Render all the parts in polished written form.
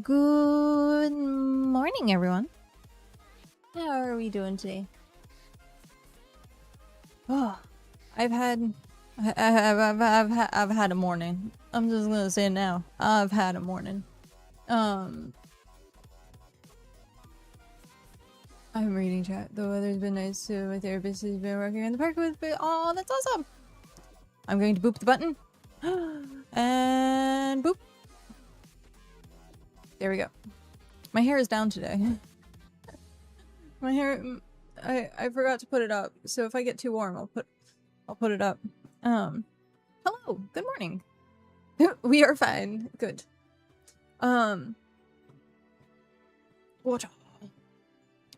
Good morning, everyone. How are we doing today? Oh, I've had a morning. I'm just gonna say it now. I've had a morning. I'm reading chat. The weather's been nice too. My therapist has been working in the park with me. Oh, that's awesome. I'm going to boop the button. And boop. There we go. My hair is down today. My hair, I forgot to put it up. So if I get too warm, I'll put it up. Hello. Good morning. We are fine. Good. What?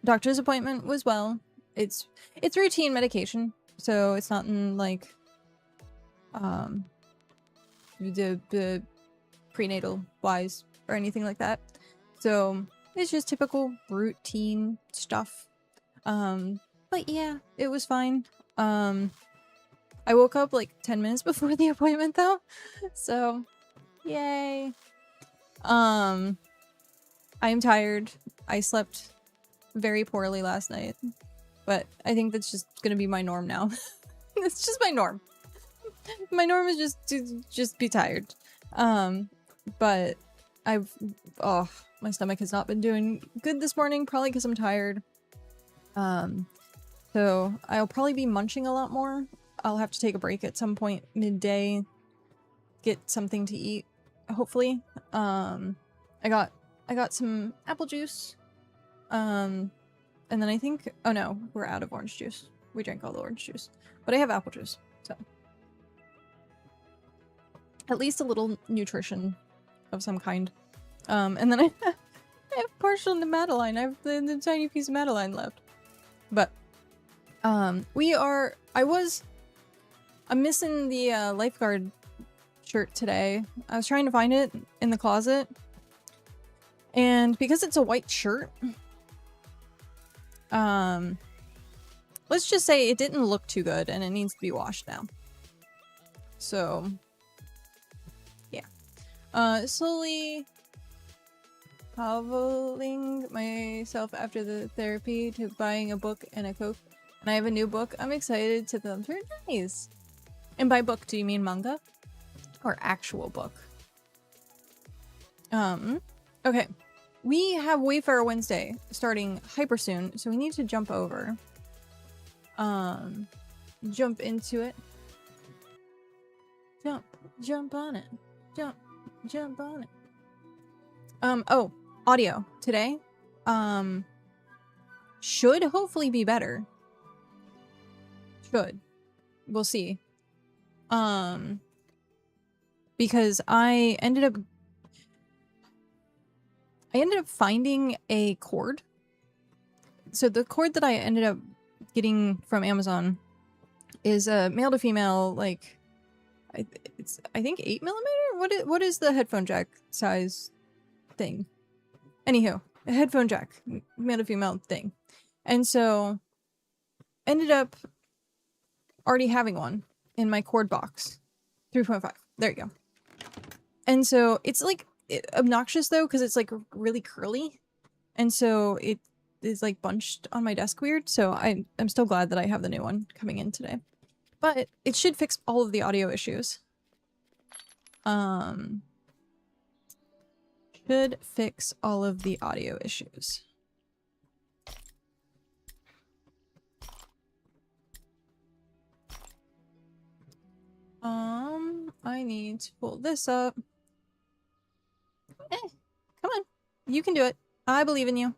Doctor's appointment was well. It's routine medication, so it's not in like the prenatal wise or anything like that. So it's just typical routine stuff. But yeah, it was fine. I woke up like 10 minutes before the appointment though. So yay. I'm tired. I slept very poorly last night, but I think that's just gonna be my norm now. It's just my norm. My norm is just to just be tired. But my stomach has not been doing good this morning, probably because I'm tired. So I'll probably be munching a lot more. I'll have to take a break at some point midday, get something to eat, hopefully. I got some apple juice. And then I think, oh no, we're out of orange juice. We drank all the orange juice, but I have apple juice, so at least a little nutrition of some kind. And then I have partial Madeline. I have the tiny piece of Madeline left. But I'm missing the lifeguard shirt today. I was trying to find it in the closet, and because it's a white shirt, let's just say it didn't look too good and it needs to be washed now. So yeah, slowly hobblling myself after the therapy to buying a book and a Coke. And I have a new book. I'm excited to thumb through. Nice. And by book, do you mean manga? Or actual book? Okay. We have Wayfarer Wednesday starting hyper soon, so we need to jump over. Jump into it. Jump on it. Jump on it. Oh, audio today. Should hopefully be better. Should. We'll see. Because I ended up finding a cord. So the cord that I ended up getting from Amazon is a male to female, like it's I think 8mm. What is the headphone jack size thing? Anywho, a headphone jack, male to female thing. And so ended up already having one in my cord box. 3.5. There you go. And so it's like obnoxious though, because it's like really curly. And so it is like bunched on my desk weird. So I'm still glad that I have the new one coming in today. But it should fix all of the audio issues. Should fix all of the audio issues. I need to pull this up. Come on. You can do it. I believe in you.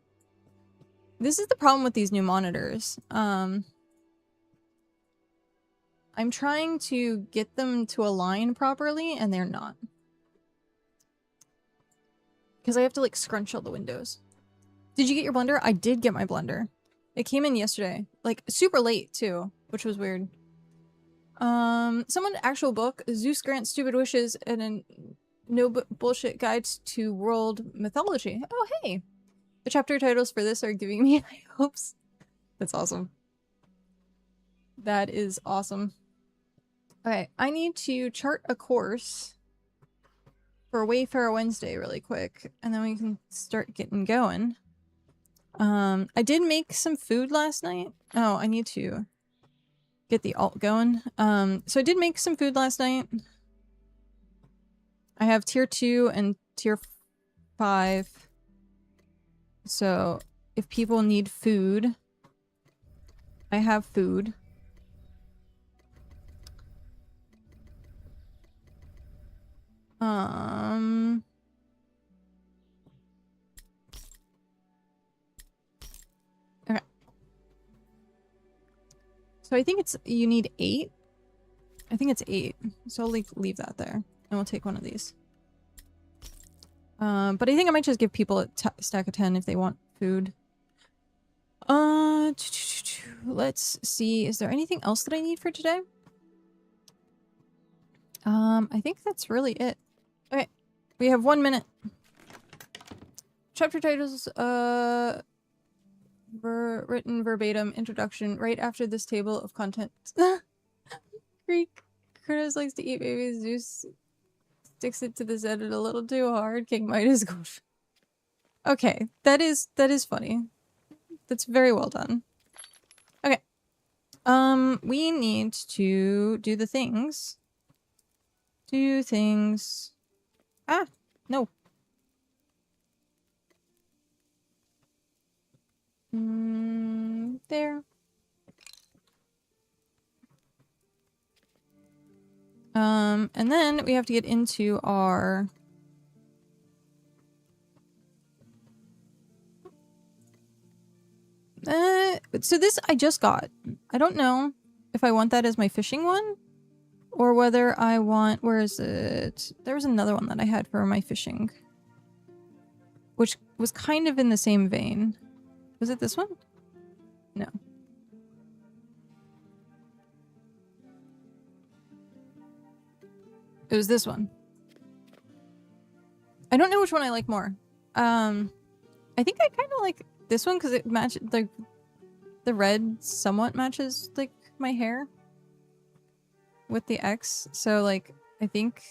This is the problem with these new monitors. I'm trying to get them to align properly, and they're not. Because I have to, like, scrunch all the windows. Did you get your blender? I did get my blender. It came in yesterday. Like, super late, too, which was weird. Someone actual book, Zeus grants stupid wishes and a no bullshit guides to world mythology. Oh, hey! The chapter titles for this are giving me high hopes. That's awesome. That is awesome. Okay, I need to chart a course for Wayfarer Wednesday really quick, and then we can start getting going. I did make some food last night. Oh, I need to get the alt going. So I did make some food last night. I have tier 2 and tier 5. So if people need food, I have food. Okay. So I think it's, you need 8. I think it's 8. So I'll leave that there. And we'll take one of these. But I think I might just give people a stack of 10 if they want food. Let's see. Is there anything else that I need for today? I think that's really it. Okay. We have 1 minute. Chapter titles, written verbatim, introduction, right after this table of content. Greek. Curtis likes to eat baby's juice. Sticks it to the edit a little too hard. King Midas goes. Okay, that is funny. That's very well done. Okay. We need to do the things. Do things. Ah, no. There. And then we have to get into our... so this I just got. I don't know if I want that as my fishing one or whether I want... Where is it? There was another one that I had for my fishing, which was kind of in the same vein. Was it this one? No. It was this one. I don't know which one I like more. I think I kind of like this one because it matches, like, the red somewhat matches, like, my hair with the X. So, like, I think...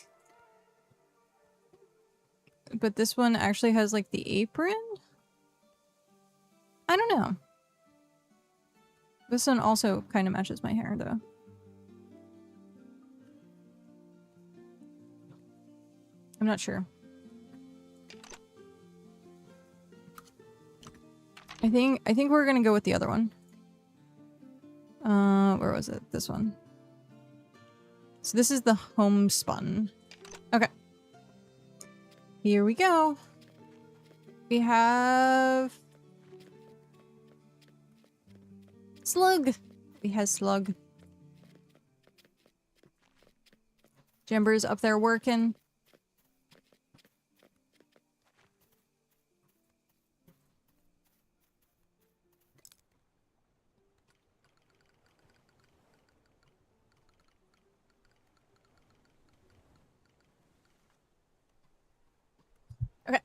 But this one actually has, like, the apron? I don't know. This one also kind of matches my hair, though. I'm not sure. I think we're gonna go with the other one. Where was it? This one. So this is the homespun. Okay. Here we go. We have... Slug. We have Slug. Jember's up there working. Okay.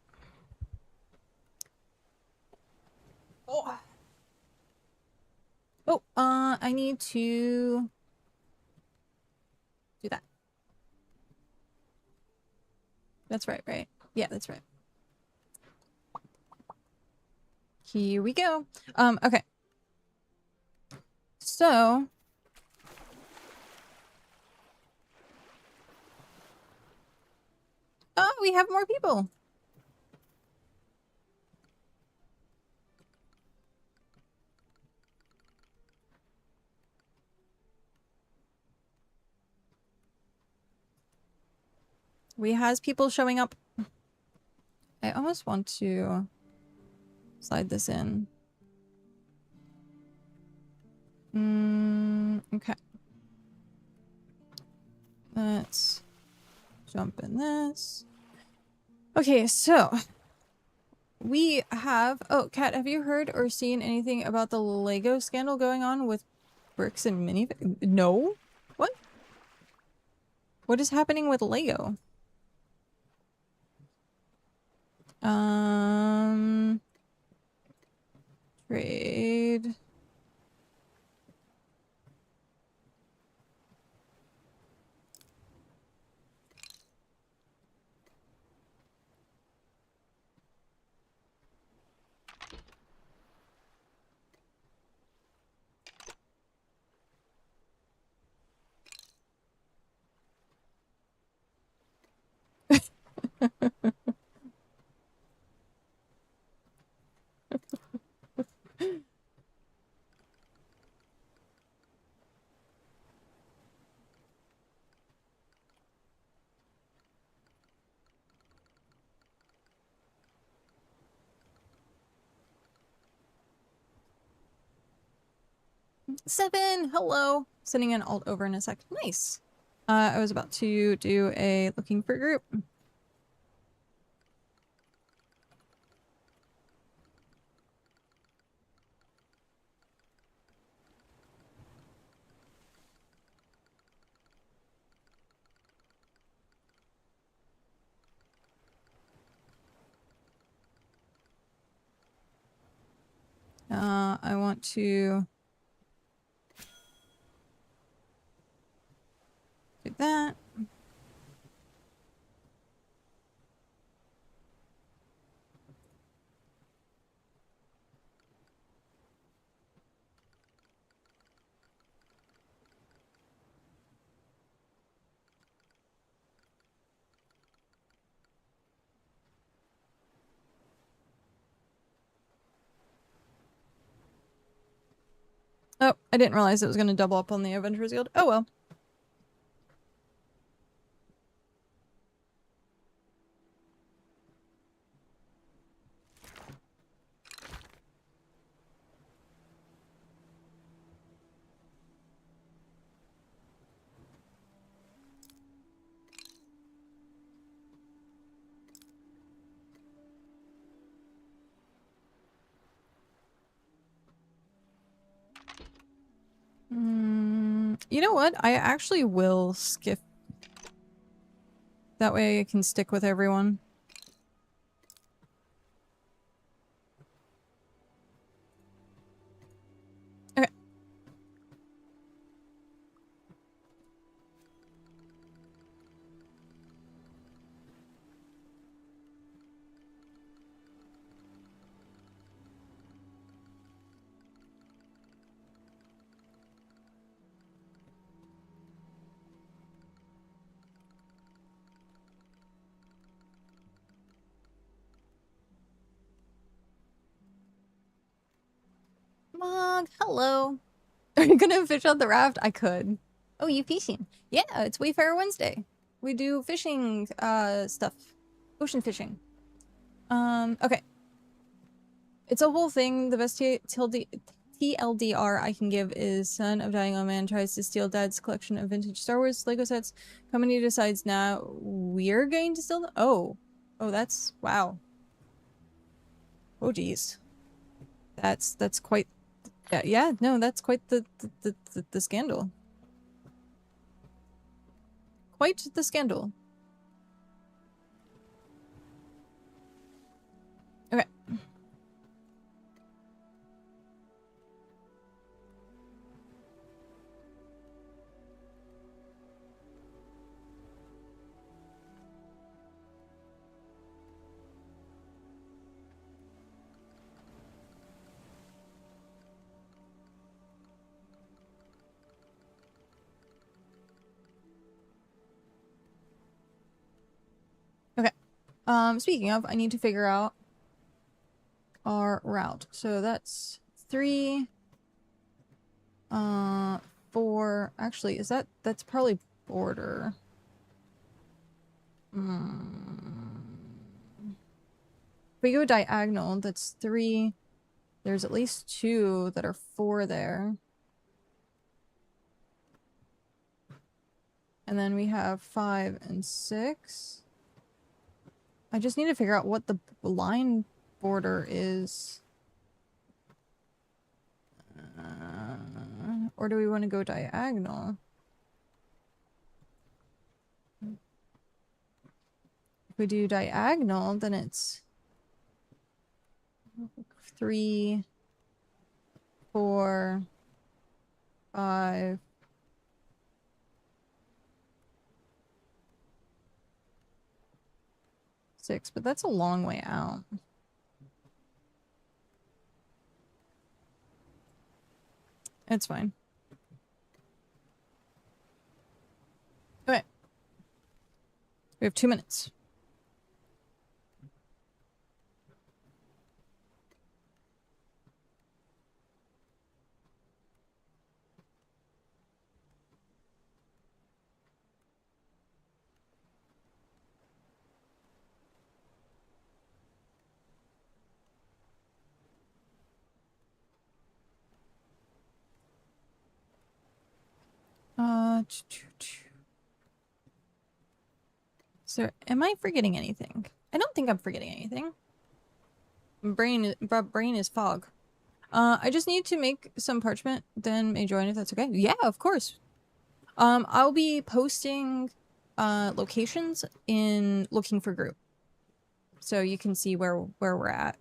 Oh. Oh, I need to do that. That's right, right? Yeah, that's right. Here we go. Okay. So... Oh, we have more people. We has people showing up. I almost want to slide this in. Okay. Let's jump in this. Okay, so we have... Oh, Kat, have you heard or seen anything about the Lego scandal going on with bricks and mini... No? What? What is happening with Lego? Trade. Seven, hello. Sending an alt over in a sec. Nice. I was about to do a looking for group. I want to do that. Oh, I didn't realize it was going to double up on the Adventurers Guild. Oh well. You know what? I actually will skip. That way I can stick with everyone. Okay. Mog, hello. Are you gonna fish on the raft? I could. Oh, you fishing? Yeah, it's Wayfarer Wednesday. We do fishing stuff. Ocean fishing. Okay. It's a whole thing. The best TLDR I can give is son of dying old man tries to steal dad's collection of vintage Star Wars Lego sets. Company decides now we're going to steal them. Oh. Oh, that's wow. Oh geez. That's quite yeah, no, that's quite the scandal. Quite the scandal. Okay. Okay. Speaking of, I need to figure out our route. So that's 3, 4. Actually, that's probably border. If we go diagonal, that's 3. There's at least 2 that are 4 there. And then we have 5 and 6. I just need to figure out what the line border is. Or do we want to go diagonal? If we do diagonal, then it's 3, 4, 5. 6, but that's a long way out. It's fine. Okay. We have 2 minutes. So, am I forgetting anything? I don't think I'm forgetting anything. Brain is fog. I just need to make some parchment, then may join if that's okay. Yeah, of course. I'll be posting locations in looking for group, so you can see where we're at.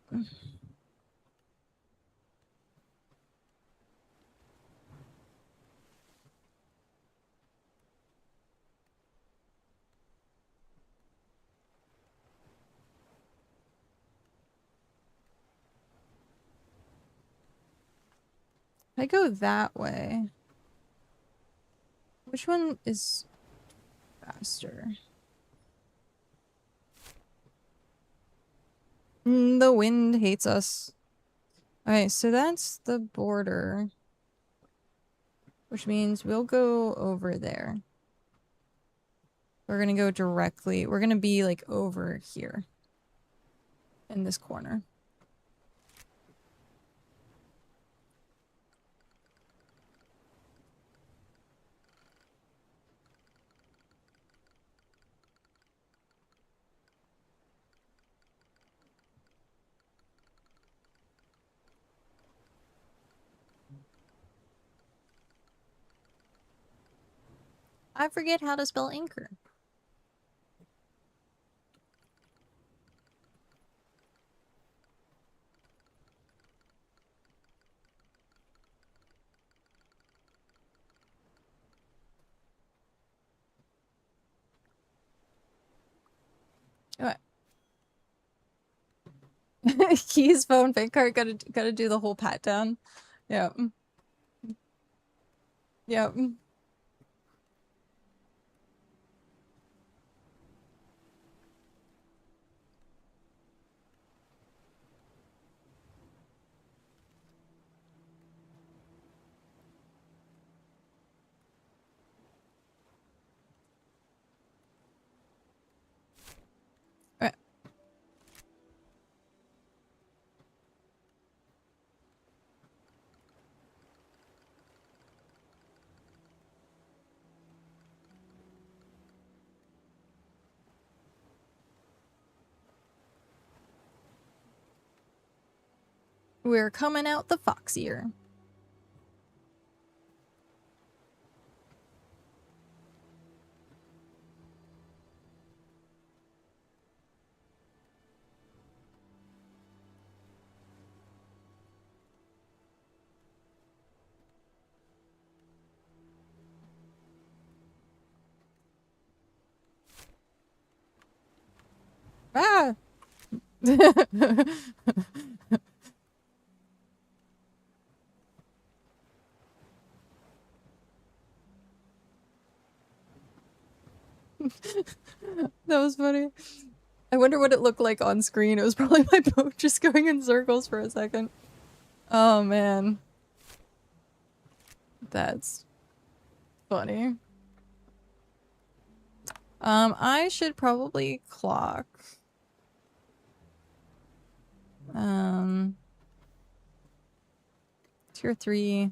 If I go that way, which one is faster? The wind hates us. Okay, so that's the border, which means we'll go over there. We're gonna go directly. We're gonna be like over here in this corner. I forget how to spell anchor. What? Keys, phone, bank card. Gotta do the whole pat down. Yep. Yep. We're coming out the foxier. Ah! That was funny. I wonder what it looked like on screen. It was probably my boat just going in circles for a second. Oh man. That's funny. I should probably clock. Tier 3.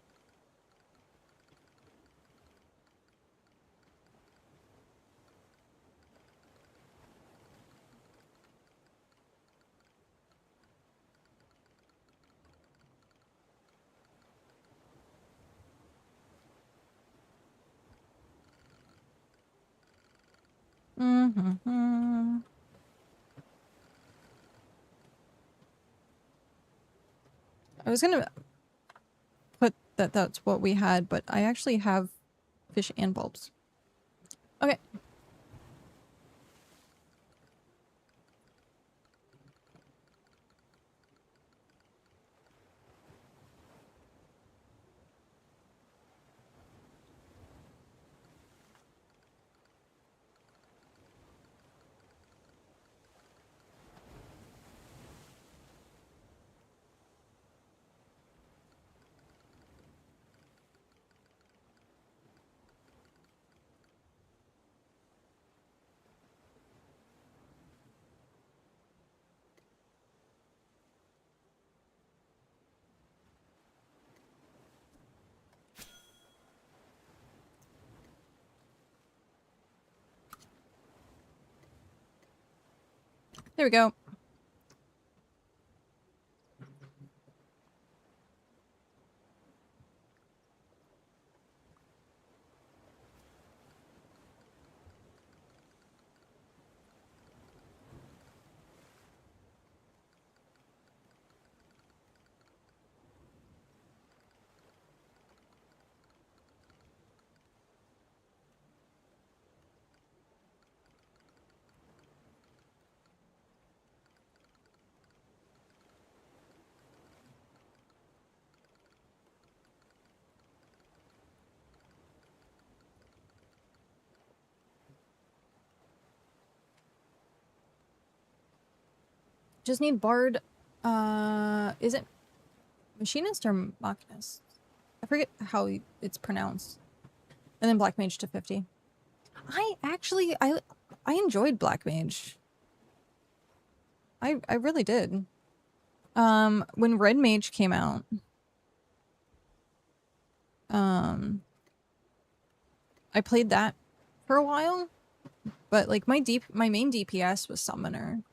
I was gonna put that that's what we had, but I actually have fish and bulbs. Okay. There we go. Just need Bard. Is it Machinist or Machinist? I forget how it's pronounced. And then Black Mage to 50. I enjoyed Black Mage. I really did. When Red Mage came out, I played that for a while, but like my main DPS was Summoner.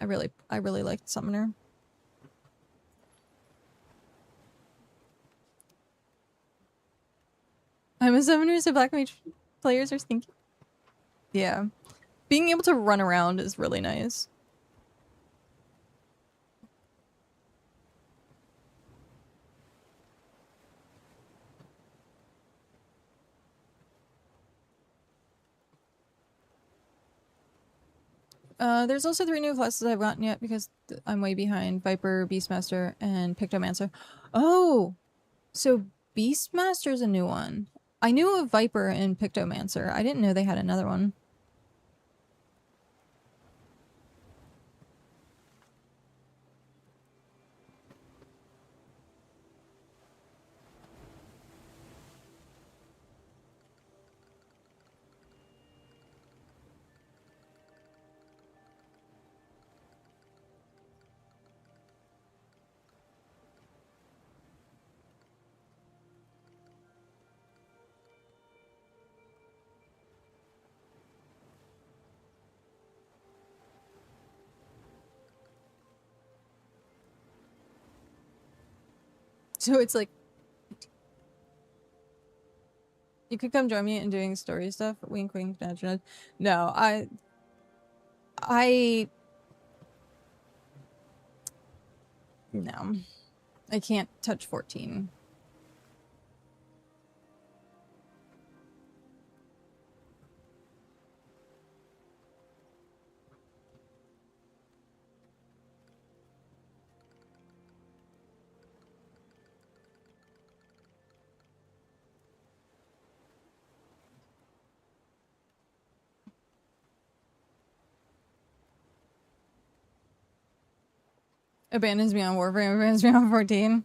I really liked Summoner. I'm a Summoner, so Black Mage players are stinky. Yeah. Being able to run around is really nice. There's also 3 new classes I've gotten yet because I'm way behind. Viper, Beastmaster, and Pictomancer. Oh! So Beastmaster's a new one. I knew of Viper and Pictomancer. I didn't know they had another one. So it's like, you could come join me in doing story stuff. Wink, wink, nudge, nudge. No, no. I can't touch 14. Abandons me on Warframe, abandons me on 14.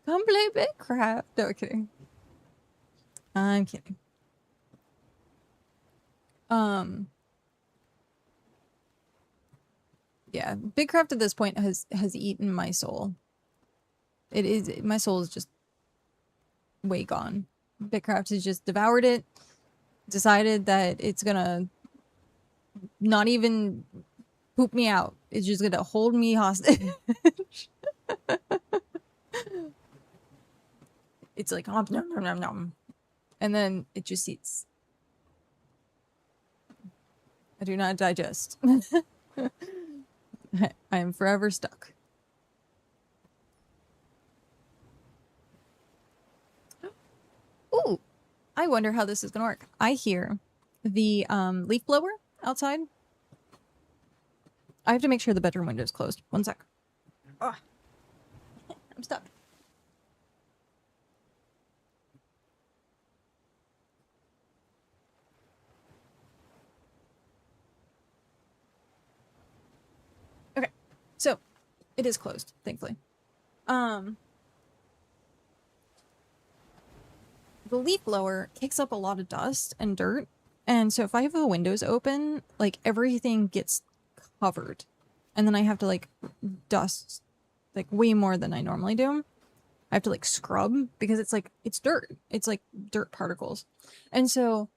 Come play BitCraft. No, I'm kidding. I'm kidding. Yeah, BitCraft at this point has eaten my soul. It is, my soul is just way gone. BitCraft has just devoured it, decided that it's gonna not even poop me out. It's just gonna hold me hostage. it's like nom nom nom nom nom, and then it just eats. I do not digest. I am forever stuck. Ooh, I wonder how this is gonna work. I hear the leaf blower outside. I have to make sure the bedroom window is closed. One sec. Oh, I'm stuck. Okay, so it is closed, thankfully. The leaf blower kicks up a lot of dust and dirt, and so if I have the windows open, like everything gets covered, and then I have to like dust like way more than I normally do. I have to like scrub because it's like it's dirt. It's like dirt particles. And so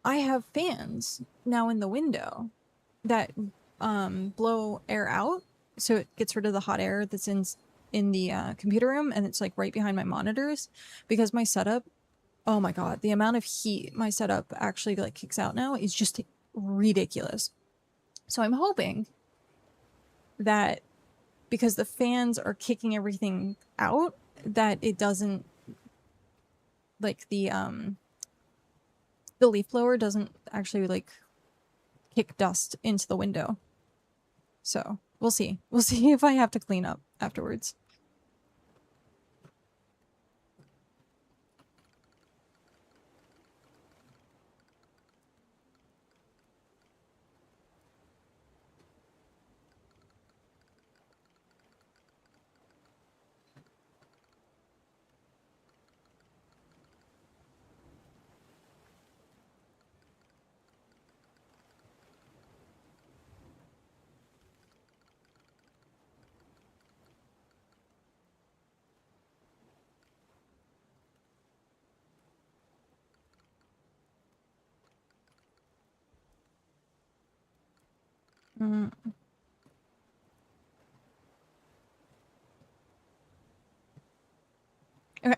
I have fans now in the window that blow air out, so it gets rid of the hot air that's in the computer room, and it's like right behind my monitors because my setup, oh my god, the amount of heat my setup actually like kicks out now is just ridiculous. So I'm hoping that because the fans are kicking everything out, that it doesn't, like the leaf blower doesn't actually like kick dust into the window. So we'll see. We'll see if I have to clean up afterwards. Mm. Okay.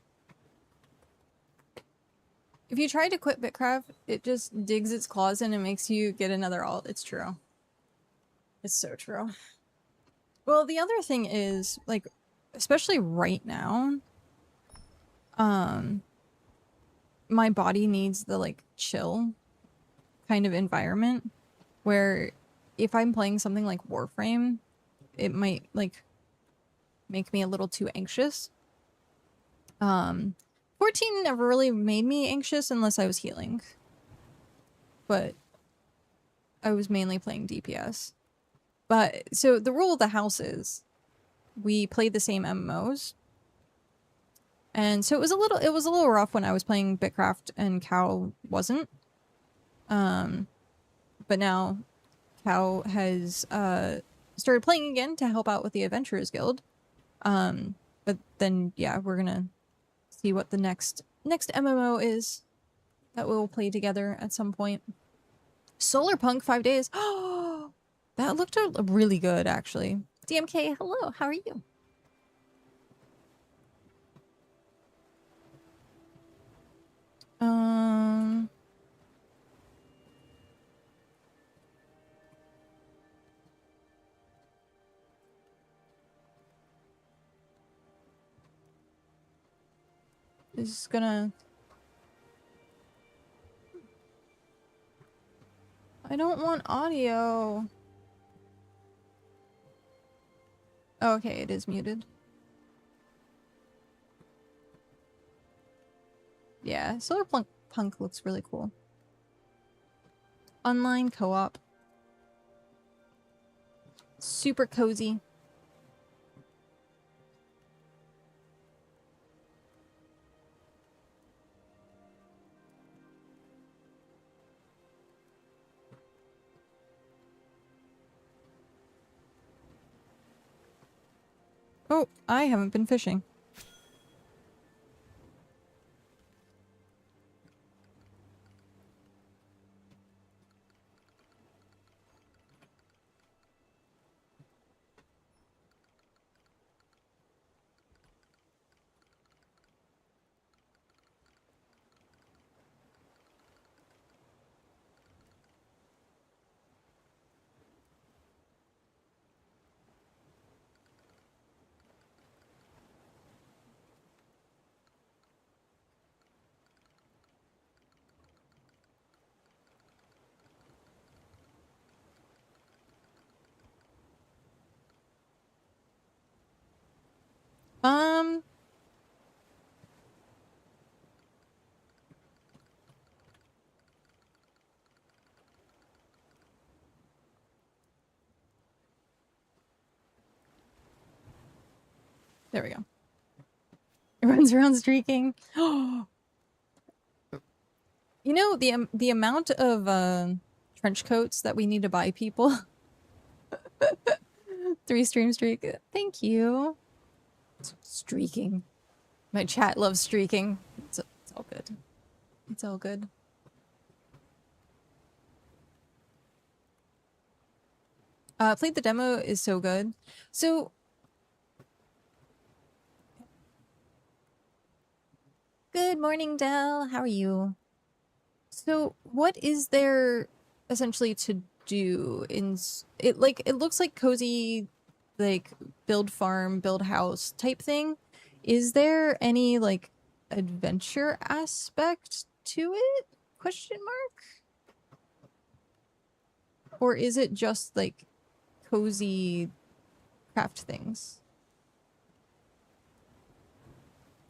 If you try to quit BitCraft, it just digs its claws in and makes you get another alt. It's true. It's so true. Well, the other thing is, like, especially right now, my body needs the, like, chill kind of environment where if I'm playing something like Warframe, it might, like, make me a little too anxious. 14 never really made me anxious unless I was healing. But I was mainly playing DPS. But, so the rule of the house is we played the same MMOs. And so it was a little rough when I was playing BitCraft and Cow wasn't. But now Cow has started playing again to help out with the Adventurers Guild. But then yeah, we're gonna see what the next MMO is that we'll play together at some point. Solarpunk 5 days. Oh, that looked really good actually. DMK, hello, how are you? Is gonna... I don't want audio. Oh, okay, it is muted. Yeah, Solarpunk looks really cool. Online co-op. Super cozy. Oh, I haven't been fishing. There we go. It runs around streaking. You know, the amount of trench coats that we need to buy people. 3 stream streak. Thank you. Streaking. My chat loves streaking. It's all good. It's all good. Played the demo is so good. So good morning, Del. How are you? So what is there essentially to do in it? Like it looks like cozy, like build farm, build house type thing. Is there any like adventure aspect to it? Question mark? Or is it just like cozy craft things?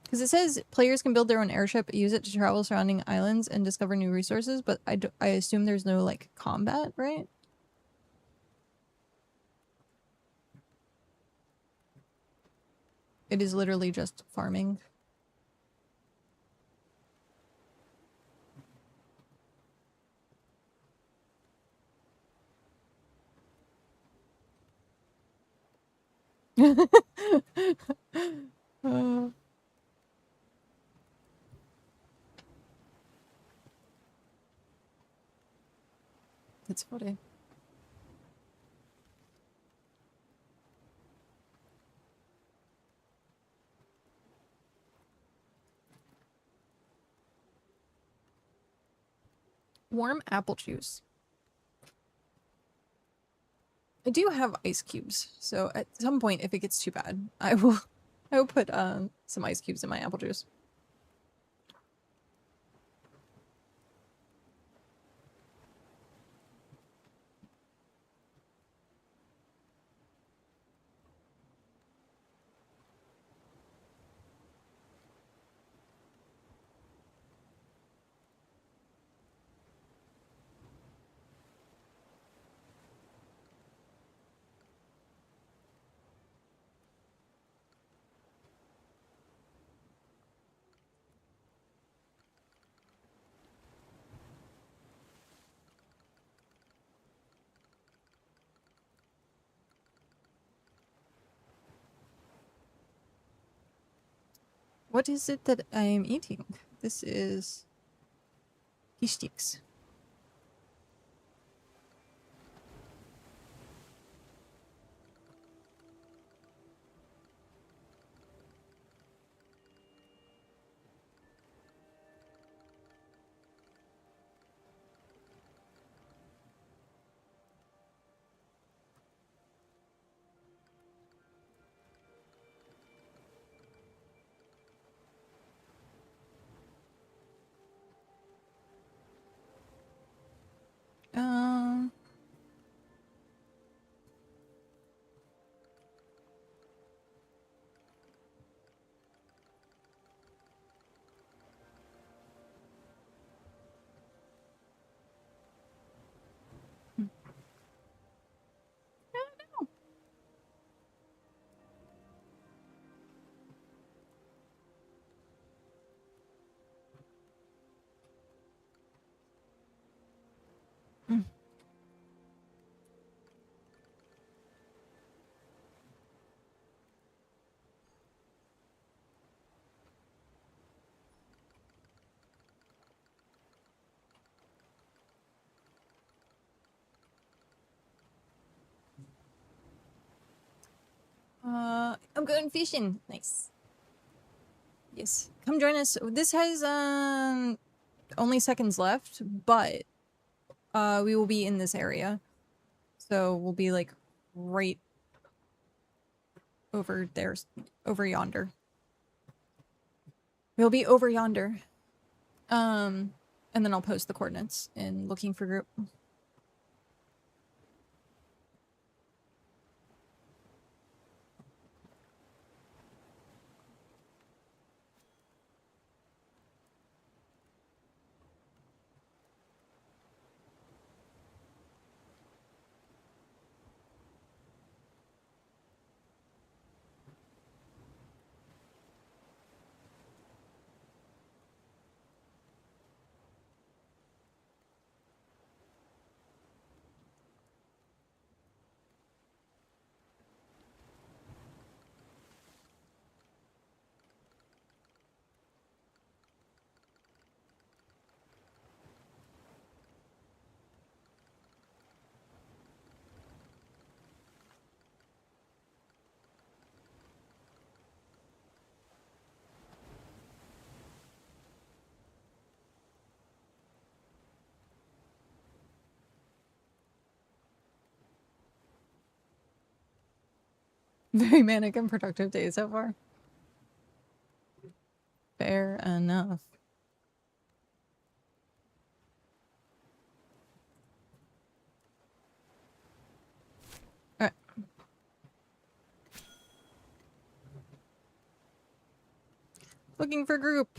Because it says players can build their own airship, use it to travel surrounding islands and discover new resources, but I assume there's no like combat, right? It is literally just farming. It's funny. Warm apple juice. I do have ice cubes, so at some point, if it gets too bad, I will put some ice cubes in my apple juice. What is it that I am eating? This is fish sticks. Um, I'm going fishing. Nice. Yes. Come join us. This has only seconds left, but we will be in this area. So we'll be like right over there, over yonder. We'll be over yonder. And then I'll post the coordinates in looking for group. Very manic and productive day so far. Fair enough. Alright. Looking for group.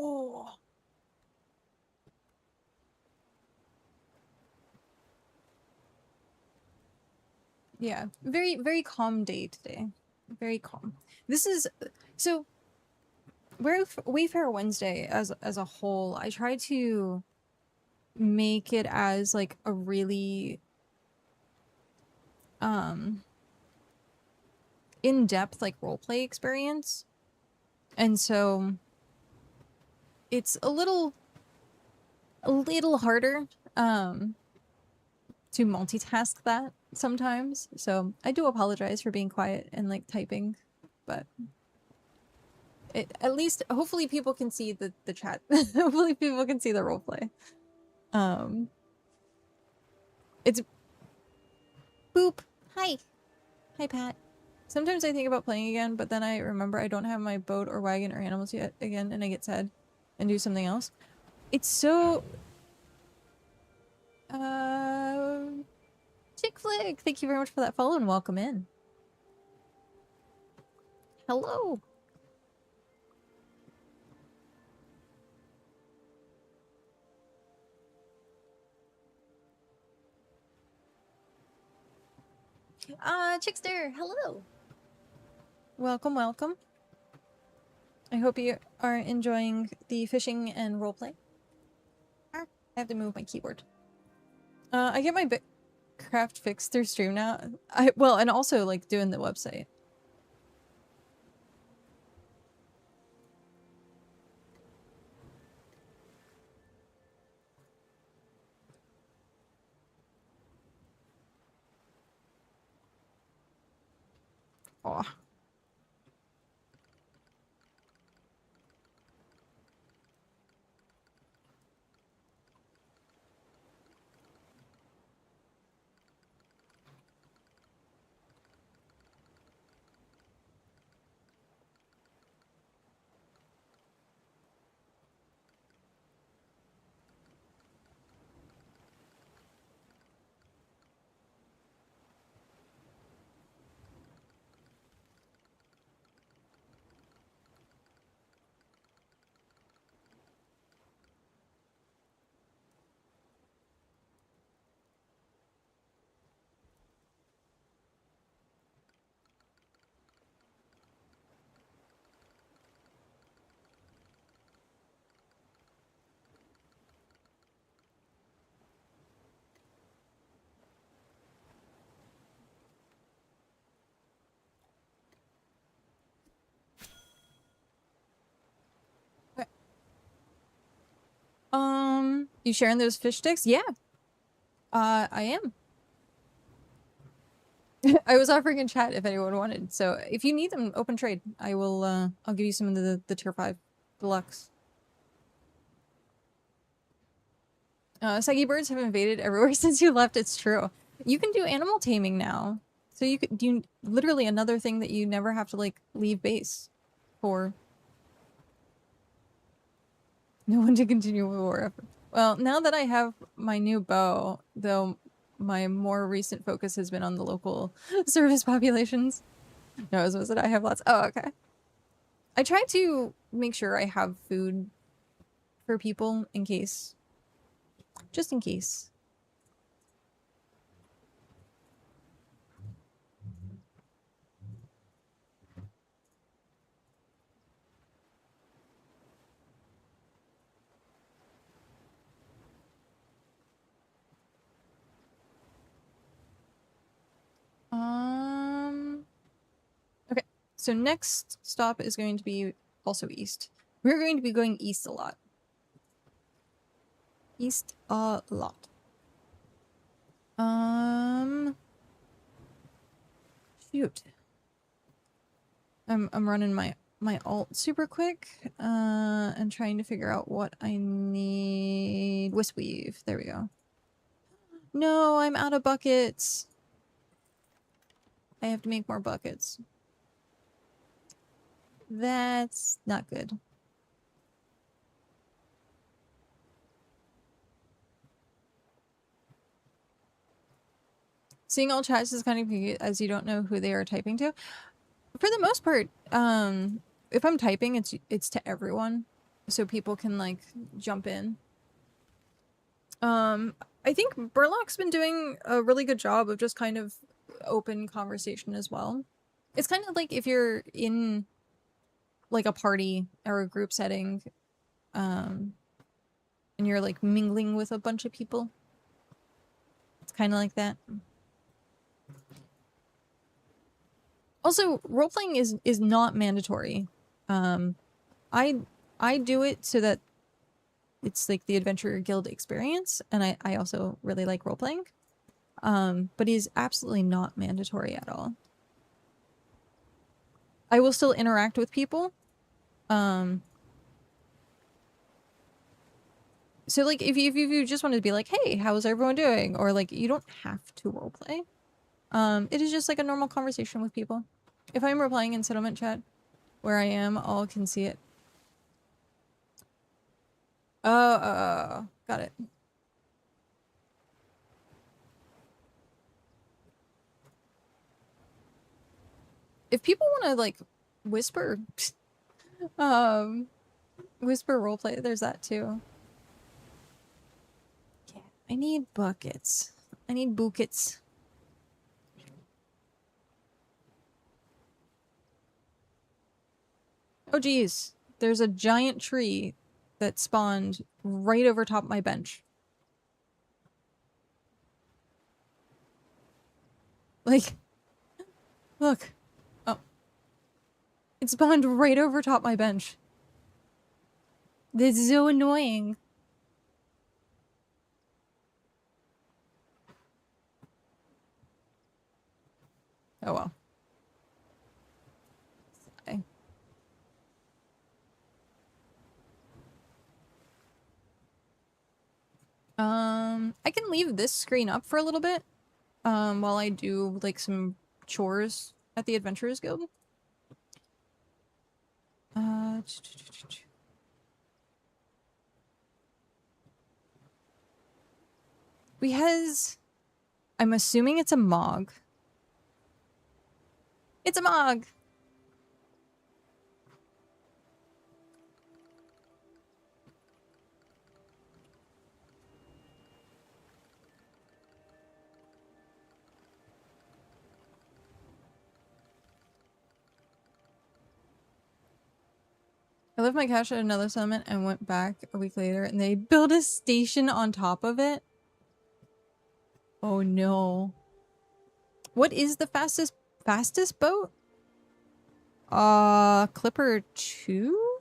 Oh. Yeah, very, very calm day today. Very calm. This is so Wayfarer Wednesday as a whole. I try to make it as like a really in-depth like roleplay experience, and so it's a little harder to multitask that sometimes. So I do apologize for being quiet and like typing, but at least hopefully people can see the chat. Hopefully people can see the roleplay. It's boop. Hi. Hi, Pat. Sometimes I think about playing again, but then I remember I don't have my boat or wagon or animals yet again, and I get sad and do something else. It's so Chick Flick, thank you very much for that follow and welcome in. Hello. Chickster, hello. Welcome, welcome. I hope you are enjoying the fishing and roleplay. I have to move my keyboard. I get my BitCraft fixed through stream now. Well, and also like doing the website. Oh. You sharing those fish sticks? Yeah. I am. I was offering in chat if anyone wanted. So if you need them, open trade. I will I'll give you some of the tier 5 deluxe. Saggy birds have invaded everywhere since you left. It's true. You can do animal taming now. So you could do literally another thing that you never have to like leave base for. No one to continue with war effort. Well, now that I have my new bow, though, my more recent focus has been on the local service populations. No, was it? I have lots. Oh, okay. I try to make sure I have food for people in case. Just in case. Okay, so next stop is going to be also east. We're going to be going east a lot. East a lot. Shoot. I'm running my alt super quick, and trying to figure out what I need. Wisp weave. There we go. No, I'm out of buckets. I have to make more buckets. That's not good. Seeing all chats is kind of cute as you don't know who they are typing to. For the most part, if I'm typing, it's to everyone, so people can like jump in. I think Burlock's been doing a really good job of just kind of open conversation as well. It's kind of like if you're in like a party or a group setting, and you're like mingling with a bunch of people. It's kind of like that. Also, role-playing is not mandatory. I do it so that it's like the Adventurer Guild experience, and I also really like role-playing. But it is absolutely not mandatory at all. I will still interact with people. So like if you just wanted to be like, hey, how's everyone doing? Or like you don't have to roleplay. It is just like a normal conversation with people. If I'm replying in settlement chat where I am, all can see it. Oh, got it. If people want to like whisper, whisper roleplay, there's that too. Yeah, I need buckets. I need buckets. Oh geez, there's a giant tree that spawned right over top my bench. Like, look. Oh. It spawned right over top my bench. That's so annoying. Oh well. Okay. I can leave this screen up for a little bit, while I do like some chores at the Adventurers Guild. Because I'm assuming it's a Mog. It's a Mog! I left my cash at another settlement and went back a week later and they built a station on top of it. Oh no. What is the fastest boat? Clipper 2?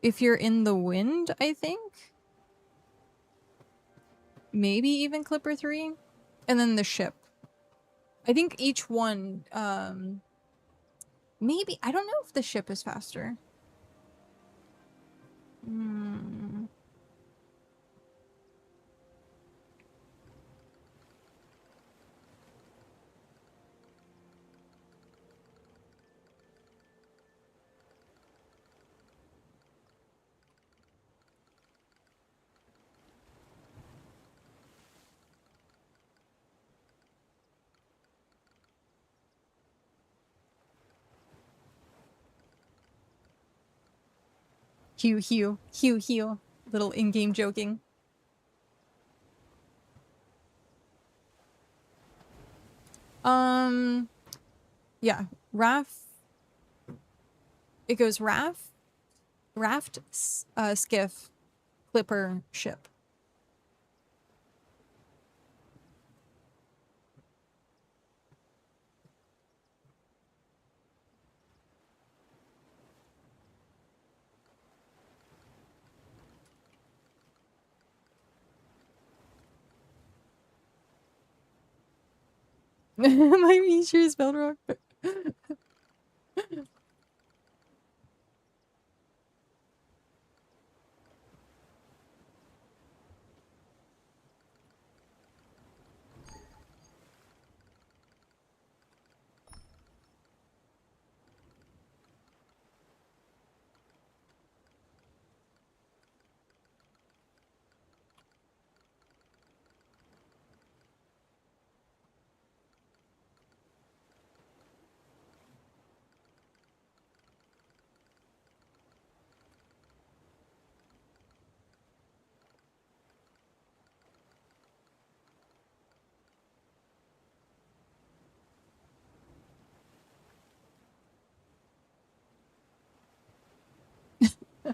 If you're in the wind, I think? Maybe even Clipper 3? And then the ship. I think each one, maybe, I don't know if the ship is faster. Hugh. Little in-game joking. Yeah. It goes raft, skiff, clipper, ship. My measure is spelled wrong.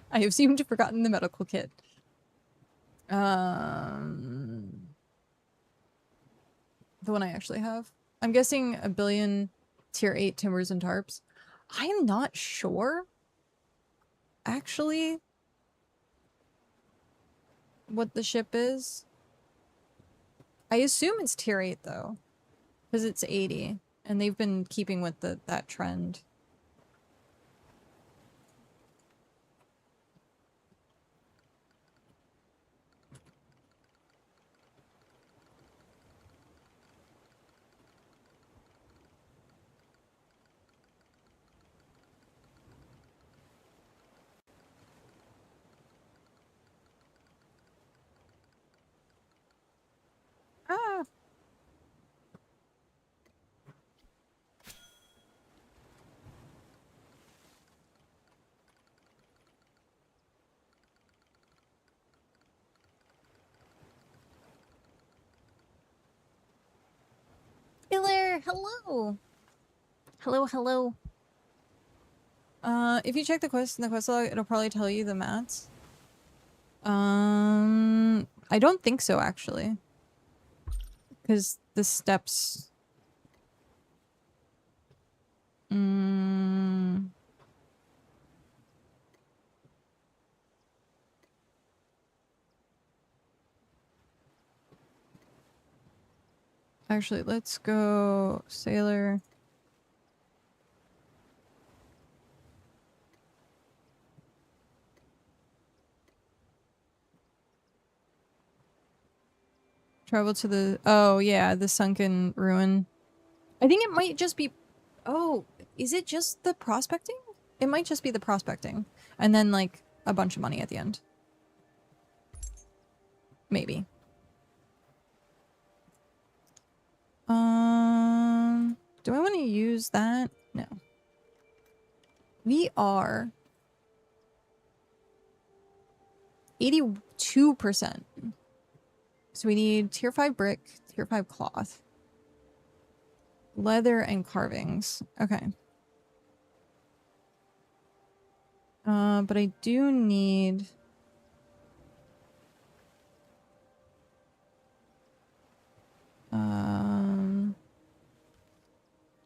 I have seemed to have forgotten the medical kit. The one I actually have. I'm guessing 1 billion tier 8 timbers and tarps. I'm not sure, actually, what the ship is. I assume it's tier 8, though, because it's 80, and they've been keeping with that trend. Ah! Miller, hello! Hello. If you check the quest in the quest log, it'll probably tell you the mats. I don't think so, actually. Because the steps... Actually, let's go sailor. Travel to the... Oh, yeah, the sunken ruin. I think it might just be... Oh, is it just the prospecting? It might just be the prospecting. And then, like, a bunch of money at the end. Maybe. Do I want to use that? No. We are 82%. So we need tier 5 brick, tier 5 cloth, leather, and carvings. Okay. But I do need...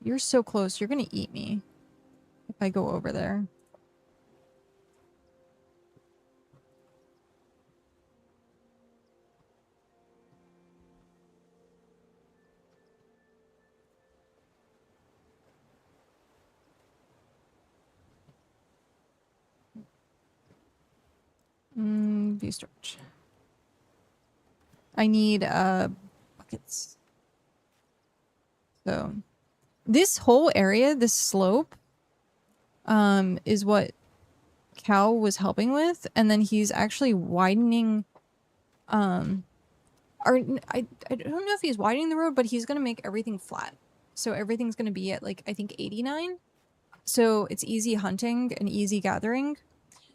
You're so close. You're gonna eat me if I go over there. View storage. I need buckets. So this whole area, this slope, is what Cal was helping with, and then he's actually widening I don't know if he's widening the road, but he's gonna make everything flat. So everything's gonna be at, like, I think 89. So it's easy hunting and easy gathering.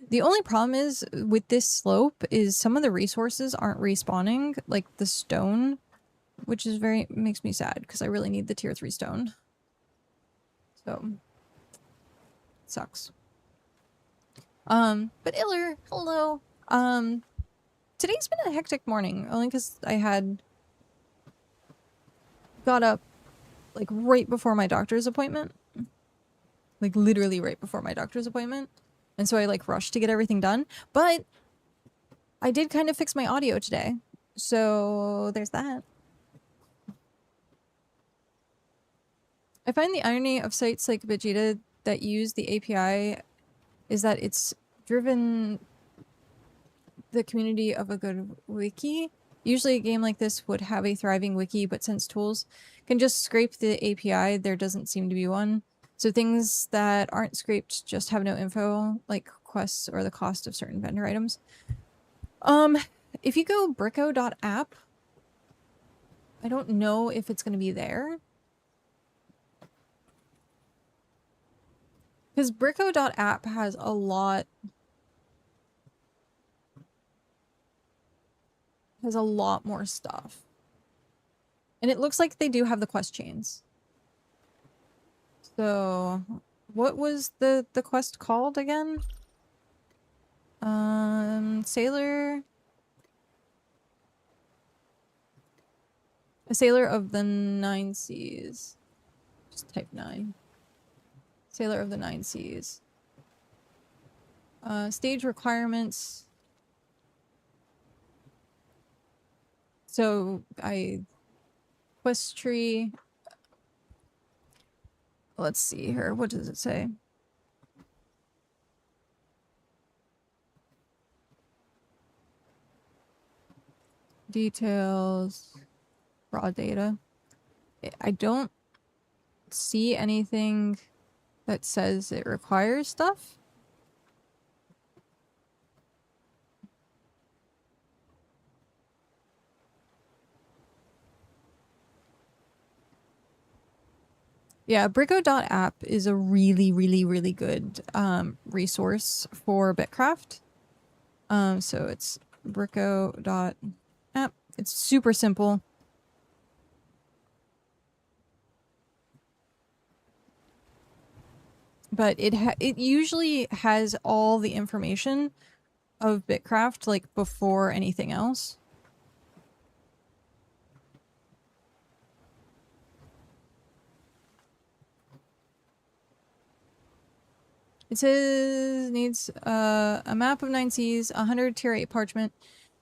The only problem is with this slope is some of the resources aren't respawning, like the stone, which is makes me sad because I really need the tier 3 stone. So sucks. But Iller, hello. Today's been a hectic morning, only because I had got up like right before my doctor's appointment. Like literally right before my doctor's appointment. And so I like rushed to get everything done. But I did kind of fix my audio today. So there's that. I find the irony of sites like Vegeta that use the API is that it's driven the community of a good wiki. Usually a game like this would have a thriving wiki, but since tools can just scrape the API, there doesn't seem to be one. So things that aren't scraped just have no info, like quests or the cost of certain vendor items. If you go bricko.app, I don't know if it's going to be there. Because bricko.app has a lot more stuff. And it looks like they do have the quest chains. So, what was the quest called again? Sailor... A Sailor of the 9 Seas. Just type 9. Sailor of the 9 Seas. Stage requirements. So, quest tree. Let's see here. What does it say? Details. Raw data. I don't see anything that says it requires stuff. Yeah, bricko.app is a really, really, really good resource for BitCraft. So it's bricko.app. It's super simple. But it usually has all the information of BitCraft like before anything else. It says needs a map of 9 seas, 100 tier 8 parchment,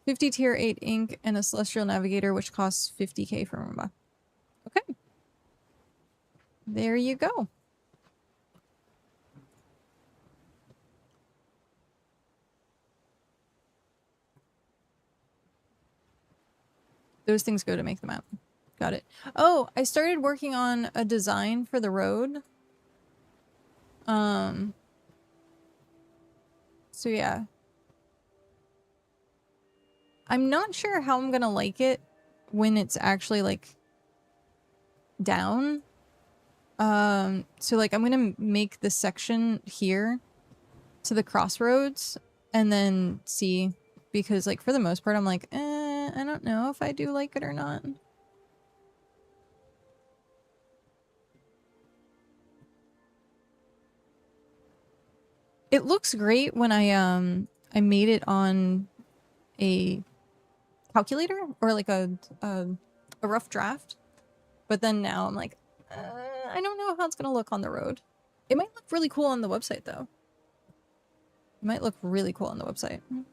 50 tier 8 ink, and a celestial navigator, which costs 50k from Rumba. Okay. There you go. Those things go to make the map. Got it. Oh, I started working on a design for the road. So yeah. I'm not sure how I'm gonna like it when it's actually like down. So like I'm gonna make the section here to the crossroads and then see, because like for the most part I'm like, I don't know if I do like it or not. It looks great when I made it on a calculator or like a rough draft, but then now I'm like, I don't know how it's gonna look on the road. It might look really cool on the website though. It might look really cool on the website. Oh.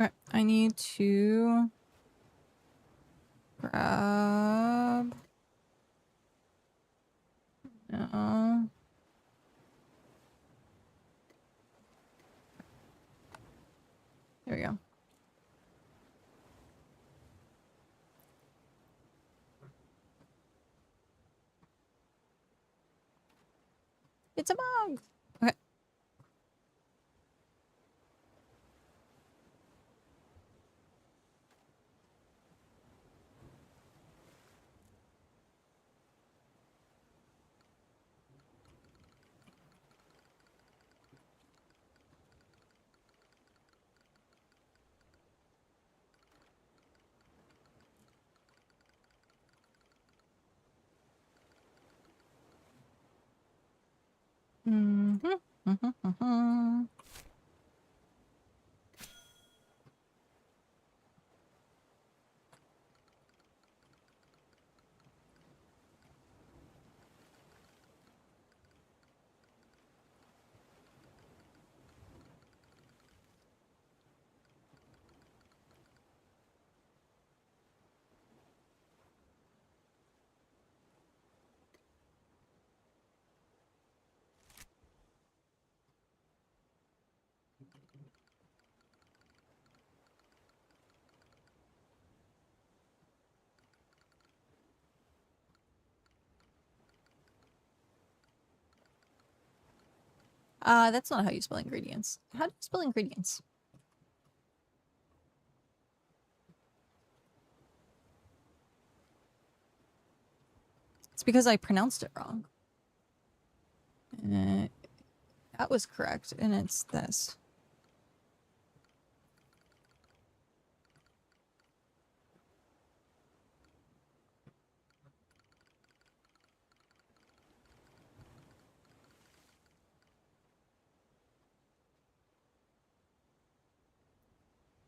Okay, I need to grab... No. There we go. It's a bug! Okay. That's not how you spell ingredients. How do you spell ingredients? It's because I pronounced it wrong. That was correct, and it's this.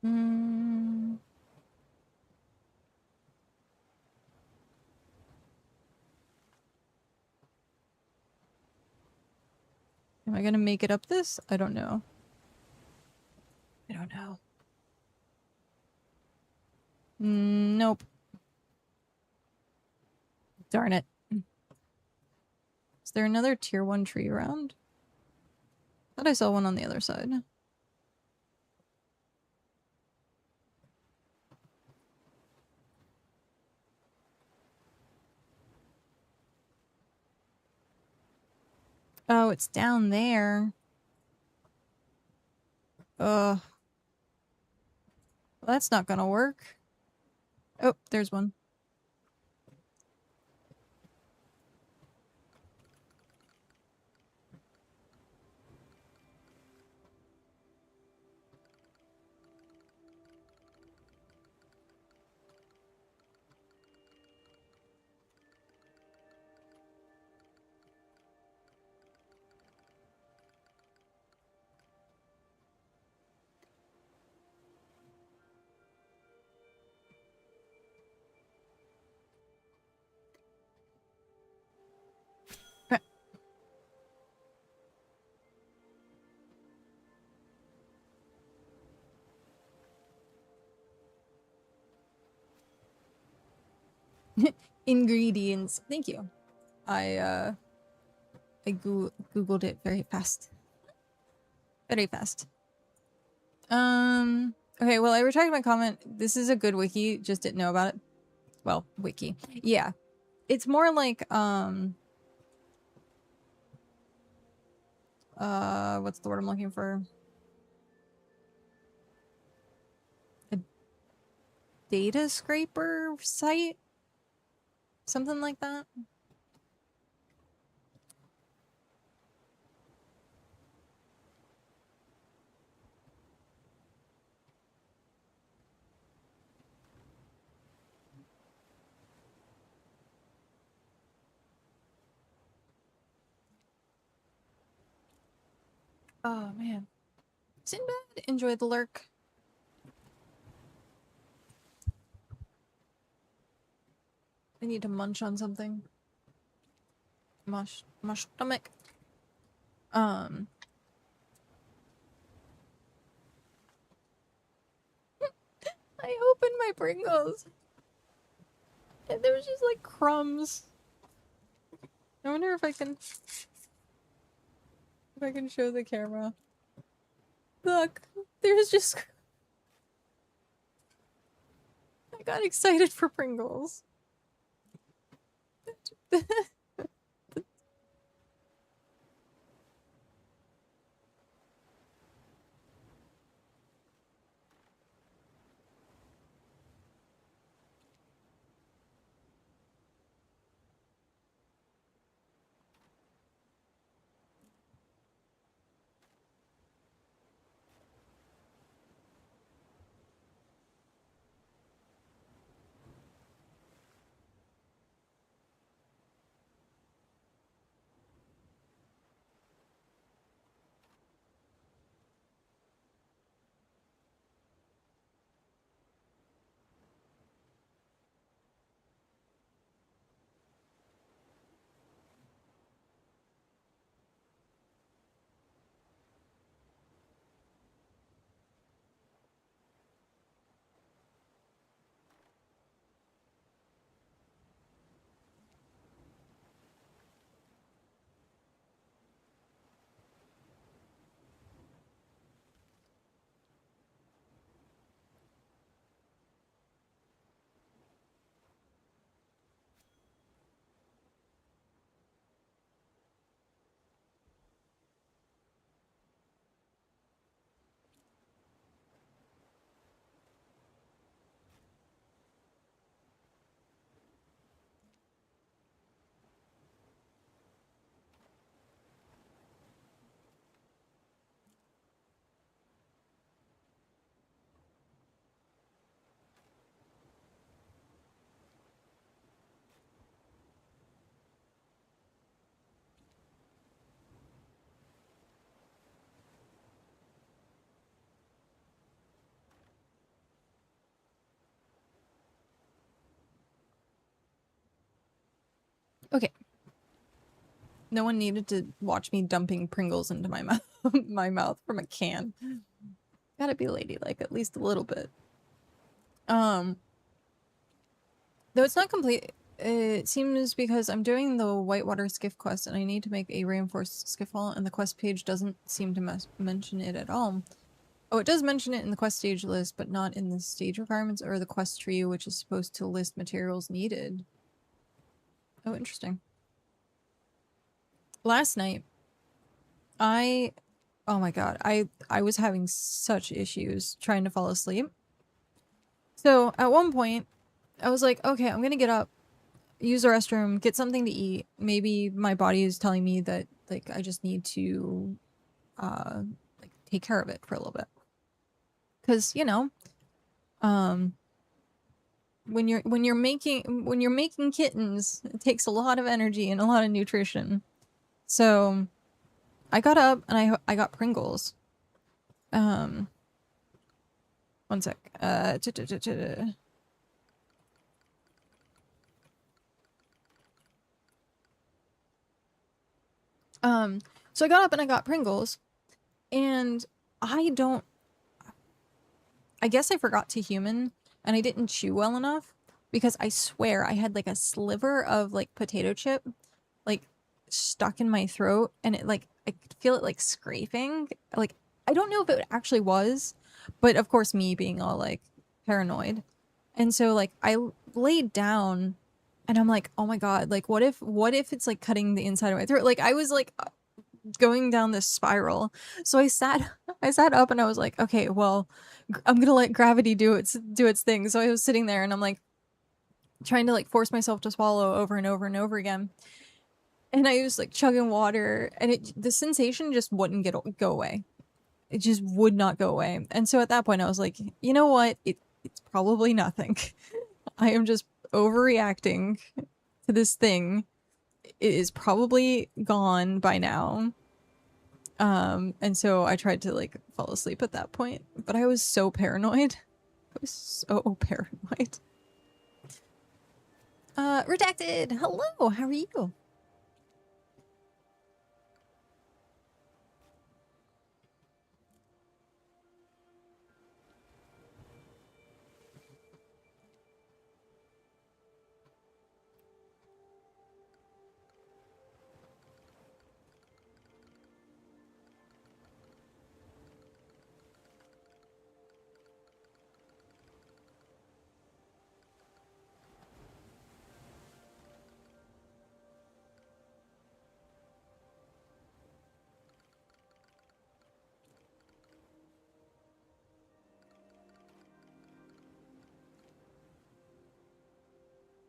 Am I gonna make it up this? I don't know. I don't know. Nope. Darn it. Is there another tier 1 tree around? Thought I saw one on the other side. Oh, it's down there. Ugh. Well, that's not gonna work. Oh, there's one. Ingredients. Thank you. I googled it very fast. Very fast. Okay, well, I retracted my comment. This is a good wiki, just didn't know about it. Well, wiki. Yeah. It's more like, what's the word I'm looking for? A data scraper site? Something like that? Oh, man. Sinbad, enjoy the lurk. I need to munch on something. My stomach. my Pringles. And there was just like crumbs. I wonder if I can show the camera. Look, there's just I got excited for Pringles. Okay. No one needed to watch me dumping Pringles into my mouth my mouth from a can. Gotta be ladylike at least a little bit. Though it's not complete, it seems because I'm doing the Whitewater Skiff quest and I need to make a reinforced skiff hull and the quest page doesn't seem to mention it at all. Oh, it does mention it in the quest stage list, but not in the stage requirements or the quest tree, which is supposed to list materials needed. Oh, interesting. Last night, oh my god, I was having such issues trying to fall asleep. So at one point, I was like, okay, I'm gonna get up, use the restroom, get something to eat. Maybe my body is telling me that like I just need to like take care of it for a little bit. Cause you know, when you're making kittens, it takes a lot of energy and a lot of nutrition. So I got up and I got Pringles. One sec. So I got up and I got Pringles, and I guess I forgot to human, and I didn't chew well enough, because I swear I had like a sliver of like potato chip, like stuck in my throat, and it like, I could feel it like scraping. Like, I don't know if it actually was, but of course me being all like paranoid. And so like I laid down and I'm like, oh my god, like what if it's like cutting the inside of my throat? Like I was like going down this spiral. So I sat up and I was like, okay, well, I'm gonna let gravity do its thing. So I was sitting there and I'm like trying to like force myself to swallow over and over and over again. And I was like chugging water, and the sensation just wouldn't go away. It just would not go away. And so at that point I was like, you know what? It's probably nothing. I am just overreacting to this thing. It is probably gone by now. And so I tried to like fall asleep at that point, but I was so paranoid. I was so paranoid. Redacted! Hello, how are you?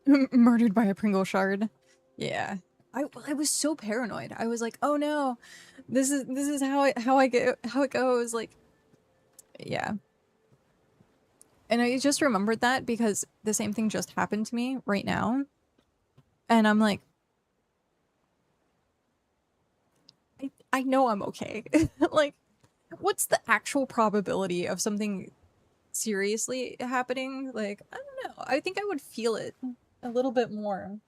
Murdered by a Pringle shard. Yeah. I was so paranoid. I was like, oh no, this is how it goes. Like, yeah. And I just remembered that because the same thing just happened to me right now. And I'm like, I know I'm okay. Like, what's the actual probability of something seriously happening? Like, I don't know. I think I would feel it a little bit more.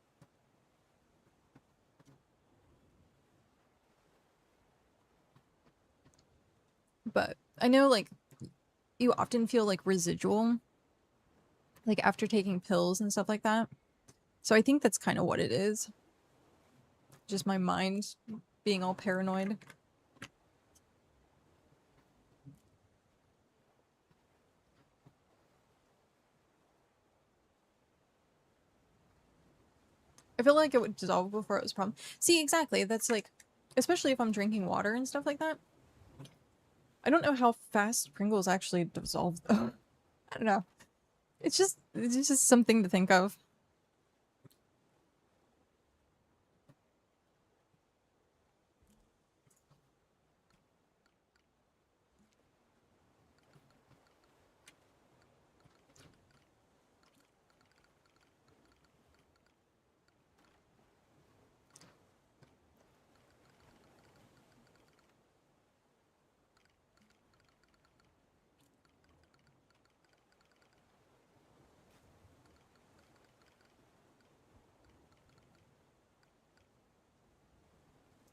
But I know, like, you often feel like residual, like after taking pills and stuff like that. So I think that's kind of what it is. Just my mind being all paranoid. I feel like it would dissolve before it was a problem. See, exactly. That's like, especially if I'm drinking water and stuff like that. I don't know how fast Pringles actually dissolve though. I don't know. It's just something to think of.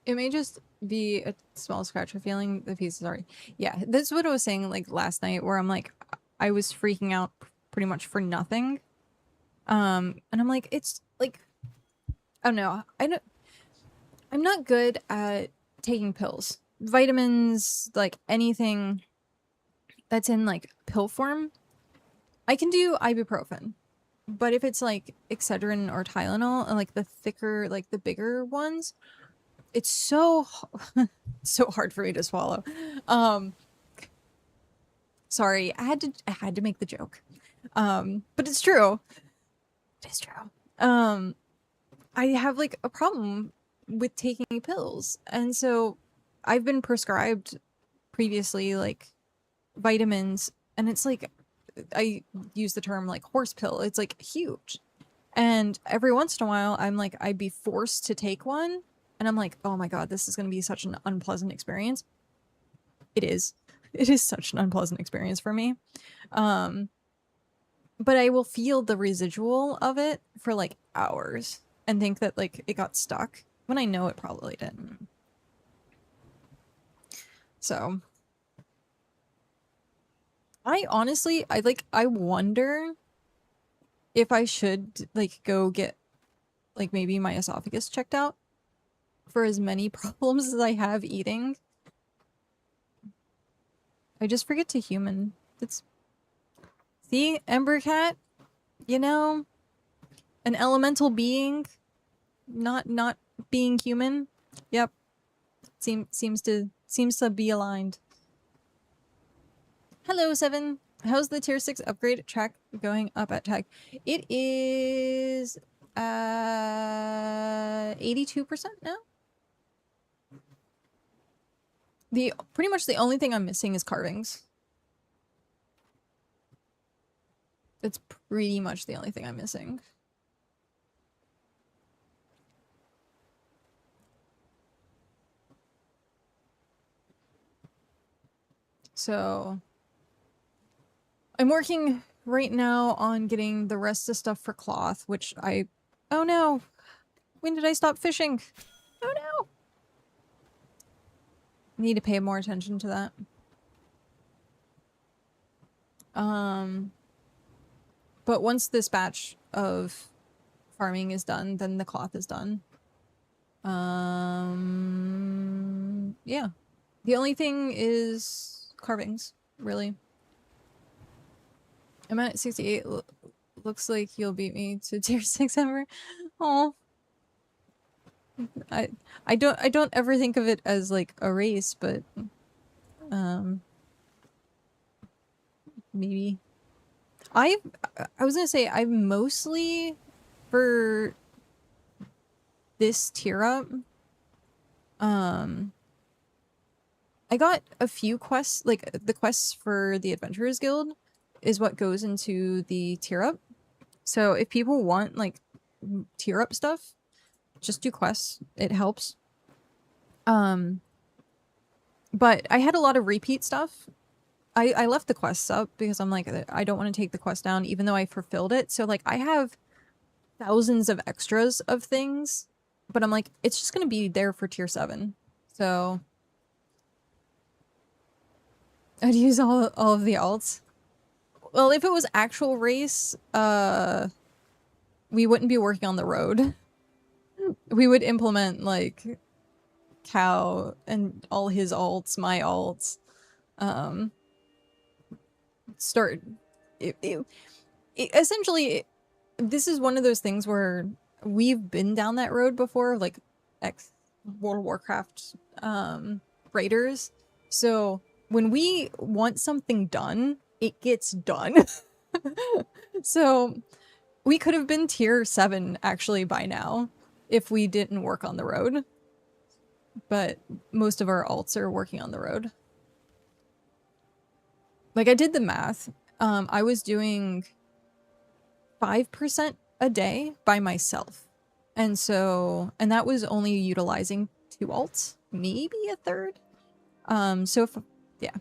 It may just be a small scratch of feeling the piece is already. Yeah, that's what I was saying like last night where I'm like I was freaking out pretty much for nothing. And I'm like it's like I don't know. I'm not good at taking pills. Vitamins, like anything that's in like pill form. I can do ibuprofen. But if it's like Excedrin or Tylenol and like the thicker, like the bigger ones, it's so so hard for me to swallow. Um sorry, I had to make the joke. But it's true. It is true. Um I have like a problem with taking pills. And so I've been prescribed previously like vitamins and it's like I use the term like horse pill. It's like huge. And every once in a while I'm like I'd be forced to take one and I'm like, "Oh my god, this is going to be such an unpleasant experience." It is. It is such an unpleasant experience for me. Um but I will feel the residual of it for like hours and think that like it got stuck when I know it probably didn't. So I honestly I wonder if I should like go get like maybe my esophagus checked out for as many problems as I have eating. I just forget to human. It's see emberKat, you know, an elemental being, not being human. Yep, seems to be aligned. Hello, Seven. How's the tier 6 upgrade track going up at tag? It is 82% now. The pretty much the only thing I'm missing is carvings. That's pretty much the only thing I'm missing. So I'm working right now on getting the rest of stuff for cloth, which oh no, when did I stop fishing? Oh no. Need to pay more attention to that. But once this batch of farming is done, then the cloth is done. Yeah. The only thing is carvings, really. I'm at 68. Looks like you'll beat me to tier 6 Ember. Oh. I don't ever think of it as like a race, but maybe. I was gonna say I've mostly for this tier up, I got a few quests, like the quests for the Adventurers Guild is what goes into the tier up. So if people want like tier up stuff, just do quests. It helps. But I had a lot of repeat stuff. I left the quests up because I'm like, I don't want to take the quest down even though I fulfilled it. So like I have thousands of extras of things, but I'm like, it's just going to be there for tier 7. So I'd use all of the alts. Well, if it was actual race, we wouldn't be working on the road. We would implement like Cow and all his alts, my alts. Start essentially this is one of those things where we've been down that road before, like ex World of Warcraft raiders. So when we want something done, it gets done. So we could have been tier 7 actually by now if we didn't work on the road. But most of our alts are working on the road. Like I did the math. I was doing 5% a day by myself. And that was only utilizing 2 alts, maybe a third. So if, yeah,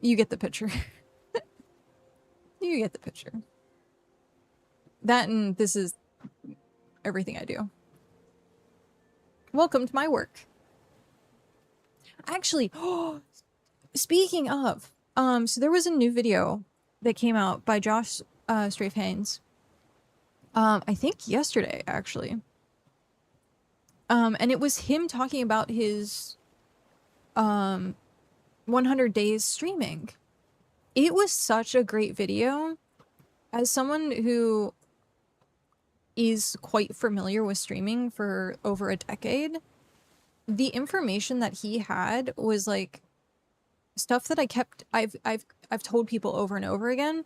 you get the picture. You get the picture. That and this is everything I do. Welcome to my work. Actually, speaking of, so there was a new video that came out by Josh Strafe Haynes. I think yesterday, actually. And it was him talking about his 100 days streaming. It was such a great video. As someone who is quite familiar with streaming for over a decade, the information that he had was like stuff that I've told people over and over again,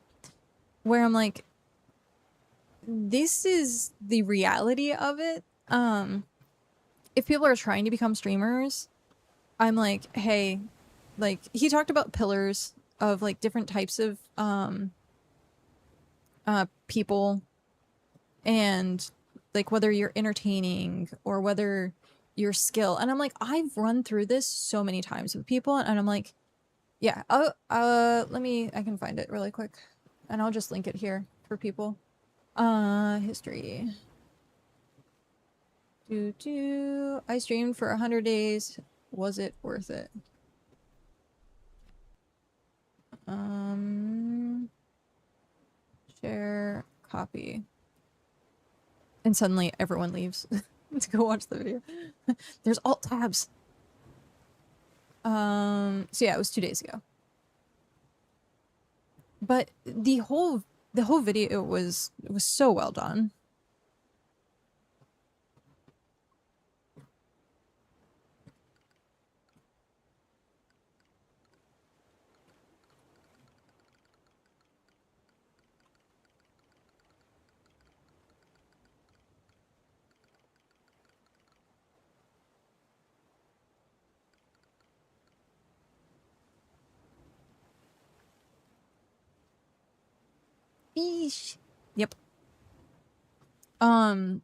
where I'm like, this is the reality of it. If people are trying to become streamers, I'm like, hey, like he talked about pillars of like different types of people, and like whether you're entertaining or whether you're skill. And I'm like, I've run through this so many times with people, and I'm like, yeah, I can find it really quick and I'll just link it here for people. History. I streamed for 100 days. Was it worth it? Share, copy. And suddenly everyone leaves to go watch the video. There's alt tabs. So yeah, it was 2 days ago. But the whole video was so well done. Eesh. Yep. But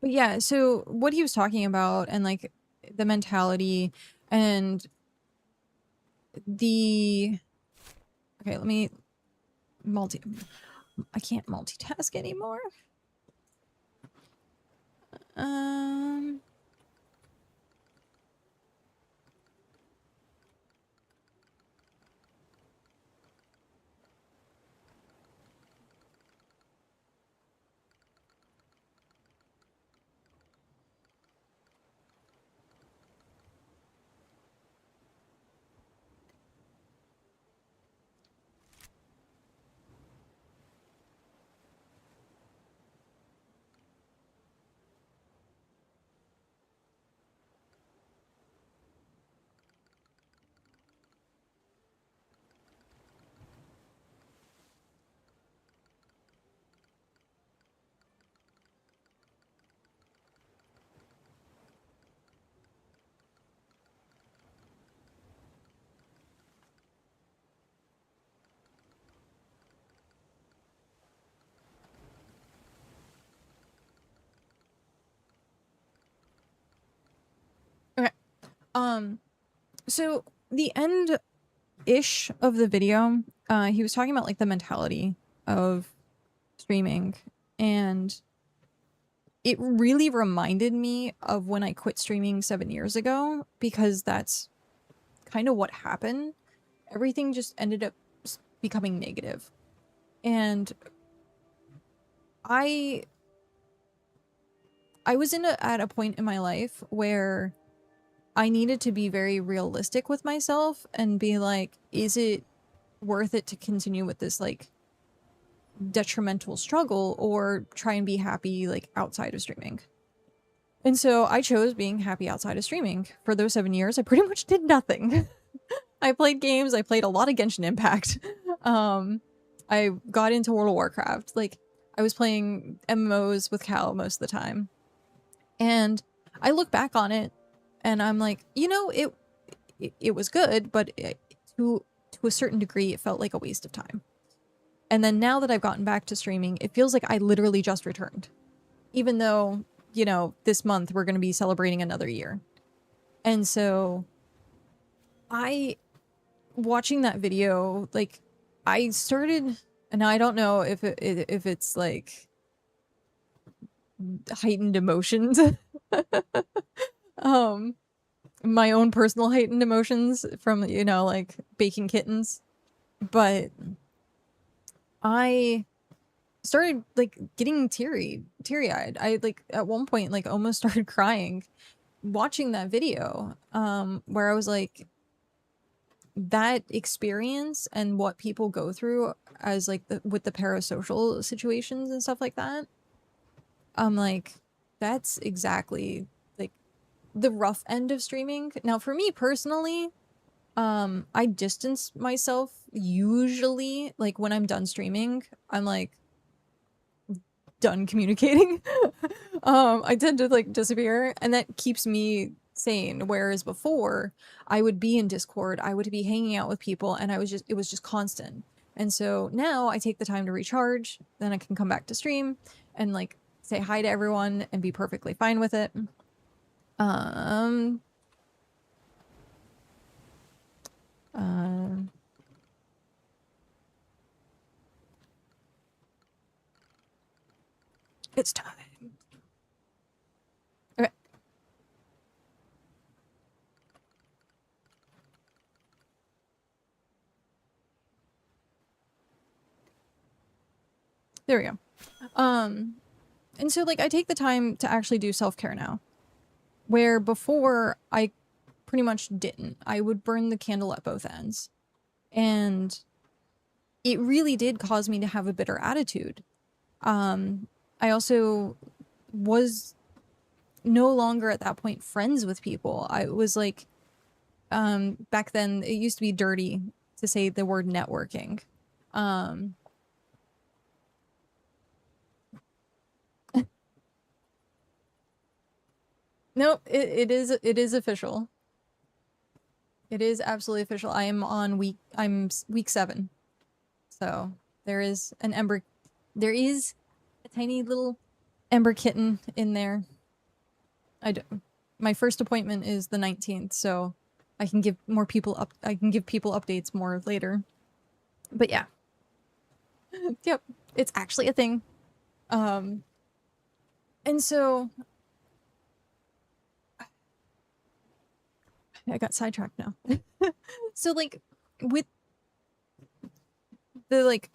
yeah, so what he was talking about and like the mentality and the okay, let me I can't multitask anymore. So the end-ish of the video, he was talking about like the mentality of streaming, and it really reminded me of when I quit streaming 7 years ago, because that's kind of what happened. Everything just ended up becoming negative. And I was at a point in my life where I needed to be very realistic with myself and be like, is it worth it to continue with this like detrimental struggle, or try and be happy like outside of streaming? And so I chose being happy outside of streaming. For those 7 years, I pretty much did nothing. I played games. I played a lot of Genshin Impact. I got into World of Warcraft. Like, I was playing MMOs with Cal most of the time. And I look back on it and I'm like, you know, it was good, but to a certain degree, it felt like a waste of time. And then now that I've gotten back to streaming, it feels like I literally just returned. Even though, you know, this month we're going to be celebrating another year. And so watching that video, like, I started, and I don't know if it's like heightened emotions. My own personal heightened emotions from, you know, like baking kittens. But I started like getting teary-eyed. I like at one point like almost started crying watching that video, where I was like, that experience and what people go through as like with the parasocial situations and stuff like that, I'm like, that's exactly like the rough end of streaming. Now for me personally, I distance myself usually, like when I'm done streaming, I'm like done communicating. I tend to like disappear, and that keeps me sane. Whereas before, I would be in Discord, I would be hanging out with people, and it was just constant. And so now I take the time to recharge, then I can come back to stream and like say hi to everyone and be perfectly fine with it. It's time. Okay. There we go. And so like I take the time to actually do self-care now, where before I pretty much didn't. I would burn the candle at both ends. And it really did cause me to have a bitter attitude. I also was no longer at that point friends with people. I was like, back then it used to be dirty to say the word networking. No, it is official. It is absolutely official. I'm week 7. So there is an Ember, there is a tiny little Ember kitten in there. My first appointment is the 19th, so I can give people updates more later. But yeah. Yep, it's actually a thing. And so I got sidetracked now. So like with the like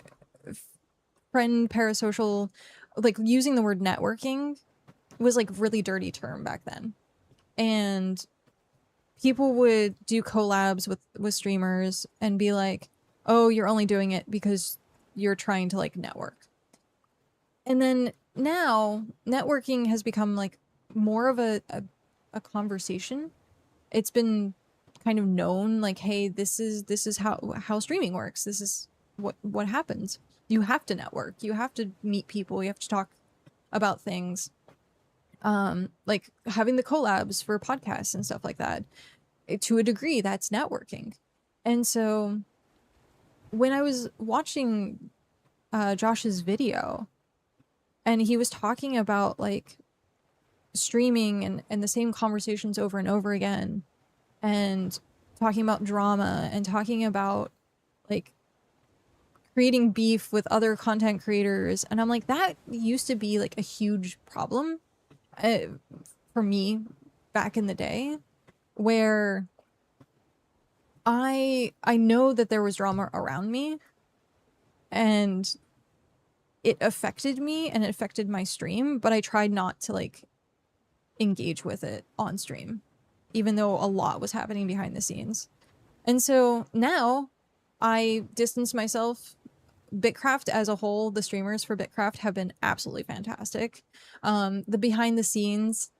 friend parasocial, like using the word networking was like really dirty term back then. And people would do collabs with streamers and be like, oh, you're only doing it because you're trying to like network. And then now networking has become like more of a conversation. It's been kind of known like, hey, this is how streaming works. This is what happens. You have to network. You have to meet people. You have to talk about things. Like having the collabs for podcasts and stuff like that. To a degree, that's networking. And so when I was watching Josh's video and he was talking about like streaming and the same conversations over and over again, and talking about drama and talking about like creating beef with other content creators. And I'm like, that used to be like a huge problem for me back in the day, where I know that there was drama around me and it affected me and it affected my stream, but I tried not to like engage with it on stream, even though a lot was happening behind the scenes. And so now I distance myself. BitCraft as a whole, the streamers for BitCraft have been absolutely fantastic. The behind the scenes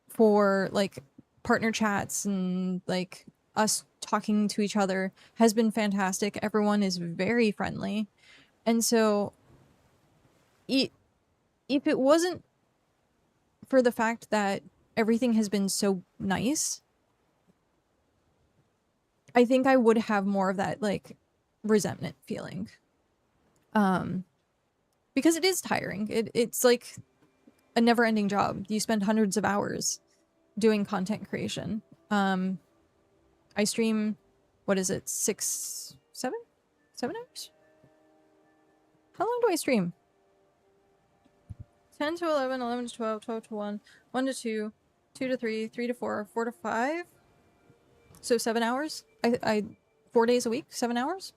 for like partner chats and like us talking to each other has been fantastic. Everyone is very friendly. And so if it wasn't for the fact that everything has been so nice, I think I would have more of that like resentment feeling. Because it is tiring. It's like a never-ending job. You spend hundreds of hours doing content creation. I stream, what is it, 7 hours? How long do I stream? 10 to 11, 11 to 12, 12 to 1, 1 to 2, 2 to 3, 3 to 4, 4 to 5. So 7 hours. I 4 days a week, 7 hours.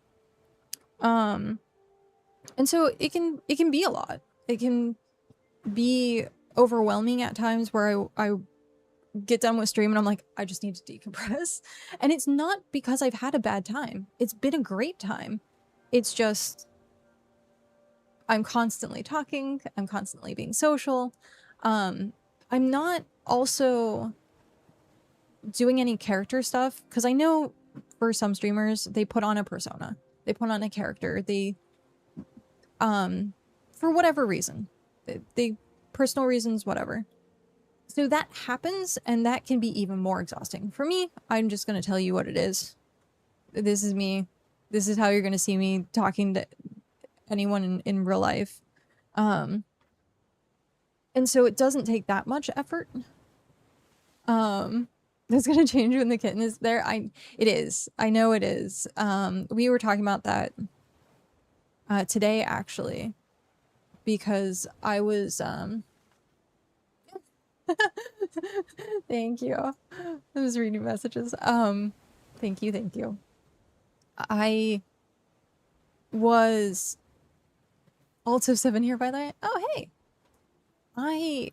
And so it can be a lot. It can be overwhelming at times where I get done with stream and I'm like, I just need to decompress. And it's not because I've had a bad time. It's been a great time. It's just I'm constantly talking. I'm constantly being social. I'm not also doing any character stuff because I know for some streamers, they put on a persona. They put on a character. They, for whatever reason, they personal reasons, whatever. So that happens, and that can be even more exhausting. For me, I'm just going to tell you what it is. This is me. This is how you're going to see me talking to anyone in real life. And so it doesn't take that much effort. That's going to change when the kitten is there. It is. I know it is. We were talking about that today, actually, because I was... Thank you. I was reading messages. Thank you. I was also 7 here by the way. Oh, hey. I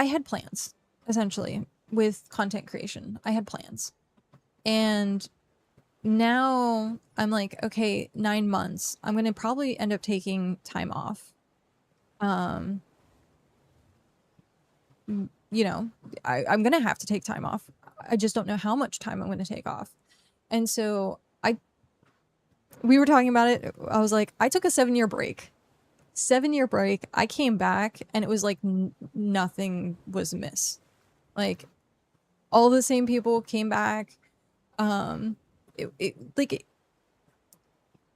had plans, essentially, with content creation. I had plans. And now I'm like, okay, 9 months. I'm going to probably end up taking time off. You know, I'm going to have to take time off. I just don't know how much time I'm going to take off. And so we were talking about it. I was like, I took a 7-year break. 7-year break. I came back and it was like nothing was amiss. Like all the same people came back. It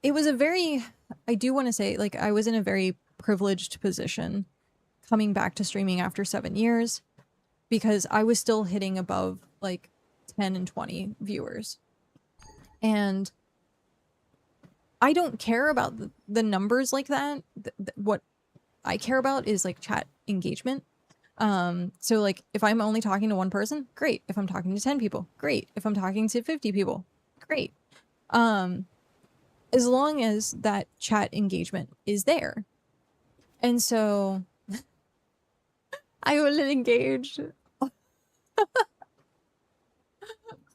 was a very, I do want to say, like, I was in a very privileged position coming back to streaming after 7 years because I was still hitting above like 10 and 20 viewers. And I don't care about the numbers like that. What I care about is like chat engagement. So like if I'm only talking to one person, great. If I'm talking to 10 people, great. If I'm talking to 50 people, great. As long as that chat engagement is there. And so I was engaged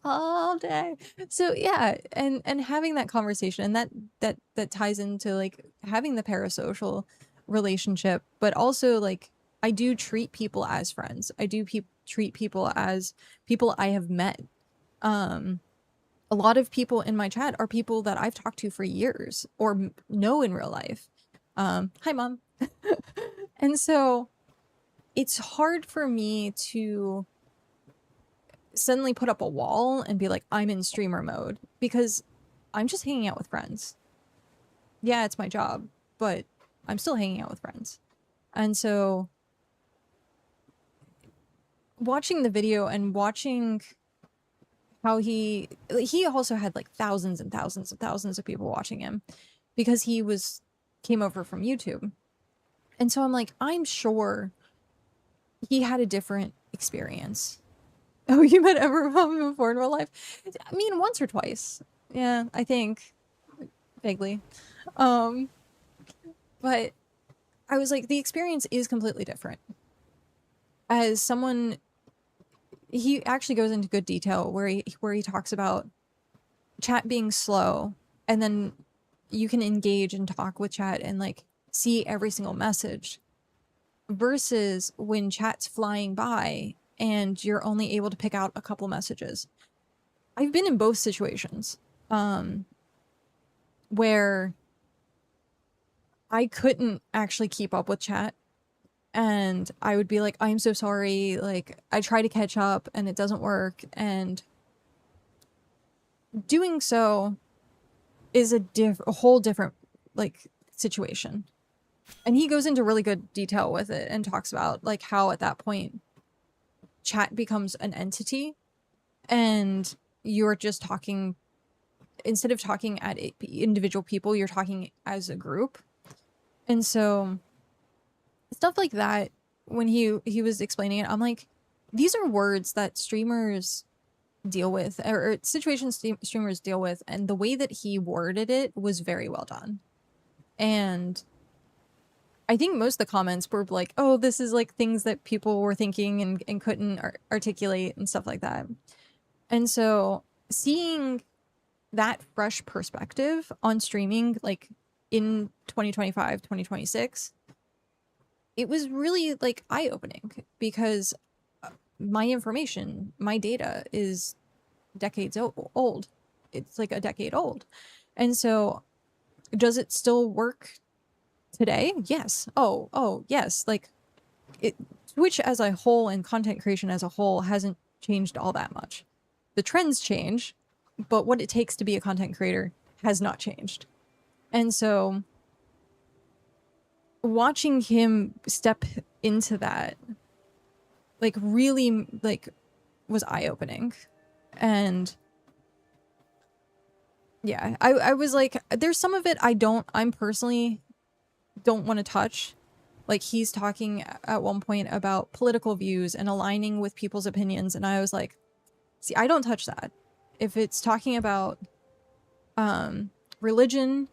all day. So yeah, and having that conversation, and that ties into like having the parasocial relationship, but also like I do treat people as friends. I do treat people as people I have met. A lot of people in my chat are people that I've talked to for years or know in real life. Hi, Mom. And so it's hard for me to suddenly put up a wall and be like, I'm in streamer mode because I'm just hanging out with friends. Yeah, it's my job, but I'm still hanging out with friends. And so watching the video and watching how he also had like thousands and thousands and thousands of people watching him because he came over from YouTube. And so I'm like, I'm sure he had a different experience. Oh, you met Ember before in real life? I mean, once or twice. Yeah, I think. Vaguely. But I was like, the experience is completely different. As someone, he actually goes into good detail where he talks about chat being slow, and then you can engage and talk with chat and like see every single message, versus when chat's flying by and you're only able to pick out a couple messages. I've been in both situations where I couldn't actually keep up with chat, and I would be like, I'm so sorry, like I try to catch up and it doesn't work, and doing so is a whole different like situation. And he goes into really good detail with it and talks about like how at that point chat becomes an entity and you're just talking, instead of talking at individual people, you're talking as a group. And so stuff like that, when he was explaining it, I'm like, these are words that streamers deal with, or situations streamers deal with, and the way that he worded it was very well done. And I think most of the comments were like, oh, this is like things that people were thinking and couldn't articulate and stuff like that. And so seeing that fresh perspective on streaming, like in 2025, 2026, it was really like eye-opening, because my information, my data is decades old. It's like a decade old. And so does it still work today? Yes. Oh, yes. Like Twitch as a whole and content creation as a whole hasn't changed all that much. The trends change, but what it takes to be a content creator has not changed. And so watching him step into that, like, really, like, was eye-opening. And yeah, I was like, there's some of it I'm personally don't want to touch. Like, he's talking at one point about political views and aligning with people's opinions, and I was like, see, I don't touch that. If it's talking about religion,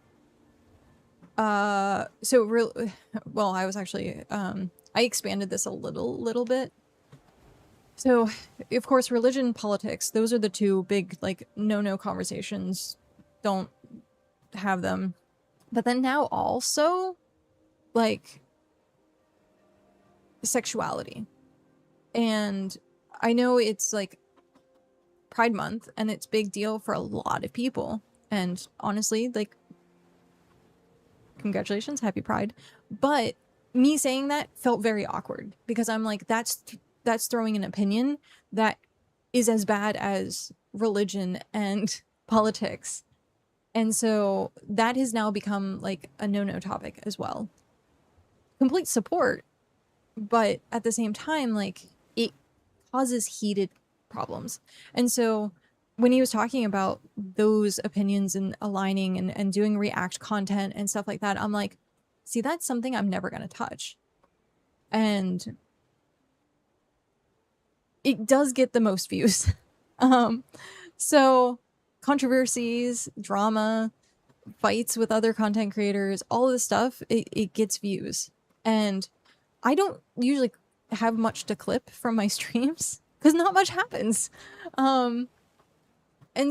well, I was actually I expanded this a little bit. So, of course, religion, politics, those are the two big, like, no conversations. Don't have them. But then now also, like, sexuality. And I know it's, like, Pride Month, and it's big deal for a lot of people. And honestly, like, congratulations, happy Pride. But me saying that felt very awkward, because I'm like, that's throwing an opinion that is as bad as religion and politics. And so that has now become like a no topic as well. Complete support, but at the same time, like, it causes heated problems. And so when he was talking about those opinions and aligning and doing react content and stuff like that, I'm like, see, that's something I'm never going to touch. And it does get the most views. So controversies, drama, fights with other content creators, all of this stuff, it gets views. And I don't usually have much to clip from my streams because not much happens. And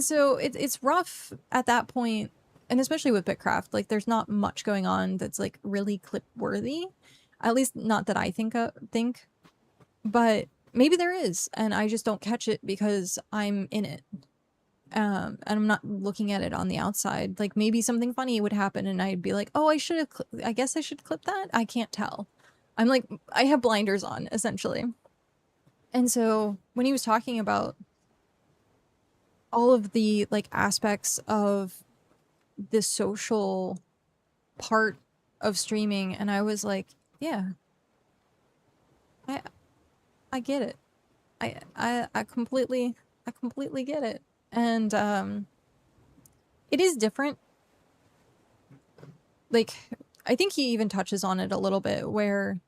so it's rough at that point, and especially with BitCraft, like, there's not much going on that's like really clip worthy, at least not that I think, but maybe there is, and I just don't catch it because I'm in it. And I'm not looking at it on the outside. Like, maybe something funny would happen and I'd be like, oh, I guess I should clip that. I can't tell. I'm like, I have blinders on, essentially. And so when he was talking about all of the, like, aspects of the social part of streaming, and I was like, yeah, I get it. I completely get it. And it is different. Like, I think he even touches on it a little bit where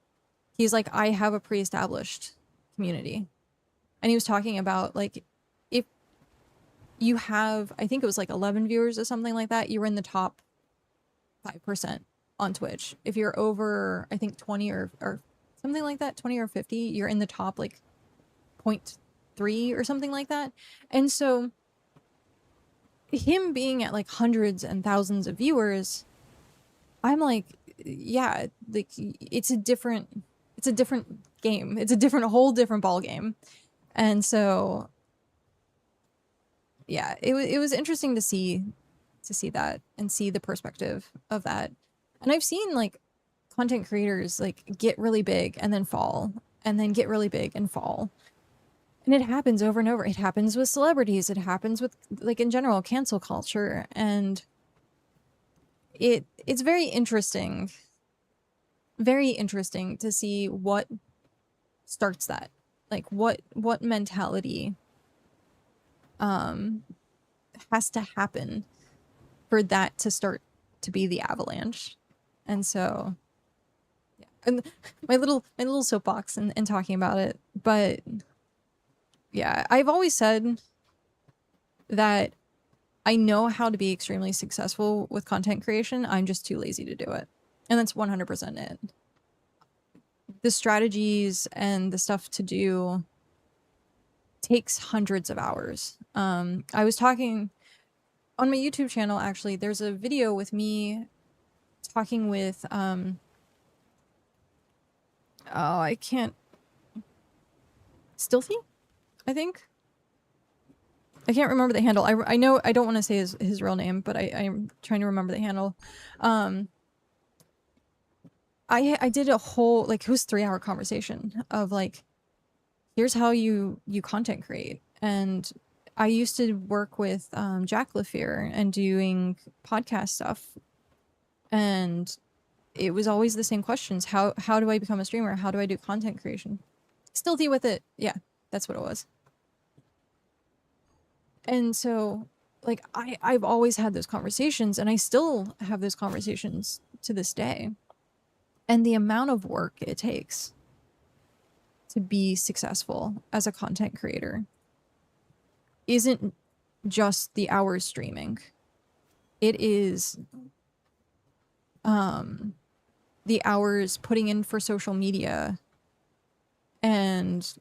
he's like, I have a pre-established community. And he was talking about, like, if you have, I think it was like 11 viewers or something like that, you're in the top 5% on Twitch. If you're over, I think 20 or something like that, 20 or 50, you're in the top like 0.3 or something like that. And so him being at like hundreds and thousands of viewers, I'm like, yeah, like it's a different game. It's a whole different ball game. And so yeah, it was interesting to see that and see the perspective of that. And I've seen like content creators like get really big and then fall and then get really big and fall. And it happens over and over. It happens with celebrities. It happens with, like, in general, cancel culture. And it's very interesting to see what starts that. Like what mentality has to happen for that to start to be the avalanche. And so yeah. And my little soapbox and talking about it. But yeah, I've always said that I know how to be extremely successful with content creation. I'm just too lazy to do it. And that's 100% it. The strategies and the stuff to do takes hundreds of hours. I was talking on my YouTube channel, actually, there's a video with me talking with, oh, I can't, Stilthy, I think? I can't remember the handle. I know I don't want to say his real name, but I'm trying to remember the handle. I did a whole, like, it was 3-hour conversation of like, here's how you content create. And I used to work with Jack LaFear and doing podcast stuff, and it was always the same questions. How do I become a streamer? How do I do content creation? Stilthy with it. Yeah, that's what it was. And so, like, I've always had those conversations, and I still have those conversations to this day. And the amount of work it takes to be successful as a content creator isn't just the hours streaming. It is the hours putting in for social media and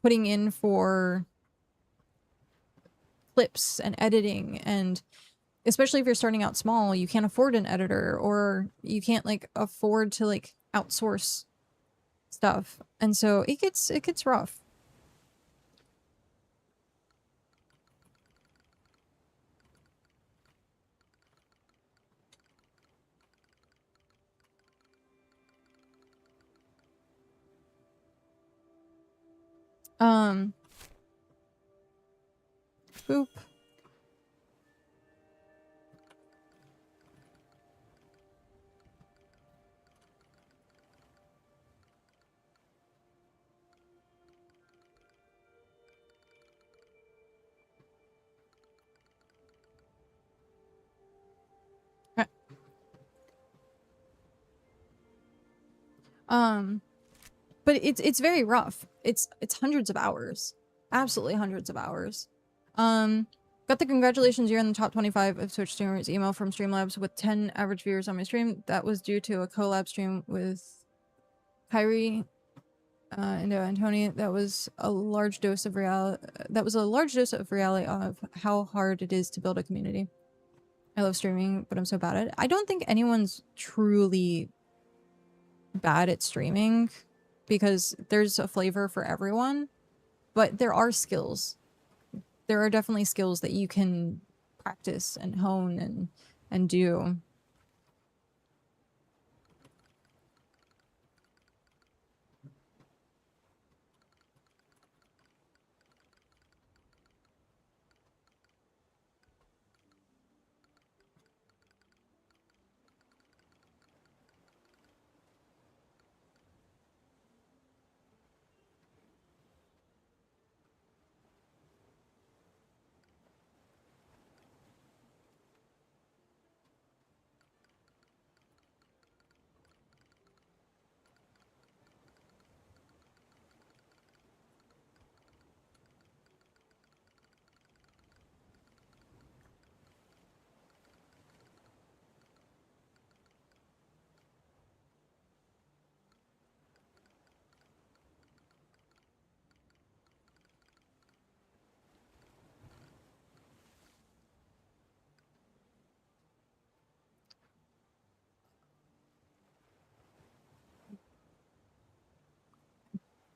putting in for clips and editing. And especially if you're starting out small, you can't afford an editor, or you can't like afford to like outsource stuff. And so it gets rough. Boop. But it's very rough. It's hundreds of hours. Absolutely hundreds of hours. Got the congratulations, you're in the top 25 of Twitch streamers email from Streamlabs with 10 average viewers on my stream. That was due to a collab stream with Kyrie and Antoni. That was a large dose of reality. That was a large dose of reality of how hard it is to build a community. I love streaming, but I'm so bad at it. I don't think anyone's truly bad at streaming, because there's a flavor for everyone, but there are skills. There are definitely skills that you can practice and hone and do.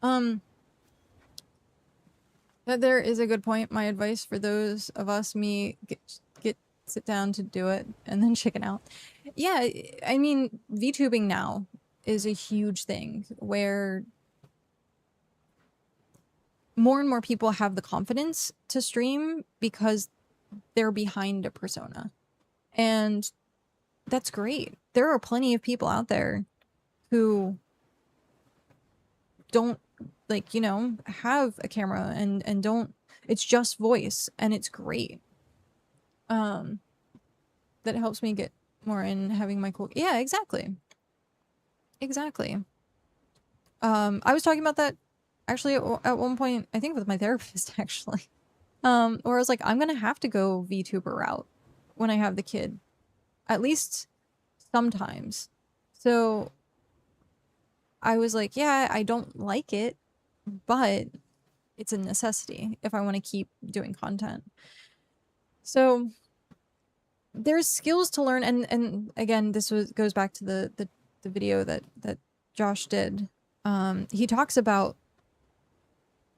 There is a good point. My advice for those of us, sit down to do it and then chicken out. Yeah, I mean, VTubing now is a huge thing where more and more people have the confidence to stream because they're behind a persona. And that's great. There are plenty of people out there who don't, like, you know, have a camera and don't, it's just voice, and it's great. That helps me get more in having my cool, yeah, exactly. I was talking about that actually at one point, I think with my therapist actually, where I was like, I'm gonna have to go VTuber route when I have the kid, at least sometimes. So I was like, yeah, I don't like it, but it's a necessity if I want to keep doing content. So there's skills to learn, and again, this goes back to the video that Josh did. He talks about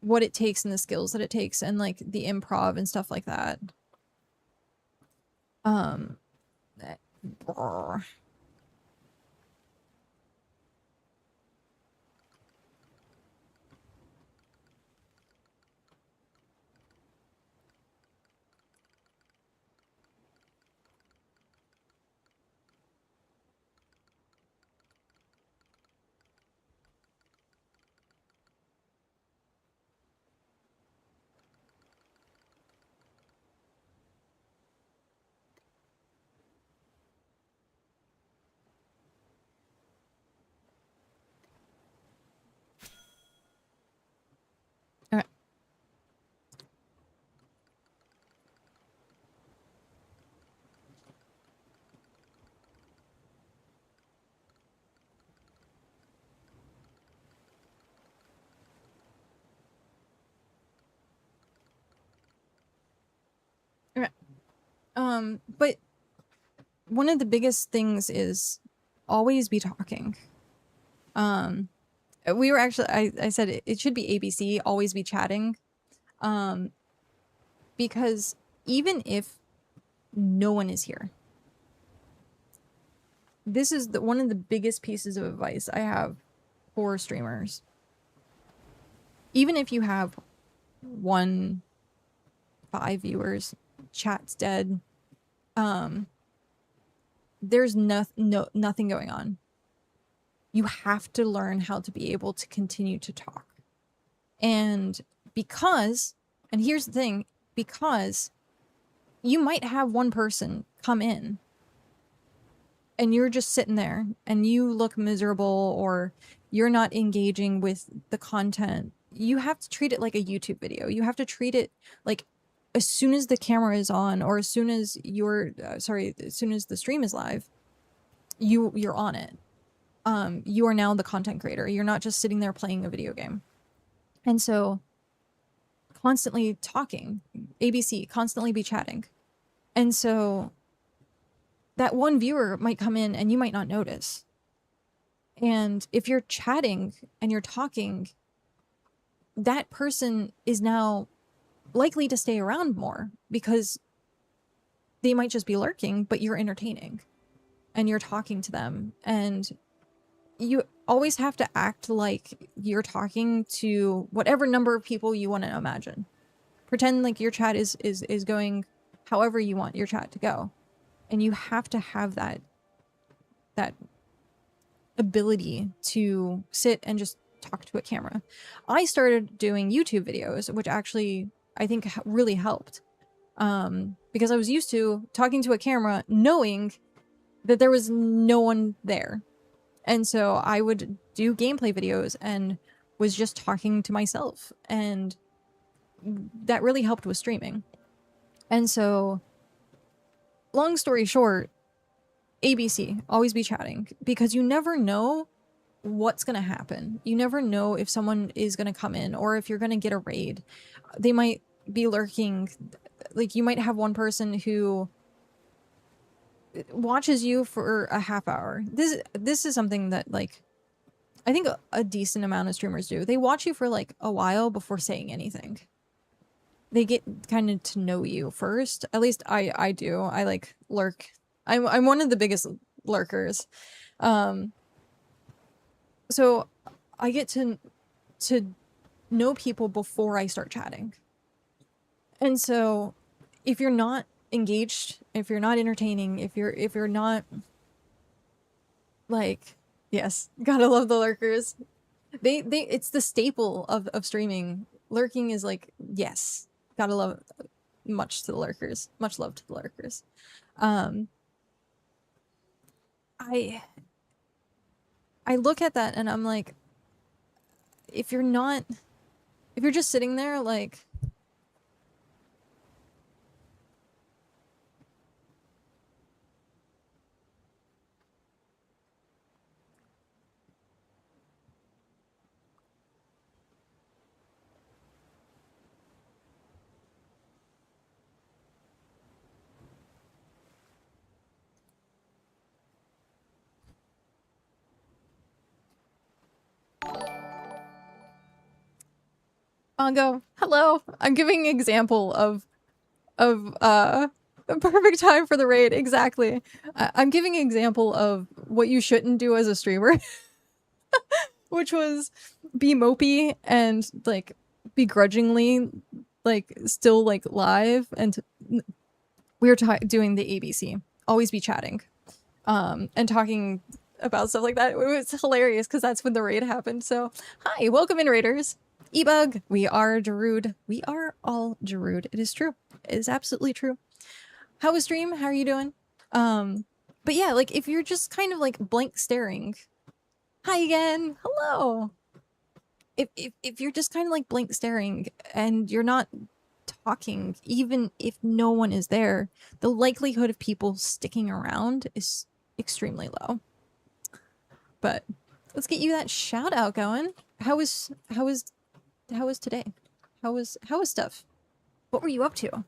what it takes and the skills that it takes, and like the improv and stuff like that. Okay. Okay. But one of the biggest things is always be talking. We were actually, I said it should be ABC, always be chatting. Because even if no one is here, this is one of the biggest pieces of advice I have for streamers. Even if you have 1, 5 viewers, chat's dead, there's nothing going on. You have to learn how to be able to continue to talk. And here's the thing, because you might have one person come in and you're just sitting there and you look miserable, or you're not engaging with the content. You have to treat it like a YouTube video. You have to treat it like as soon as the camera is on, or as soon as as soon as the stream is live, you're on it. You are now the content creator. You're not just sitting there playing a video game. And so constantly talking, ABC, constantly be chatting. And so that one viewer might come in and you might not notice. And if you're chatting and you're talking, that person is now likely to stay around more because they might just be lurking, but you're entertaining and you're talking to them. And you always have to act like you're talking to whatever number of people you want to imagine. Pretend like your chat is going however you want your chat to go. And you have to have that ability to sit and just talk to a camera. I started doing YouTube videos, which actually I think really helped. Because I was used to talking to a camera knowing that there was no one there. And so I would do gameplay videos and was just talking to myself. And that really helped with streaming. And so, long story short, ABC, always be chatting, because you never know what's going to happen. You never know if someone is going to come in or if you're going to get a raid. They might be lurking. Like, you might have one person who watches you for a half hour. This is something that, like, I think a decent amount of streamers do. They watch you for like a while before saying anything. They get kind of to know you first. At least I do. I like lurk. I'm one of the biggest lurkers. So I get to know people before I start chatting. And so if you're not engaged, if you're not entertaining, if you're not like, yes, gotta love the lurkers. They it's the staple of streaming. Lurking is like, yes, gotta love much to the lurkers. Much love to the lurkers. I look at that and I'm like, if you're just sitting there like, Mongo, hello. I'm giving an example of a perfect time for the raid. Exactly. I'm giving an example of what you shouldn't do as a streamer, which was be mopey and like begrudgingly like still like live, and we were doing the ABC. Always be chatting, and talking about stuff like that. It was hilarious because that's when the raid happened. So hi, welcome in, raiders. Ebug, we are Darude. We are all Darude. It is true. It is absolutely true. How was stream? How are you doing? But yeah, like if you're just kind of like blank staring. Hi again. Hello. If you're just kind of like blank staring and you're not talking, even if no one is there, the likelihood of people sticking around is extremely low. But let's get you that shout out going. How was today? How was stuff? What were you up to?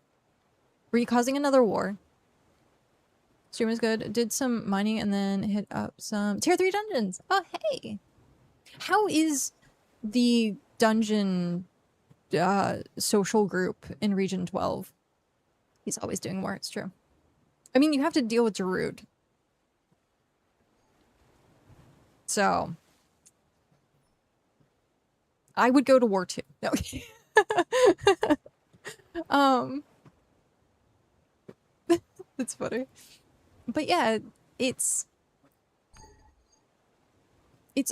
Were you causing another war? Stream was good. Did some mining and then hit up some tier 3 dungeons. Oh, hey. How is the dungeon social group in Region 12? He's always doing more, it's true. I mean, you have to deal with Darude. So I would go to war too. No. That's funny. But yeah, it's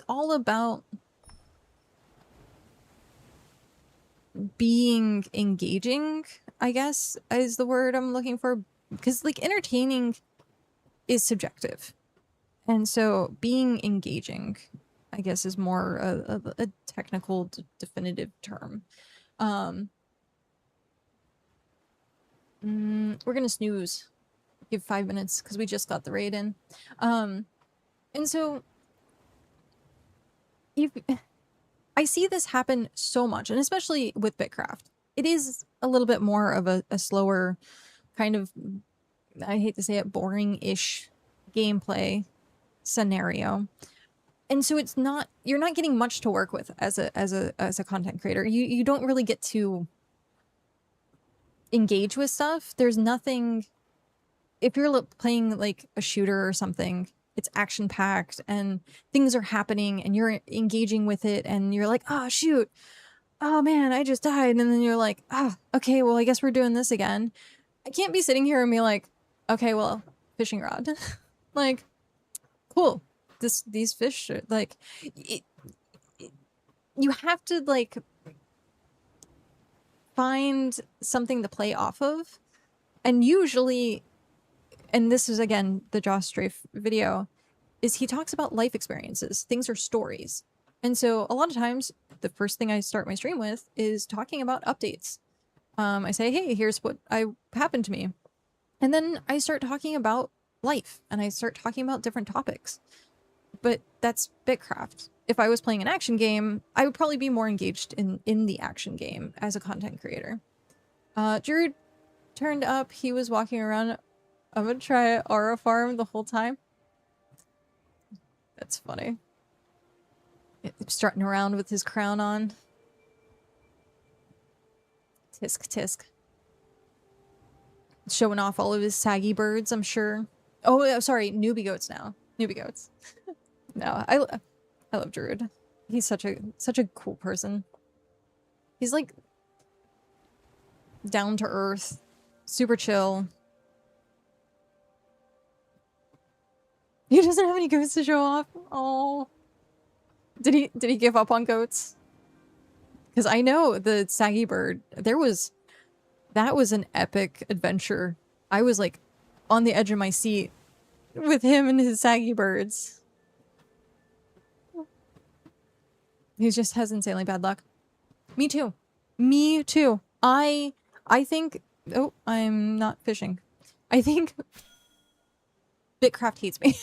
all about being engaging, I guess, is the word I'm looking for. Because like entertaining is subjective. And so being engaging, I guess, is more a technical definitive term. We're gonna snooze. Give 5 minutes because we just got the raid in. And so I see this happen so much, and especially with BitCraft. It is a little bit more of a slower kind of, I hate to say it, boring-ish gameplay scenario. And so it's not, you're not getting much to work with as a content creator. You don't really get to engage with stuff. There's nothing, if you're playing like a shooter or something, it's action packed and things are happening and you're engaging with it and you're like, oh shoot, oh man, I just died. And then you're like, ah, oh, okay, well, I guess we're doing this again. I can't be sitting here and be like, okay, well, fishing rod. Like, cool. These fish are like, you have to like find something to play off of. And usually, and this is again the Josh Strafe video, is he talks about life experiences. Things are stories. And so a lot of times the first thing I start my stream with is talking about updates. I say, hey, here's what happened to me. And then I start talking about life and I start talking about different topics. But that's BitCraft. If I was playing an action game, I would probably be more engaged in the action game as a content creator. Drew turned up. He was walking around. I'm gonna try Aura Farm the whole time. That's funny. strutting around with his crown on. Tisk tisk. Showing off all of his saggy birds, I'm sure. Oh, sorry, newbie goats now. Newbie goats. No, I love Druid. He's such a cool person. He's like down to earth, super chill. He doesn't have any goats to show off. Oh, did he give up on goats? Because I know the saggy bird. That was an epic adventure. I was like on the edge of my seat with him and his saggy birds. He just has insanely bad luck. Me too. Me too. I think... Oh, I'm not fishing. I think BitCraft hates me.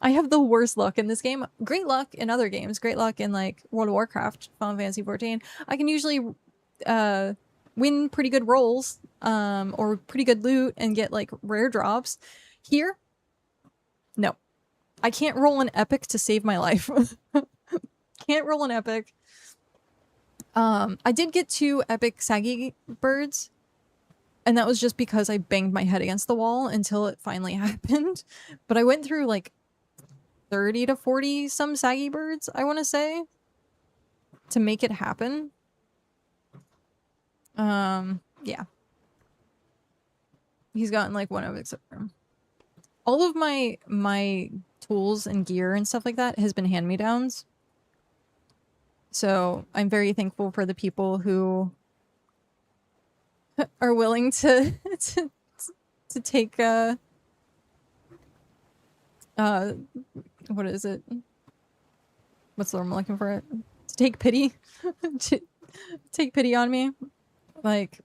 I have the worst luck in this game. Great luck in other games. Great luck in like World of Warcraft, Final Fantasy 14. I can usually win pretty good rolls or pretty good loot and get like rare drops. Here, no. I can't roll an epic to save my life. Can't roll an epic. I did get 2 epic saggy birds, and that was just because I banged my head against the wall until it finally happened. But I went through like 30 to 40 some saggy birds, I want to say, to make it happen. Yeah. He's gotten like 1 epic so far. All of my tools and gear and stuff like that has been hand-me-downs. So I'm very thankful for the people who are willing to take what is it? What's the word I'm looking for? It to take pity, to take pity on me. Like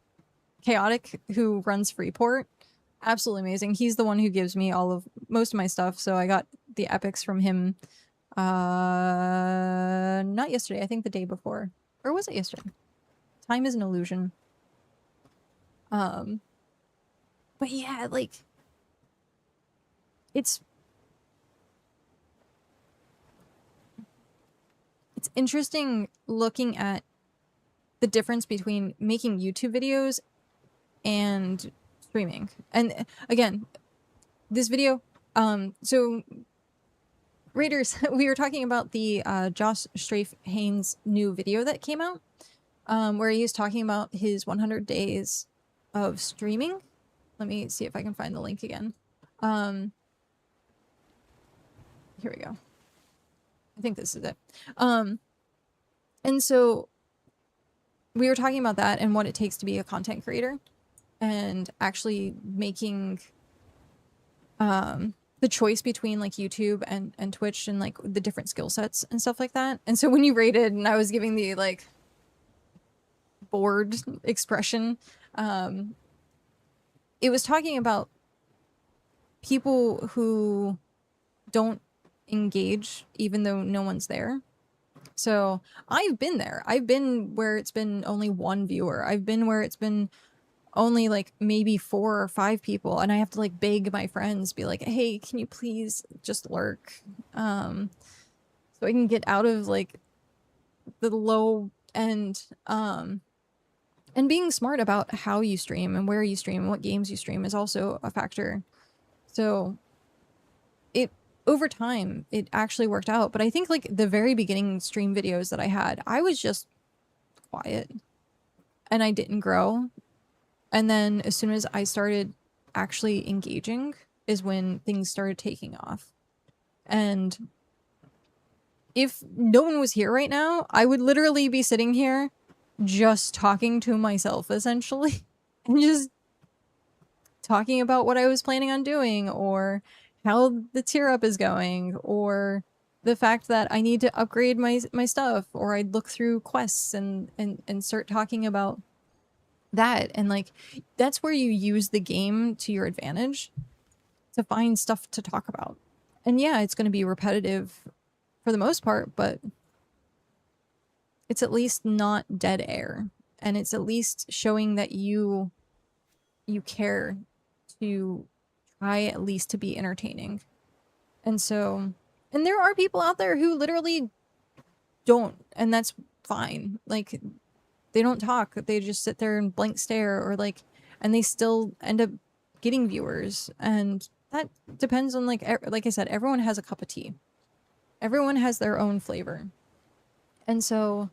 Chaotic, who runs Freeport, absolutely amazing. He's the one who gives me most of my stuff. So I got the epics from him. Not yesterday. I think the day before, or was it yesterday? Time is an illusion. But yeah, like it's interesting looking at the difference between making YouTube videos and streaming. And again, this video, so Raiders, we were talking about the Josh Strafe Haynes new video that came out, where he's talking about his 100 days of streaming. Let me see if I can find the link again. Here we go. I think this is it. And so we were talking about that and what it takes to be a content creator and actually making the choice between like YouTube and Twitch and like the different skill sets and stuff like that. And so when you rated and I was giving the like bored expression, it was talking about people who don't engage even though no one's there. So I've been there. I've been where it's been only 1 viewer. I've been where it's been only like maybe 4 or 5 people, and I have to like beg my friends, be like, hey, can you please just lurk, so I can get out of like the low end. And being smart about how you stream and where you stream and what games you stream is also a factor. So over time it actually worked out. But I think like the very beginning stream videos that I had, I was just quiet and I didn't grow. And then as soon as I started actually engaging is when things started taking off. And if no one was here right now, I would literally be sitting here just talking to myself, essentially. And just talking about what I was planning on doing, or how the tier up is going, or the fact that I need to upgrade my stuff, or I'd look through quests and start talking about that. And like, that's where you use the game to your advantage to find stuff to talk about. And yeah, it's going to be repetitive for the most part, but it's at least not dead air. And it's at least showing that you care to try at least to be entertaining. And so, and there are people out there who literally don't, and that's fine. Like, they don't talk. They just sit there and blank stare, or like, and they still end up getting viewers. And that depends on like I said, everyone has a cup of tea. Everyone has their own flavor. And so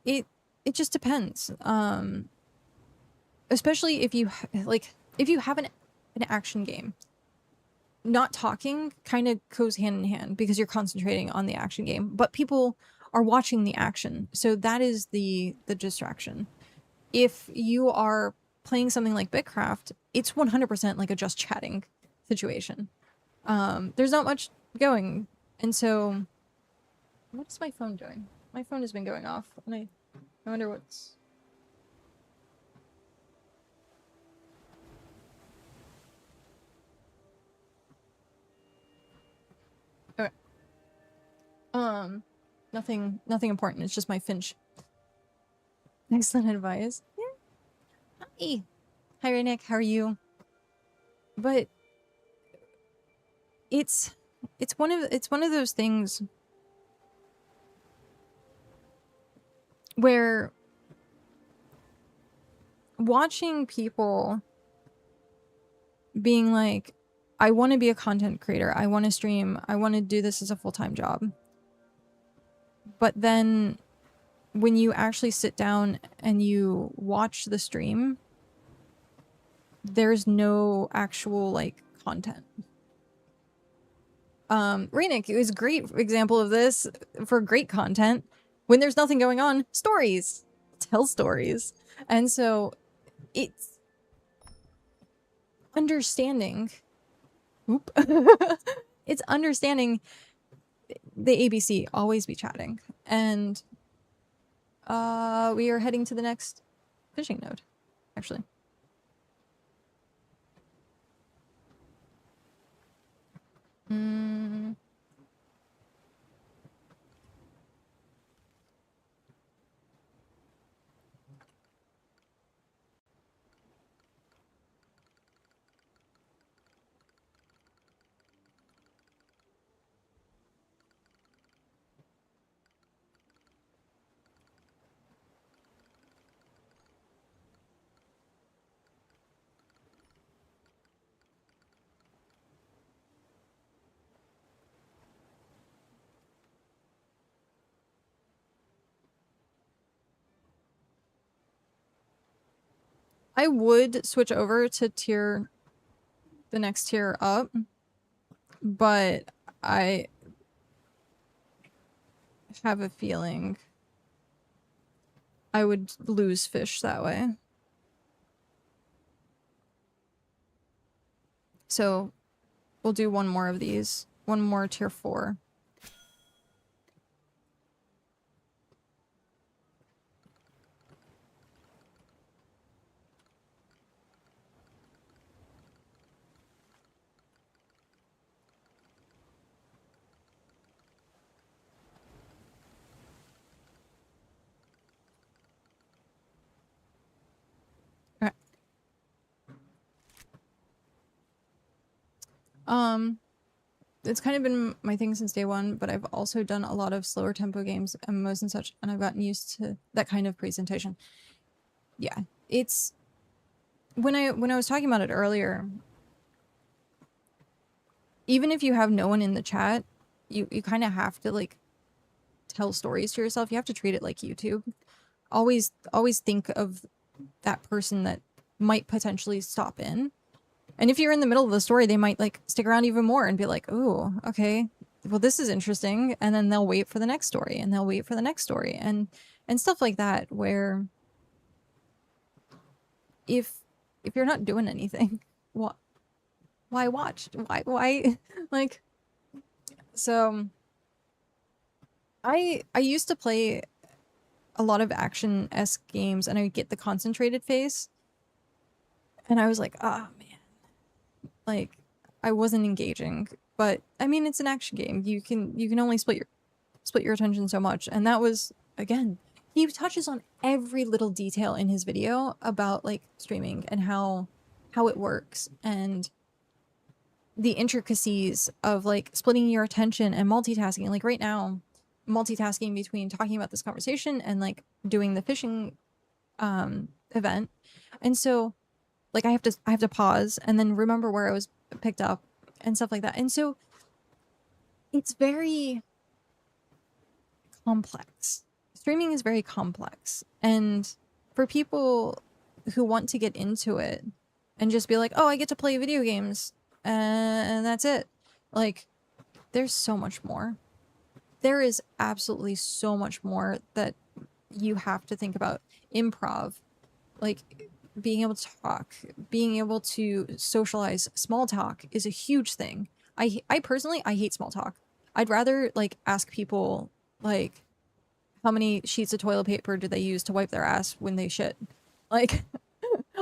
it just depends. Especially if you if you have an action game, not talking kind of goes hand in hand because you're concentrating on the action game, but people are watching the action. So that is the distraction. If you are playing something like BitCraft, it's 100% like a just chatting situation. There's not much going. And so what is my phone doing? My phone has been going off, and I wonder what's... Okay. Nothing important. It's just my Finch. Excellent advice. Yeah. Hi. Hi, Raynick. How are you? But it's one of those things where watching people being like, I want to be a content creator, I want to stream, I want to do this as a full-time job. But then when you actually sit down and you watch the stream, there's no actual like content. Raynick is a great example of this for great content. When there's nothing going on, stories. Tell stories. And so it's understanding. Oop. It's understanding the ABC, always be chatting. And we are heading to the next fishing node, actually. I would switch over to the next tier up, but I have a feeling I would lose fish that way. So we'll do one more of these. One more tier 4. It's kind of been my thing since day one, but I've also done a lot of slower tempo games, MMOs and such, and I've gotten used to that kind of presentation. Yeah, it's when I was talking about it earlier, even if you have no one in the chat, you kind of have to like tell stories to yourself. You have to treat it like YouTube. Always think of that person that might potentially stop in. And if you're in the middle of the story, they might like stick around even more and be like, oh, okay, well, this is interesting. And then they'll wait for the next story, and they'll wait for the next story, and stuff like that, where if you're not doing anything, why watch? Why like, so I used to play a lot of action-esque games, and I would get the concentrated phase, and I was like, oh man, like I wasn't engaging. But I mean, it's an action game. You can only split your attention so much. And that was, again, he touches on every little detail in his video about like streaming and how it works, and the intricacies of like splitting your attention and multitasking. Like right now, multitasking between talking about this conversation and like doing the fishing event. And so like I have to pause and then remember where I was picked up and stuff like that. And so it's very complex. Streaming is very complex. And for people who want to get into it and just be like, oh, I get to play video games and that's it. Like, there's so much more. There is absolutely so much more that you have to think about. Improv, like being able to talk, being able to socialize. Small talk is a huge thing. I personally, I hate small talk. I'd rather like ask people like how many sheets of toilet paper do they use to wipe their ass when they shit. Like,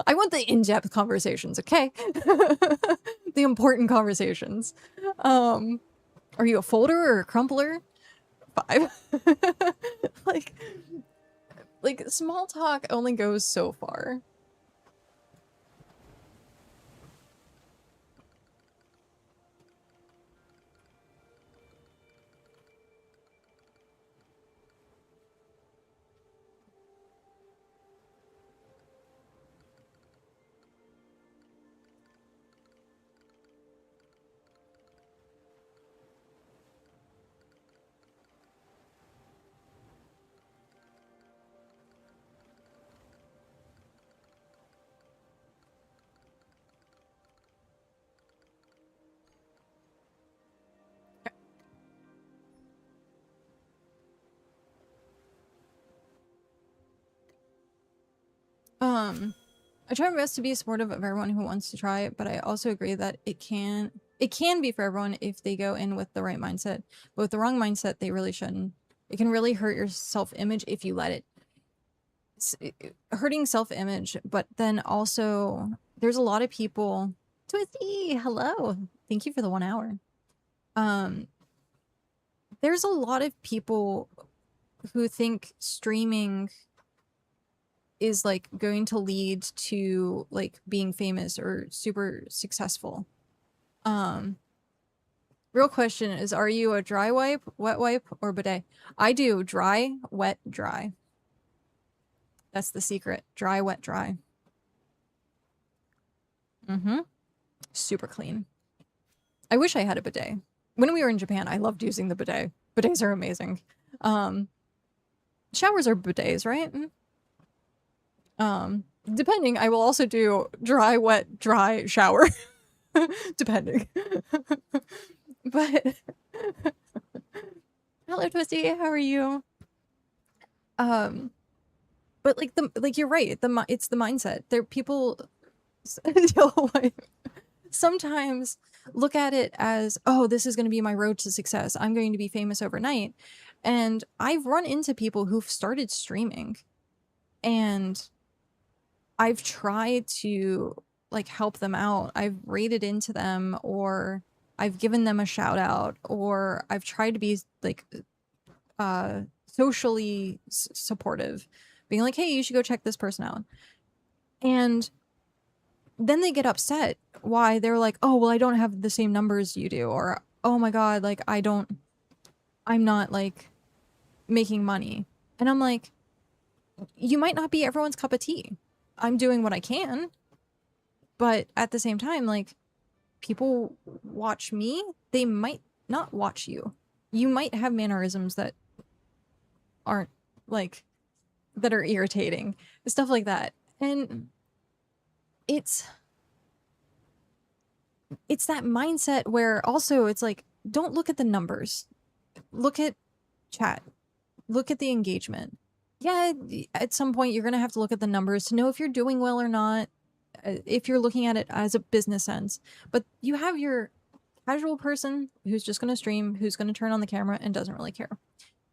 I want the in-depth conversations, okay? The important conversations. Are you a folder or a crumpler? 5. like small talk only goes so far. I try my best to be supportive of everyone who wants to try it, but I also agree that it can be for everyone if they go in with the right mindset. But with the wrong mindset, they really shouldn't. It can really hurt your self-image if you let it. Hurting self-image, but then also there's a lot of people. Twisty, hello. Thank you for the 1 hour. There's a lot of people who think streaming is like going to lead to like being famous or super successful. Real question is, are you a dry wipe, wet wipe, or bidet? I do dry, wet, dry. That's the secret. Dry, wet, dry. Super clean. I wish I had a bidet. When we were in Japan, I loved using the bidet. Bidets are amazing. Showers are bidets, right? Depending, I will also do dry, wet, dry shower. Depending. But hello Twisty, how are you? But like you're right, it's the mindset. There people sometimes look at it as, oh, this is going to be my road to success. I'm going to be famous overnight. And I've run into people who've started streaming and I've tried to like help them out. I've raided into them, or I've given them a shout out, or I've tried to be like socially supportive, being like, hey, you should go check this person out. And then they get upset why they're like, oh, well, I don't have the same numbers you do, or oh my god, like I'm not like making money. And I'm like, you might not be everyone's cup of tea. I'm doing what I can, but at the same time, like, people watch me, they might not watch you. You might have mannerisms that aren't like, that are irritating, stuff like that. And it's that mindset where also it's like, don't look at the numbers, look at chat, look at the engagement. Yeah, at some point you're gonna have to look at the numbers to know if you're doing well or not, if you're looking at it as a business sense. But you have your casual person who's just gonna stream, who's gonna turn on the camera and doesn't really care.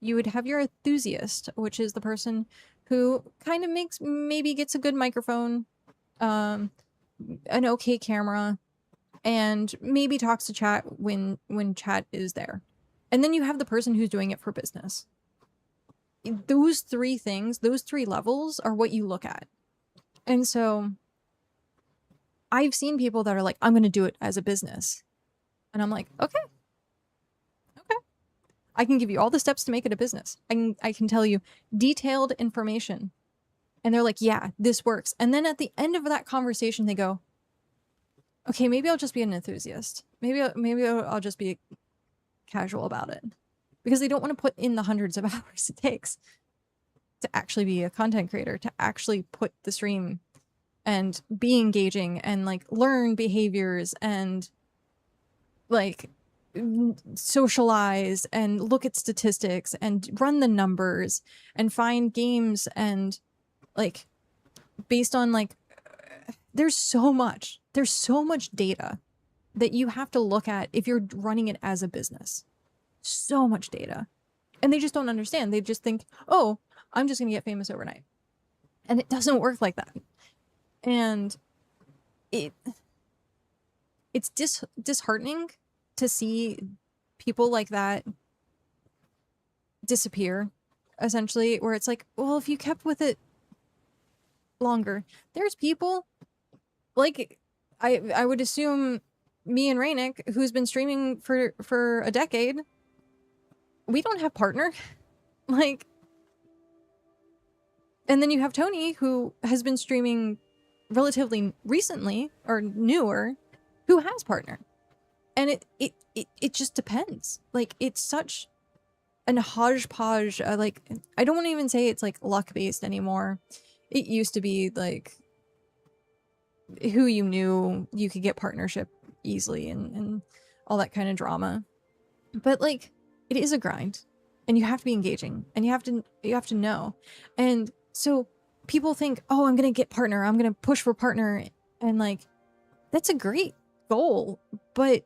You would have your enthusiast, which is the person who kind of maybe gets a good microphone, an okay camera, and maybe talks to chat when chat is there. And then you have the person who's doing it for business. Those three things, those three levels are what you look at. And so I've seen people that are like, I'm going to do it as a business. And I'm like, okay. I can give you all the steps to make it a business. I can tell you detailed information. And they're like, yeah, this works. And then at the end of that conversation, they go, okay, maybe I'll just be an enthusiast. Maybe I'll just be casual about it. Because they don't want to put in the hundreds of hours it takes to actually be a content creator, to actually put the stream and be engaging and like learn behaviors and like socialize and look at statistics and run the numbers and find games and like based on like there's so much data that you have to look at if you're running it as a business. So much data. And they just don't understand. They just think, oh, I'm just gonna get famous overnight. And it doesn't work like that. And it's disheartening to see people like that disappear, essentially, where it's like, well, if you kept with it longer, there's people like I would assume me and Rainick, who's been streaming for a decade, we don't have partner. Like, and then you have Tony, who has been streaming relatively recently or newer, who has partner. And it just depends. Like, it's such an hodgepodge. Like, I don't want to even say it's like luck based anymore. It used to be like who you knew, you could get partnership easily and all that kind of drama. But like, it is a grind, and you have to be engaging, and you have to know. And so people think, oh, I'm gonna get partner, I'm gonna push for partner, and like, that's a great goal, but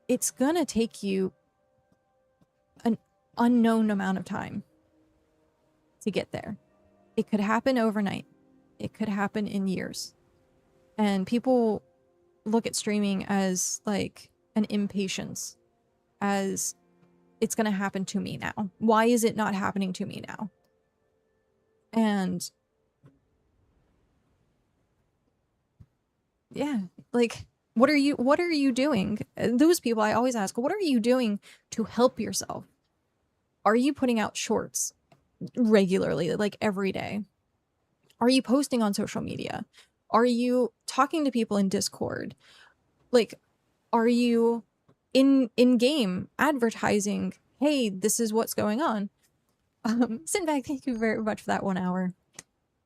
it's gonna take you an unknown amount of time to get there. It could happen overnight. It could happen in years. And people look at streaming as like an impatience, as it's gonna happen to me now. Why is it not happening to me now? And yeah, like, what are you doing? Those people, I always ask, what are you doing to help yourself? Are you putting out shorts regularly, like every day? Are you posting on social media? Are you talking to people in Discord? Like, are you in game advertising, hey, this is what's going on? Sinbag, thank you very much for that 1 hour.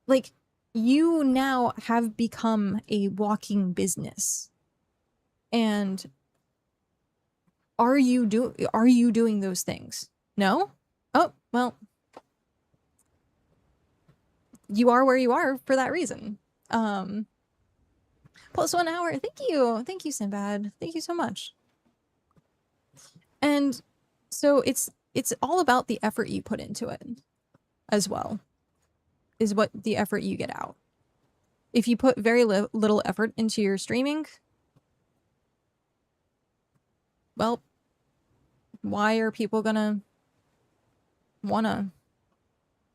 Like, you now have become a walking business. And are you doing those things? No? Oh, well, you are where you are for that reason. Plus 1 hour. Thank you, Sinbad. Thank you so much. And so it's all about the effort you put into it as well, is what the effort you get out. If you put very little effort into your streaming, well, why are people gonna wanna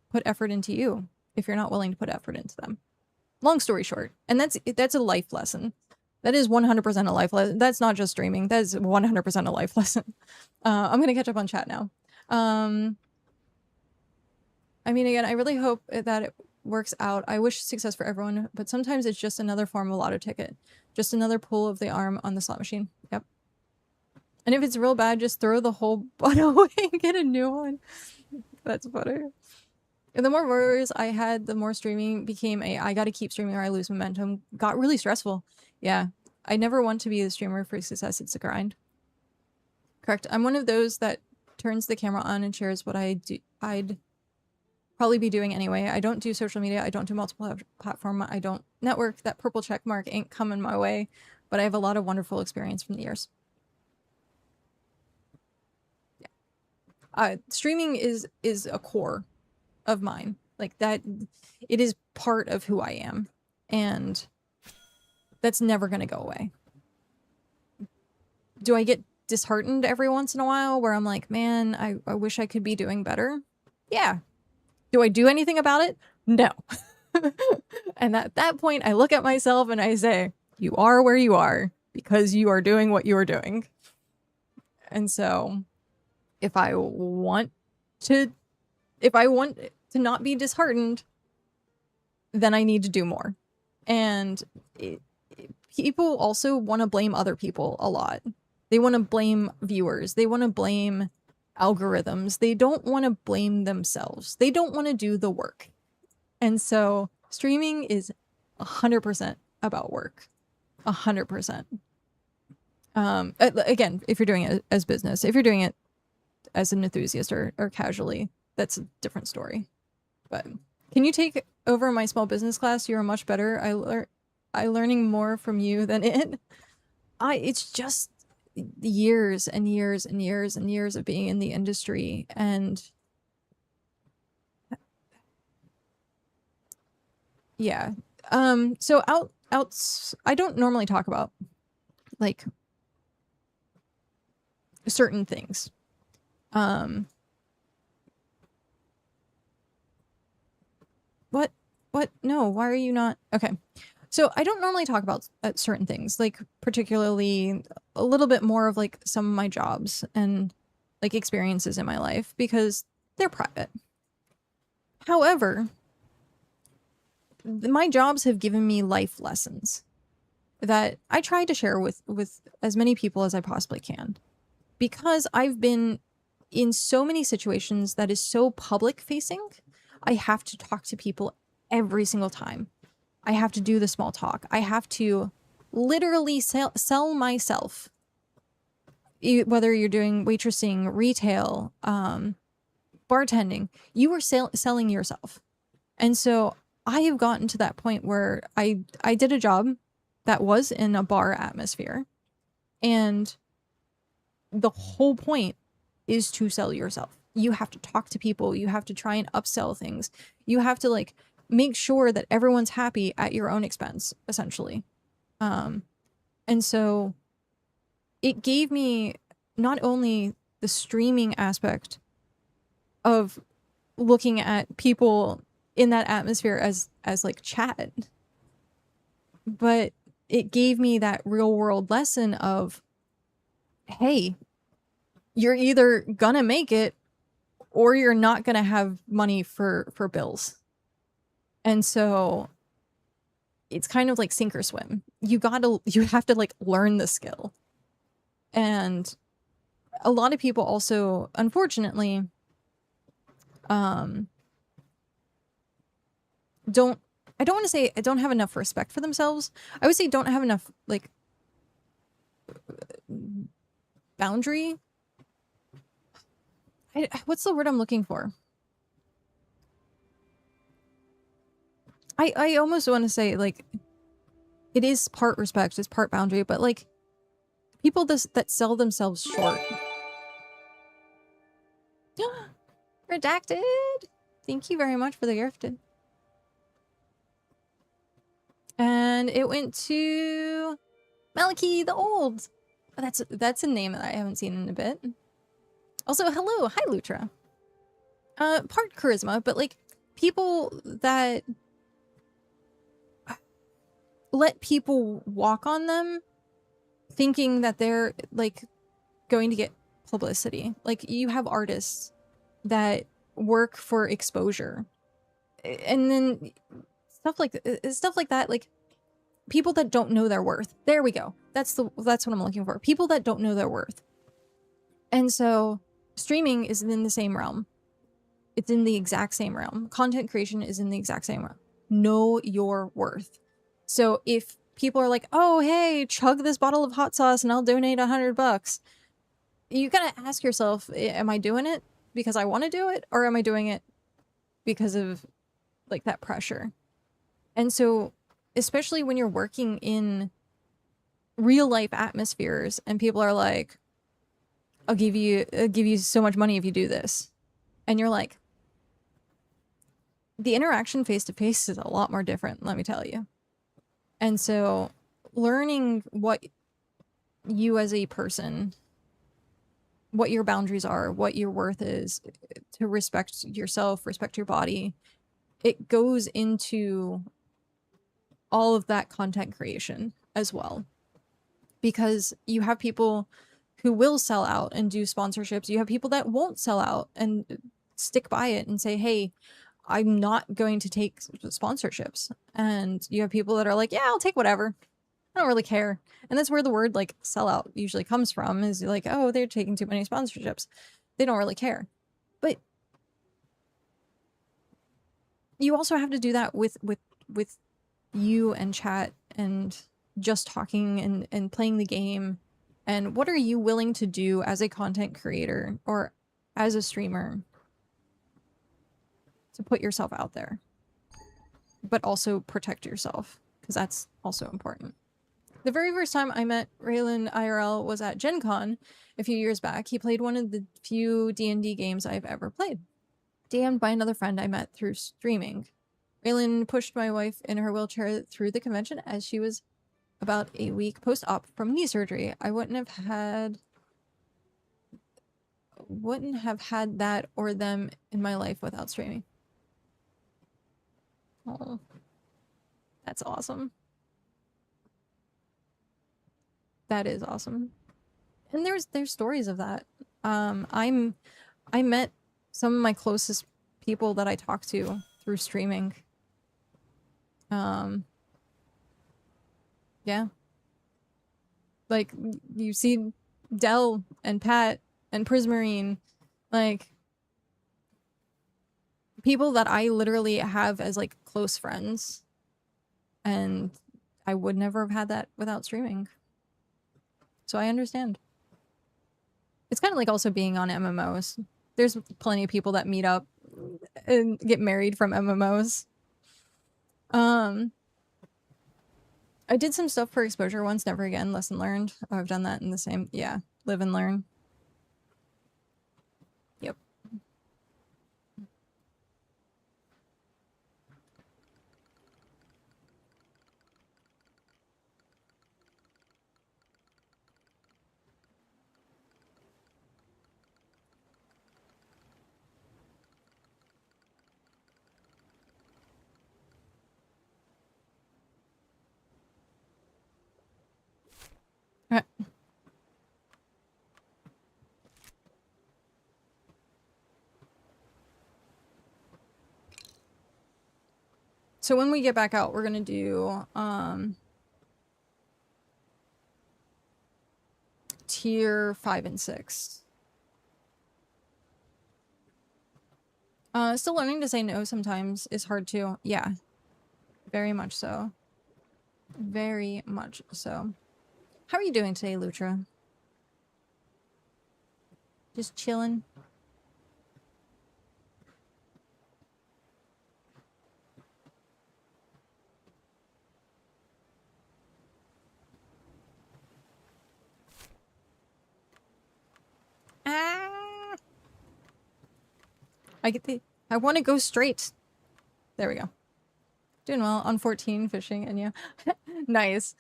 put effort into you if you're not willing to put effort into them? Long story short, and that's a life lesson. That is 100% a life lesson. That's not just streaming. That is 100% a life lesson. I'm gonna catch up on chat now. I mean, again, I really hope that it works out. I wish success for everyone, but sometimes it's just another form of lotto ticket. Just another pull of the arm on the slot machine. Yep. And if it's real bad, just throw the whole butt away and get a new one. That's funny. And the more viewers I had, the more streaming became I gotta keep streaming or I lose momentum. Got really stressful. Yeah. I never want to be a streamer for success. It's a grind. Correct. I'm one of those that turns the camera on and shares what I'd probably be doing anyway. I don't do social media. I don't do multiple platform. I don't network. That purple check mark ain't coming my way, but I have a lot of wonderful experience from the years. Yeah. Streaming is a core of mine. Like that, it is part of who I am. And that's never going to go away. Do I get disheartened every once in a while where I'm like, man, I wish I could be doing better? Yeah. Do I do anything about it? No. And at that point, I look at myself and I say, you are where you are because you are doing what you are doing. And so if I want to if I want to not be disheartened, then I need to do more. And people also want to blame other people a lot. They want to blame viewers. They want to blame algorithms. They don't want to blame themselves. They don't want to do the work. And so streaming is 100% about work. 100%. Again, if you're doing it as business, if you're doing it as an enthusiast or casually, that's a different story. But can you take over my small business class? You're much better. I learning more from you than it. It's just years and years and years and years of being in the industry, and yeah. So I don't normally talk about like certain things. What? No, why are you not? Okay. So I don't normally talk about certain things, like particularly a little bit more of like some of my jobs and like experiences in my life because they're private. However, my jobs have given me life lessons that I try to share with as many people as I possibly can, because I've been in so many situations that is so public facing. I have to talk to people every single time. I have to do the small talk. I have to literally sell myself. Whether you're doing waitressing, retail, bartending, you are selling yourself. And so I have gotten to that point where I did a job that was in a bar atmosphere, and the whole point is to sell yourself. You have to talk to people. You have to try and upsell things. You have to like make sure that everyone's happy at your own expense, essentially. And so it gave me not only the streaming aspect of looking at people in that atmosphere as like chat, but it gave me that real world lesson of, hey, you're either gonna make it or you're not gonna have money for bills. And so it's kind of like sink or swim. You have to like learn the skill. And a lot of people also, unfortunately, I don't want to say I don't have enough respect for themselves. I would say don't have enough like boundary. What's the word I'm looking for? I almost want to say like it is part respect, it's part boundary, but like people that sell themselves short. Redacted. Thank you very much for the gifted. And it went to Malachi the Old. Oh, that's a name that I haven't seen in a bit. Also, hello, hi Lutra. Part charisma, but like people that let people walk on them thinking that they're like going to get publicity. Like you have artists that work for exposure, and then stuff like that, like people that don't know their worth. There we go. That's what I'm looking for. People that don't know their worth. And so streaming is in the same realm. It's in the exact same realm. Content creation is in the exact same realm. Know your worth. So if people are like, oh, hey, chug this bottle of hot sauce and I'll donate $100, you gotta ask yourself, am I doing it because I want to do it, or am I doing it because of like that pressure? And so especially when you're working in real life atmospheres and people are like, I'll give you so much money if you do this. And you're like, the interaction face to face is a lot more different, let me tell you. And so learning what you as a person, what your boundaries are, what your worth is, to respect yourself, respect your body, it goes into all of that content creation as well. Because you have people who will sell out and do sponsorships. You have people that won't sell out and stick by it and say, hey, I'm not going to take sponsorships. And you have people that are like, yeah, I'll take whatever. I don't really care. And that's where the word like sellout usually comes from, is like, oh, they're taking too many sponsorships. They don't really care. But you also have to do that with you and chat and just talking and playing the game. And what are you willing to do as a content creator or as a streamer to put yourself out there, but also protect yourself, because that's also important. The very first time I met Raylan IRL was at Gen Con a few years back. He played one of the few D&D games I've ever played. DM'd by another friend I met through streaming. Raylan pushed my wife in her wheelchair through the convention as she was about a week post-op from knee surgery. I wouldn't have had that or them in my life without streaming. Oh, that's awesome. That is awesome. And there's stories of that. I met some of my closest people that I talk to through streaming. Yeah. Like, you see Dell and Pat and Prismarine, like, people that I literally have as, like, close friends. And I would never have had that without streaming. So I understand. It's kind of like also being on MMOs. There's plenty of people that meet up and get married from MMOs. I did some stuff for exposure once, never again, lesson learned. Oh, I've done that in the same, yeah, live and learn. Yep. Alright. So when we get back out, we're gonna do tier 5 and 6. Still learning to say no sometimes is hard too. Yeah. Very much so. Very much so. How are you doing today, Lutra? Just chilling? Ah! I want to go straight. There we go. Doing well on 14 fishing, and yeah. Nice.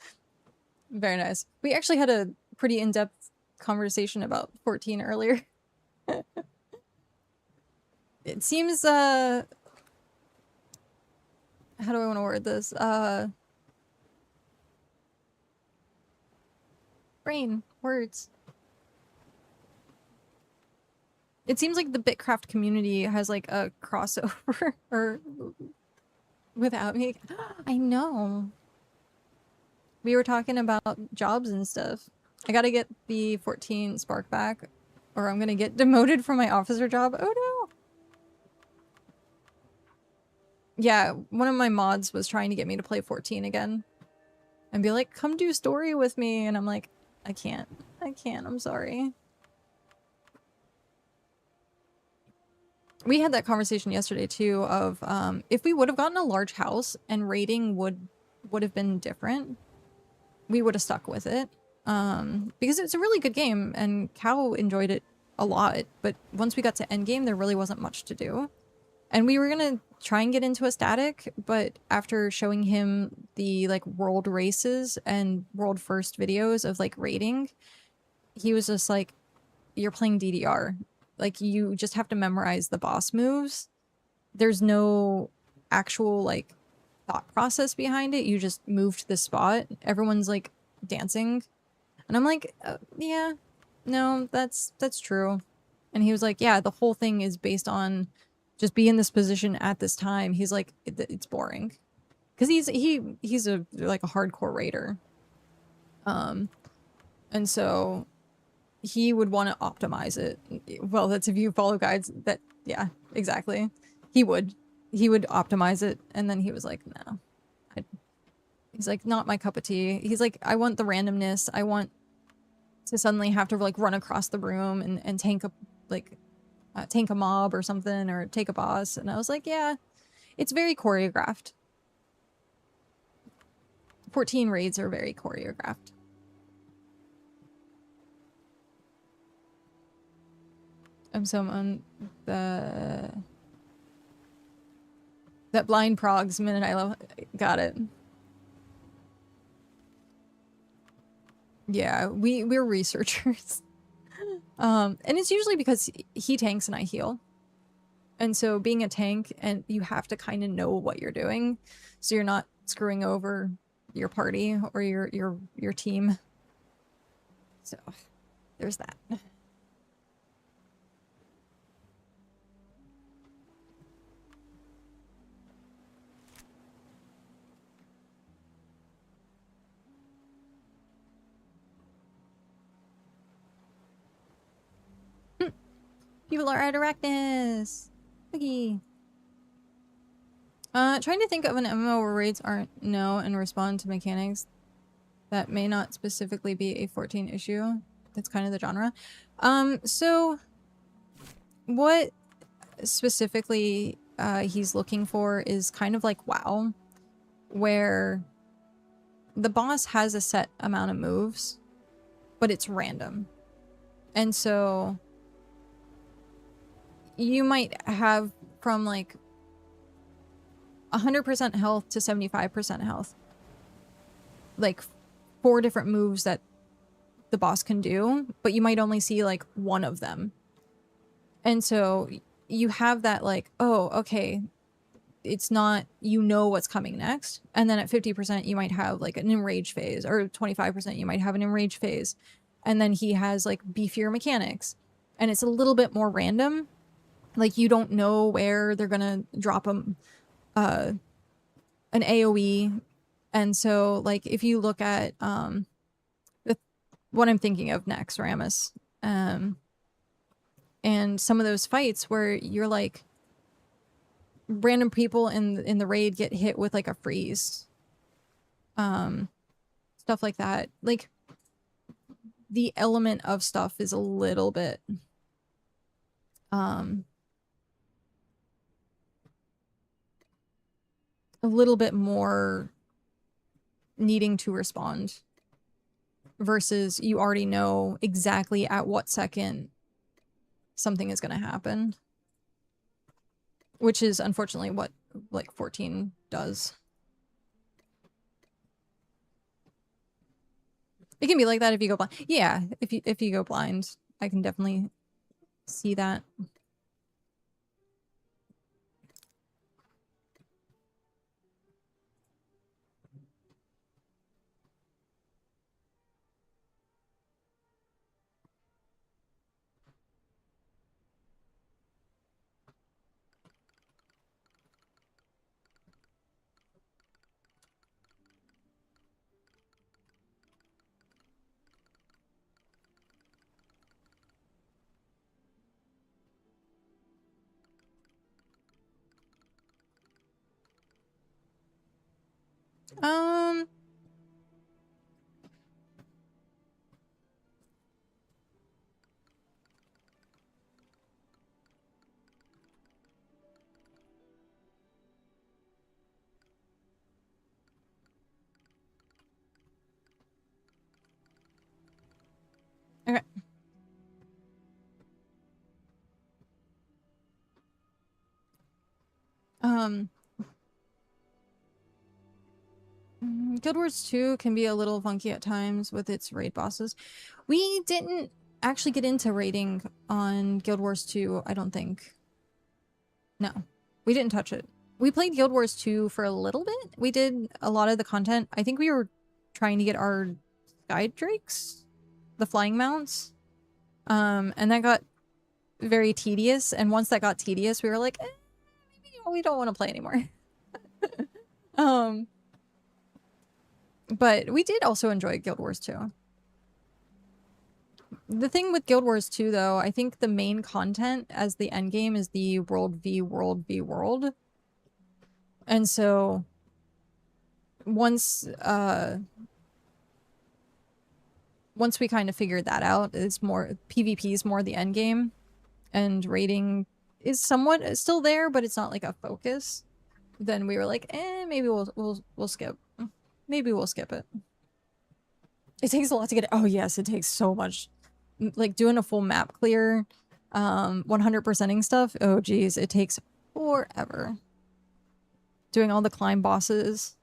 Very nice. We actually had a pretty in-depth conversation about 14 earlier. It seems, how do I want to word this? Brain. Words. It seems like the BitCraft community has like a crossover or without me. I know. We were talking about jobs and stuff. I gotta get the 14 spark back or I'm gonna get demoted from my officer job. Oh no. Yeah, one of my mods was trying to get me to play 14 again. And be like, come do story with me. And I'm like, I can't. I'm sorry. We had that conversation yesterday too of if we would have gotten a large house and rating would have been different, we would have stuck with it. Because it's a really good game and Cow enjoyed it a lot, but once we got to endgame there really wasn't much to do. And we were gonna try and get into a static, but after showing him the like world races and world first videos of like rating, he was just like, you're playing DDR. Like, you just have to memorize the boss moves. There's no actual, like, thought process behind it. You just move to the spot. Everyone's, like, dancing. And I'm like, yeah, no, that's true. And he was like, yeah, the whole thing is based on just be in this position at this time. He's like, it's boring. Because he's a like a hardcore raider. And so he would want to optimize it. Well, that's if you follow guides that, yeah, exactly. He would optimize it. And then he was like, no. He's like, not my cup of tea. He's like, I want the randomness. I want to suddenly have to like run across the room and tank a, like, tank a mob or something, or take a boss. And I was like, yeah, it's very choreographed. 14 raids are very choreographed. I'm someone that blind progs minute I love. Got it. Yeah, we're researchers. And it's usually because he tanks and I heal. And so being a tank, and you have to kind of know what you're doing, so you're not screwing over your party or your team. So there's that. People are at Arachnus. Boogie. Trying to think of an MMO where raids aren't no and respond to mechanics that may not specifically be a 14 issue. That's kind of the genre. So what specifically he's looking for is kind of like WoW, where the boss has a set amount of moves, but it's random. And so you might have from like 100% health to 75% health. Like 4 different moves that the boss can do, but you might only see like one of them. And so you have that like, oh, okay, it's not, you know what's coming next. And then at 50% you might have like an enrage phase, or 25% you might have an enrage phase. And then he has like beefier mechanics. And it's a little bit more random. Like you don't know where they're gonna drop an AoE. And so like if you look at what I'm thinking of next, Ramus, and some of those fights where you're like, random people in the raid get hit with like a freeze, stuff like that. Like the element of stuff is a little bit more needing to respond, versus you already know exactly at what second something is going to happen, which is unfortunately what like 14 does. It can be like that if you go blind. Yeah, if you go blind, I can definitely see that. Okay. Guild Wars 2 can be a little funky at times with its raid bosses. We didn't actually get into raiding on Guild Wars 2, I don't think. No, we didn't touch it. We played Guild Wars 2 for a little bit. We did a lot of the content. I think we were trying to get our Sky Drakes, the flying mounts. And that got very tedious. And once that got tedious, we were like, maybe we don't want to play anymore. But we did also enjoy Guild Wars 2. The thing with Guild Wars 2, though, I think the main content as the end game is the world v world v world. And so once we kind of figured that out, it's more PvP is more the end game, and raiding is somewhat still there, but it's not like a focus. Then we were like, maybe we'll skip. Maybe we'll skip it. It takes a lot to get it. Oh yes, it takes so much. Like doing a full map clear, 100%ing stuff. Oh geez, it takes forever. Doing all the climb bosses.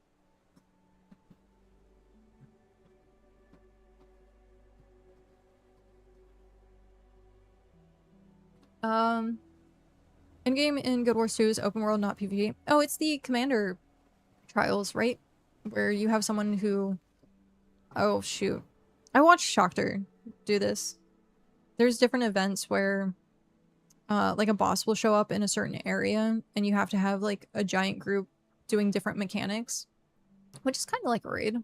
Endgame in Guild Wars 2 is open world, not PvP. Oh, it's the commander trials, right? Where you have someone who... Oh, shoot. I watched Shockter do this. There's different events where like a boss will show up in a certain area and you have to have like a giant group doing different mechanics, which is kind of like a raid.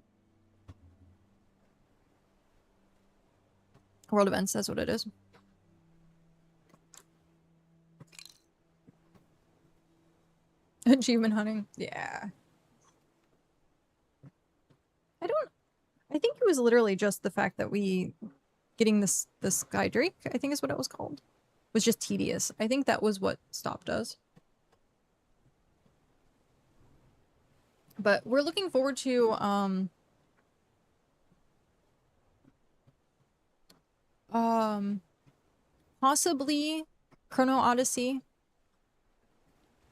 World events, that's what it is. Achievement hunting. Yeah. I think it was literally just the fact that getting this Sky Drake, I think is what it was called, was just tedious. I think that was what stopped us. But we're looking forward to possibly Chrono Odyssey,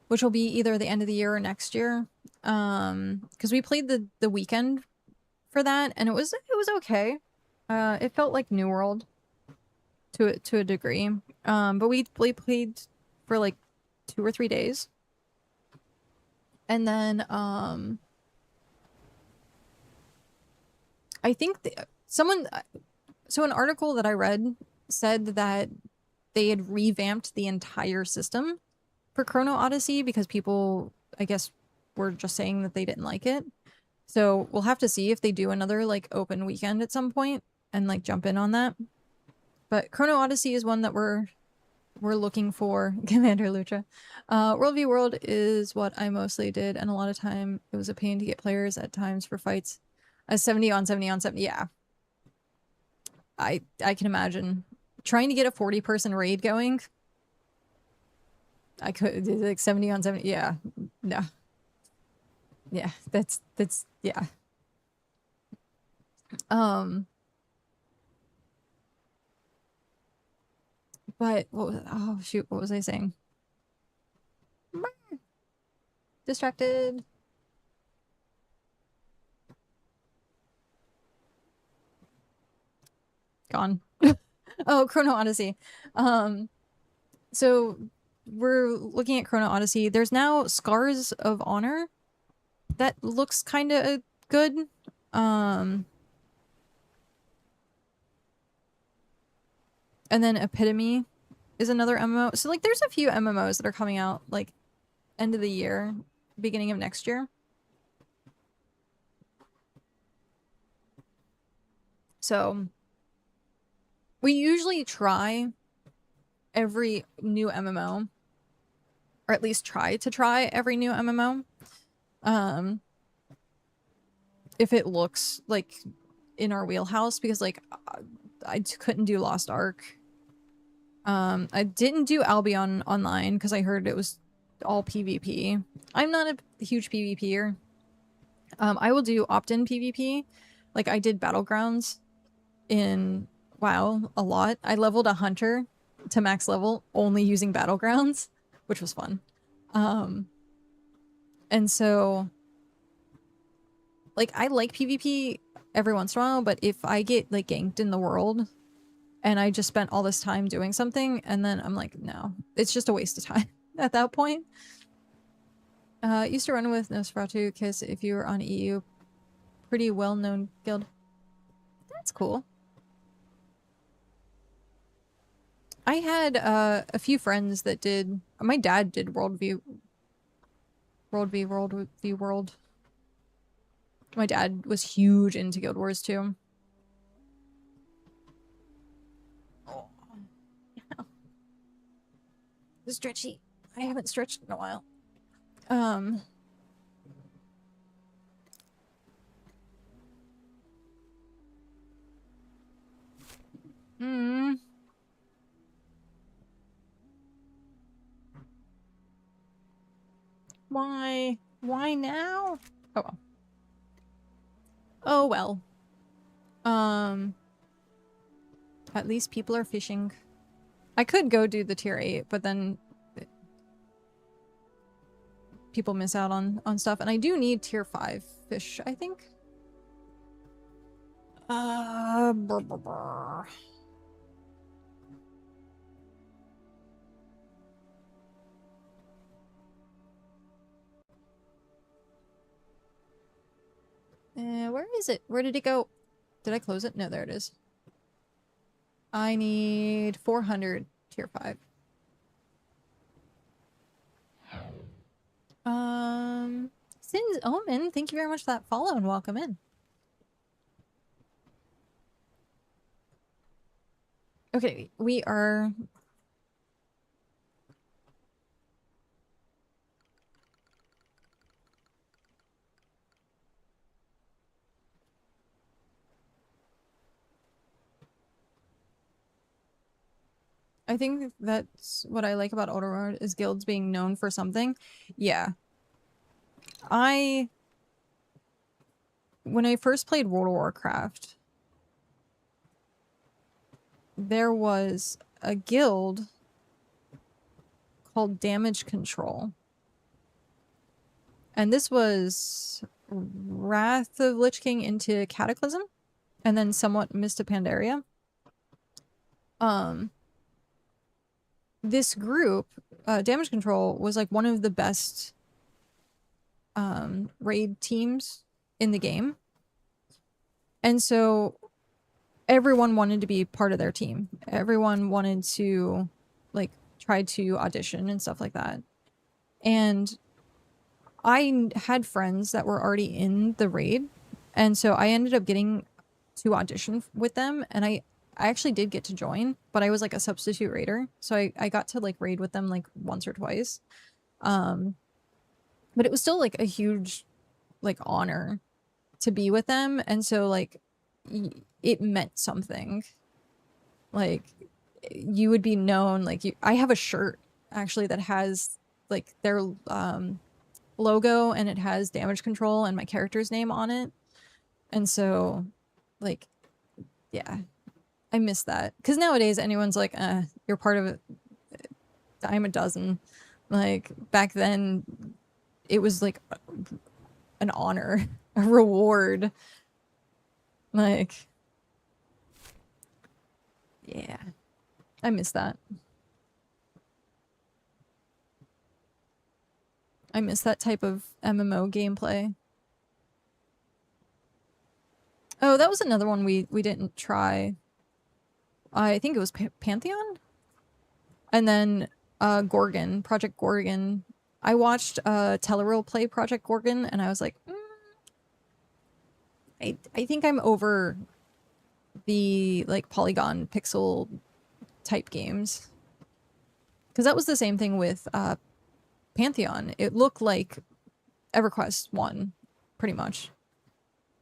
which will be either the end of the year or next year. Because we played the weekend for that, and it was okay. It felt like New World to a degree. But we played for like 2 or 3 days. And then I think so an article that I read said that they had revamped the entire system for Chrono Odyssey because people, I guess, were just saying that they didn't like it. So we'll have to see if they do another like open weekend at some point and like jump in on that. But Chrono Odyssey is one that we're looking for. Commander Lucha. World v World is what I mostly did, and a lot of time it was a pain to get players at times for fights. 70 on 70 on 70, yeah. I can imagine. Trying to get a 40-person raid going. I could, like 70 on 70, yeah. No. Yeah, that's, yeah. But, oh shoot, what was I saying? Distracted. Gone. Oh, Chrono Odyssey. So we're looking at Chrono Odyssey. There's now Scars of Honor. That looks kind of good. And then Epitome is another MMO. So like there's a few MMOs that are coming out like end of the year, beginning of next year. So we usually try every new MMO, or at least try to try every new MMO. If it looks like in our wheelhouse, because like I couldn't do Lost Ark. I didn't do Albion Online because I heard it was all PvP. I'm not a huge PvPer. I will do opt-in PvP. Like I did Battlegrounds in WoW a lot. I leveled a hunter to max level only using Battlegrounds, which was fun. And so like I like PvP every once in a while, but if I get like ganked in the world and I just spent all this time doing something and then I'm like, no, it's just a waste of time at that point. Used to run with Nosferatu because if you were on EU, pretty well-known guild. That's cool. I had a few friends that did. My dad did World. My dad was huge into Guild Wars too. Oh, yeah. Stretchy. I haven't stretched in a while. Hmm. Why? Why now? Oh well. Oh well. At least people are fishing. I could go do the tier 8, but then people miss out on stuff. And I do need tier 5 fish, I think. Brr, brr, brr. Where is it? Where did it go? Did I close it? No, there it is. I need 400 tier 5. Sin's Omen, thank you very much for that follow and welcome in. Okay, we are... I think that's what I like about Outer is guilds being known for something. Yeah. When I first played World of Warcraft, there was a guild called Damage Control. And this was Wrath of Lich King into Cataclysm, and then somewhat Mist of Pandaria. This group, Damage Control, was like one of the best raid teams in the game. And so everyone wanted to be part of their team. Everyone wanted to like try to audition and stuff like that. And I had friends that were already in the raid. And so I ended up getting to audition with them. And I actually did get to join, but I was like a substitute raider. So I got to like raid with them like once or twice. But it was still like a huge like honor to be with them. And so like it meant something. Like you would be known, like I have a shirt actually that has like their logo and it has Damage Control and my character's name on it. And so like, yeah, I miss that. Because nowadays anyone's like, you're part of a dime a dozen. Like back then it was like an honor, a reward. Like, yeah, I miss that. I miss that type of MMO gameplay. Oh, that was another one we didn't try. I think it was Pantheon? And then Gorgon, Project Gorgon. I watched Telleril play Project Gorgon and I was like, I think I'm over the like polygon pixel type games. Because that was the same thing with Pantheon. It looked like EverQuest 1, pretty much.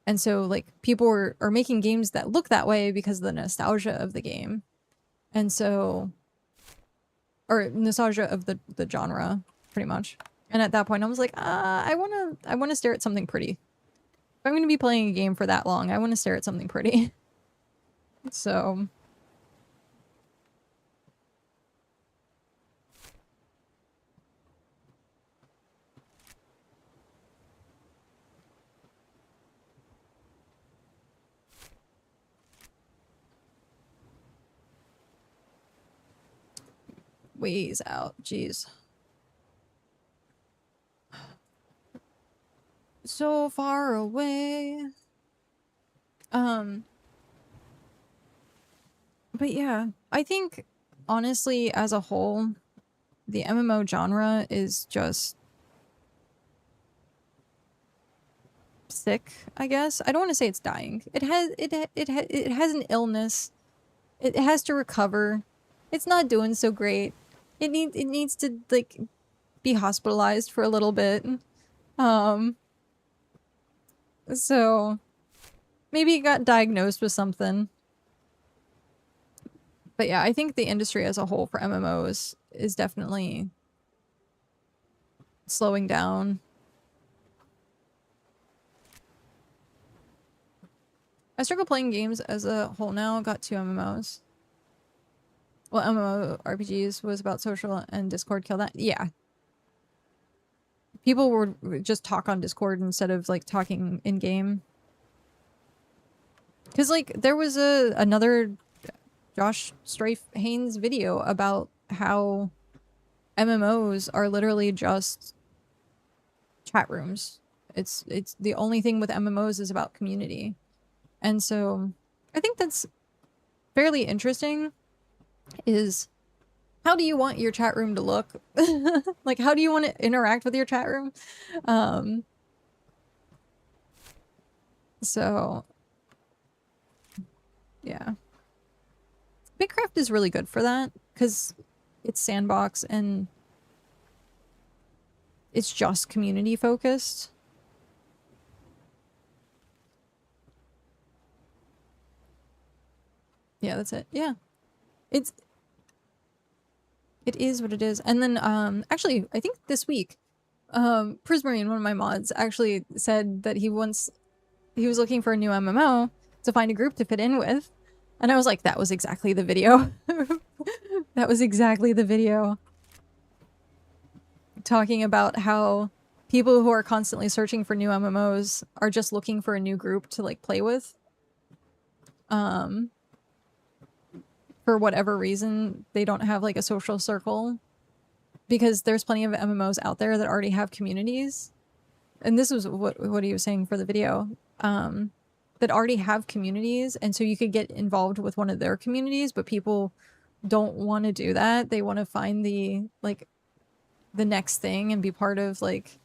And so like people are making games that look that way because of the nostalgia of the game. And so, or nostalgia of the genre, pretty much. And at that point I was like, I wanna stare at something pretty. If I'm gonna be playing a game for that long, I wanna stare at something pretty. So ways out, jeez. So far away. But yeah, I think honestly, as a whole, the MMO genre is just sick, I guess. I don't want to say it's dying. It has an illness. It has to recover. It's not doing so great. It needs to like be hospitalized for a little bit. So maybe it got diagnosed with something. But yeah, I think the industry as a whole for MMOs is definitely slowing down. I struggle playing games as a whole now. Got 2 MMOs. Well, MMORPGs was about social and Discord killed that. Yeah. People would just talk on Discord instead of like talking in game. Because like there was another Josh Strafe Haynes video about how MMOs are literally just chat rooms. It's the only thing with MMOs is about community. And so I think that's fairly interesting is how do you want your chat room to look? Like how do you want to interact with your chat room? So yeah. BitCraft is really good for that because it's sandbox and it's just community focused. Yeah, that's it. Yeah. It is what it is. And then actually I think this week Prismarine, one of my mods, actually said that he was looking for a new MMO to find a group to fit in with. And I was like, that was exactly the video. That was exactly the video. Talking about how people who are constantly searching for new MMOs are just looking for a new group to like play with. For whatever reason, they don't have like a social circle because there's plenty of MMOs out there that already have communities. And this was what he was saying for the video. That already have communities, and so you could get involved with one of their communities, but people don't want to do that. They want to find the next thing and be part of like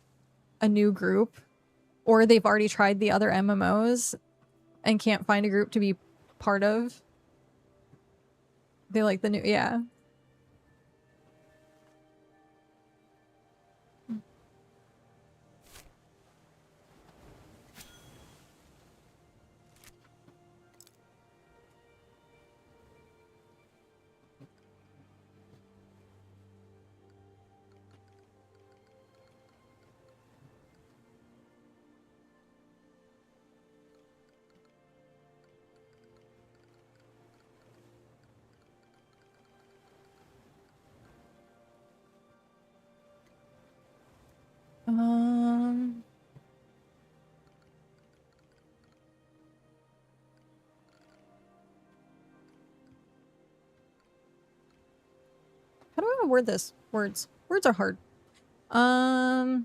a new group, or they've already tried the other MMOs and can't find a group to be part of. They like the new, yeah. How do I word this? Words are hard. All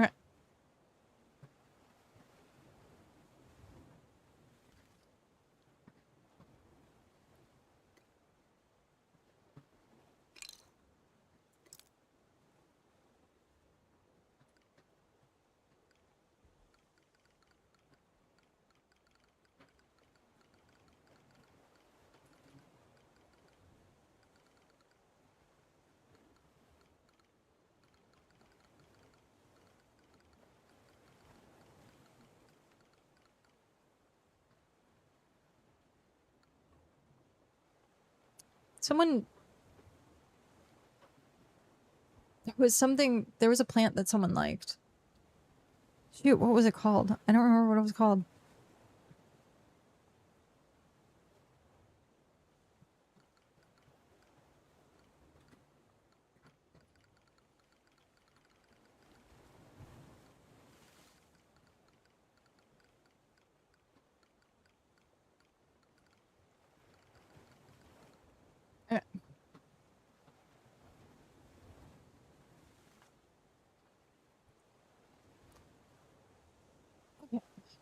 right. Someone... There was a plant that someone liked. Shoot, what was it called? I don't remember what it was called.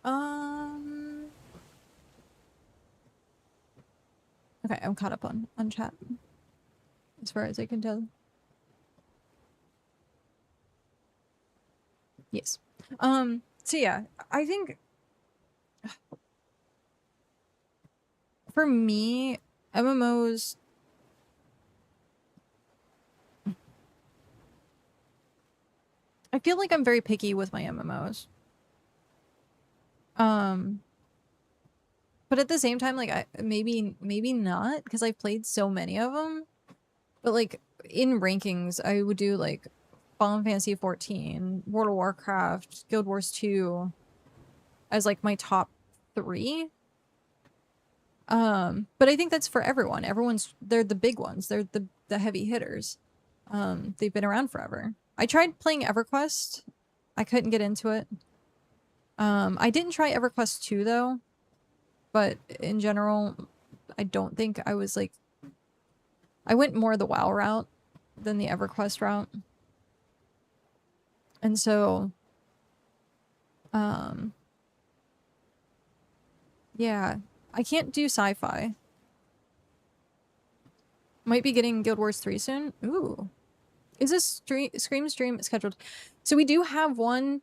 Okay, I'm caught up on chat as far as I can tell. Yes. So yeah, I think for me, MMOs, I feel like I'm very picky with my MMOs. But at the same time, like maybe not, because I've played so many of them. But like in rankings, I would do like Final Fantasy 14, World of Warcraft, Guild Wars 2 as like my top 3. But I think that's for everyone. They're the big ones. They're the heavy hitters. They've been around forever. I tried playing EverQuest. I couldn't get into it. I didn't try EverQuest 2 though, but in general, I don't think I was like, I went more the WoW route than the EverQuest route. And so, yeah, I can't do sci-fi. Might be getting Guild Wars 3 soon. Ooh. Is this Scream stream scheduled? So we do have one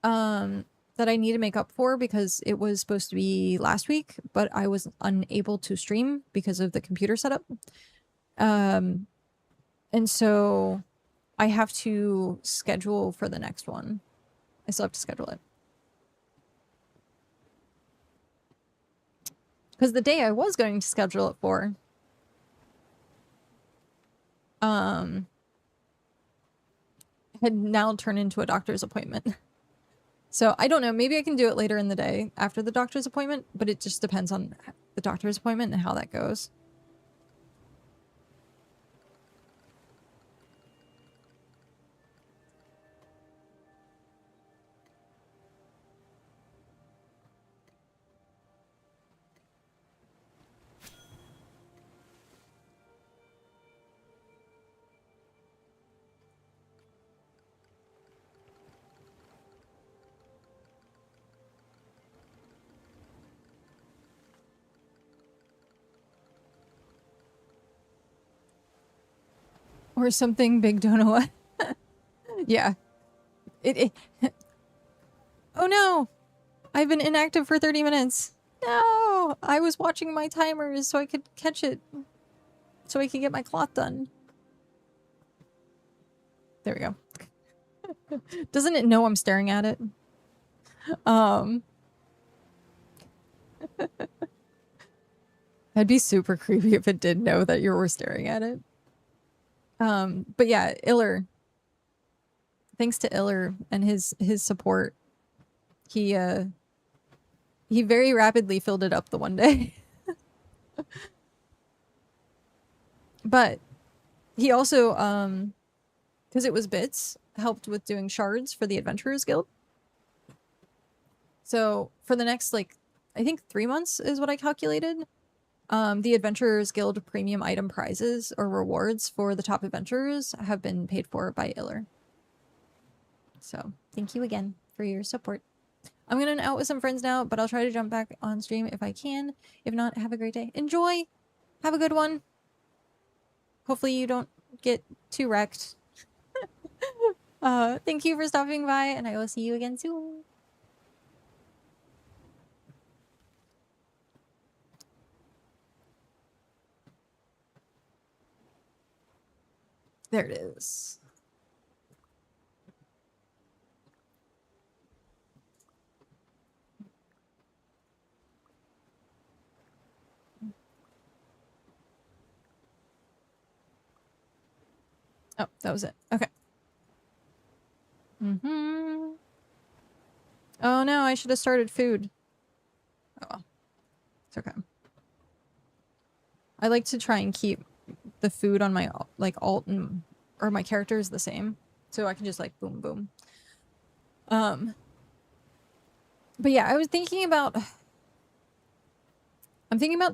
that I need to make up for because it was supposed to be last week, but I was unable to stream because of the computer setup. And so I have to schedule for the next one. I still have to schedule it. Because the day I was going to schedule it for, had now turned into a doctor's appointment. So I don't know, maybe I can do it later in the day after the doctor's appointment, but it just depends on the doctor's appointment and how that goes. Or something big, don't know what. Yeah. Oh no! I've been inactive for 30 minutes. No! I was watching my timers so I could catch it. So I could get my cloth done. There we go. Doesn't it know I'm staring at it? That'd be super creepy if it did know that you were staring at it. But yeah, Iller. Thanks to Iller and his support, he very rapidly filled it up the one day. But he also, because it was bits, helped with doing shards for the Adventurers Guild. So for the next, like, I think 3 months is what I calculated. The Adventurers Guild premium item prizes or rewards for the top adventurers have been paid for by Iller. So thank you again for your support. I'm gonna out with some friends now, but I'll try to jump back on stream if I can. If not, have a great day. Enjoy! Have a good one! Hopefully you don't get too wrecked. Thank you for stopping by, and I will see you again soon. There it is. Oh, that was it. Okay. Oh no, I should have started food. Oh well. It's okay. I like to try and keep the food on my like alt and or my characters the same, so I can just like boom boom. But yeah, I'm thinking about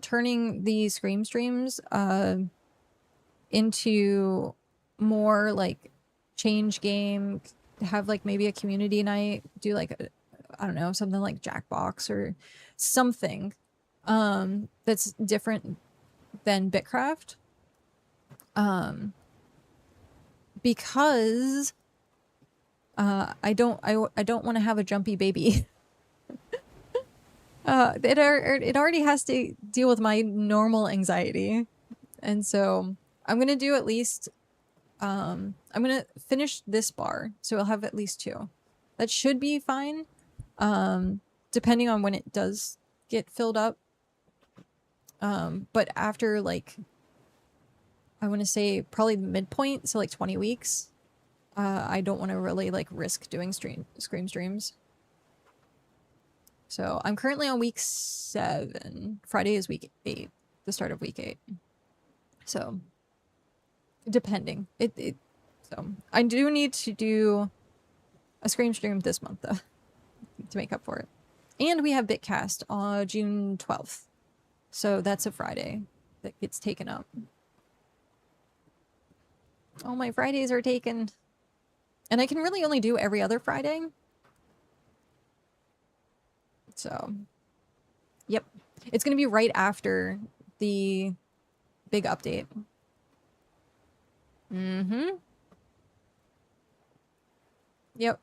turning the Scream streams into more like change game, have like maybe a community night, do like I don't know, something like Jackbox or something that's different than BitCraft. Because I don't want to have a jumpy baby. It already has to deal with my normal anxiety. And so I'm going to do at least I'm going to finish this bar, so I'll have at least 2. That should be fine. Depending on when it does get filled up. But after like I want to say probably the midpoint, so like 20 weeks. I don't want to really like risk doing scream streams. So I'm currently on week 7. Friday is week 8, the start of week 8. So depending. So I do need to do a scream stream this month though to make up for it. And we have BitCast on June 12th. So that's a Friday that gets taken up. Oh, my Fridays are taken. And I can really only do every other Friday. So, yep. It's going to be right after the big update. Mm-hmm. Yep.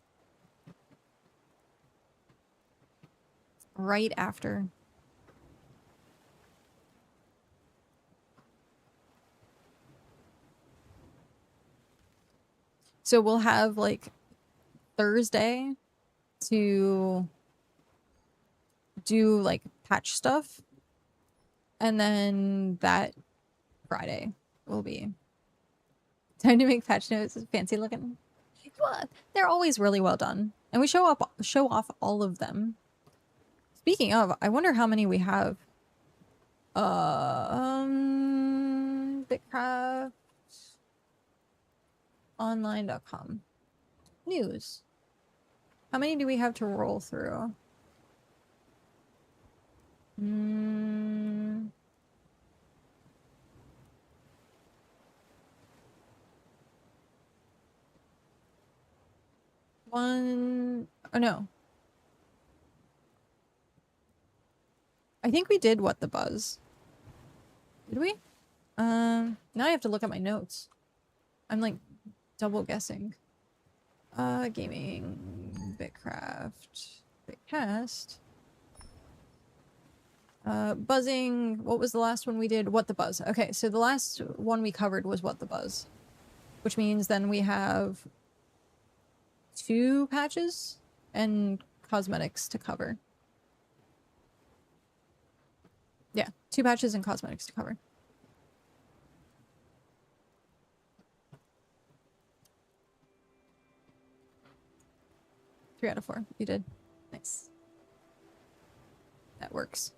Right after. So we'll have like Thursday to do like patch stuff. And then that Friday will be time to make patch notes. Fancy looking. Well, they're always really well done. And we show off all of them. Speaking of, I wonder how many we have. BitCraft online.com news. How many do we have to roll through? One. Oh no. I think we did What the Buzz. Did we? Now I have to look at my notes. I'm like double guessing. Gaming, BitCraft, BitCast. Buzzing, what was the last one we did? What the Buzz. Okay, so the last one we covered was What the Buzz. Which means then we have 2 patches and cosmetics to cover. Yeah, 2 patches and cosmetics to cover. Three out of 4. You did. Nice. That works.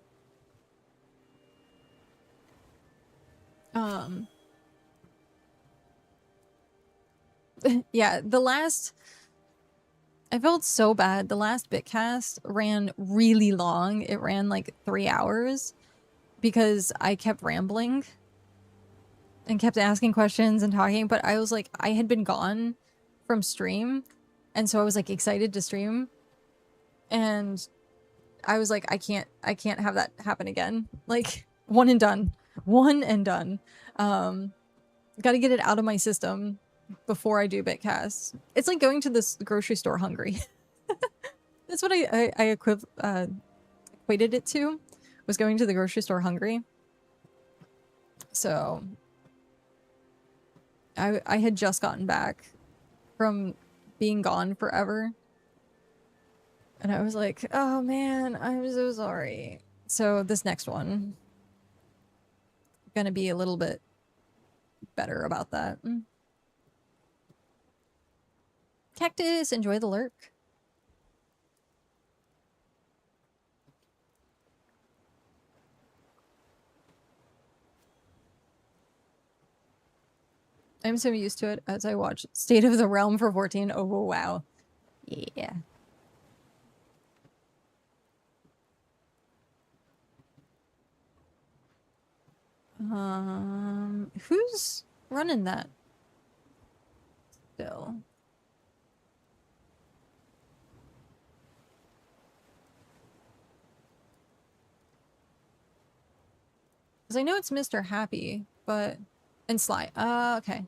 Yeah, the last... I felt so bad. The last BitCast ran really long. It ran like 3 hours because I kept rambling and kept asking questions and talking, but I was like, I had been gone from stream, and so I was like excited to stream, and I was like, I can't have that happen again. Like, one and done. Gotta get it out of my system before I do BitCast. It's like going to this grocery store hungry. That's what I equated it to, was going to the grocery store hungry. So I had just gotten back from being gone forever. And I was like, oh man, I'm so sorry. So this next one, gonna be a little bit better about that. Cactus, enjoy the lurk. I'm so used to it as I watch State of the Realm for 14. Oh, wow. Yeah. Who's running that still? Because I know it's Mr. Happy, but... And Sly. Okay.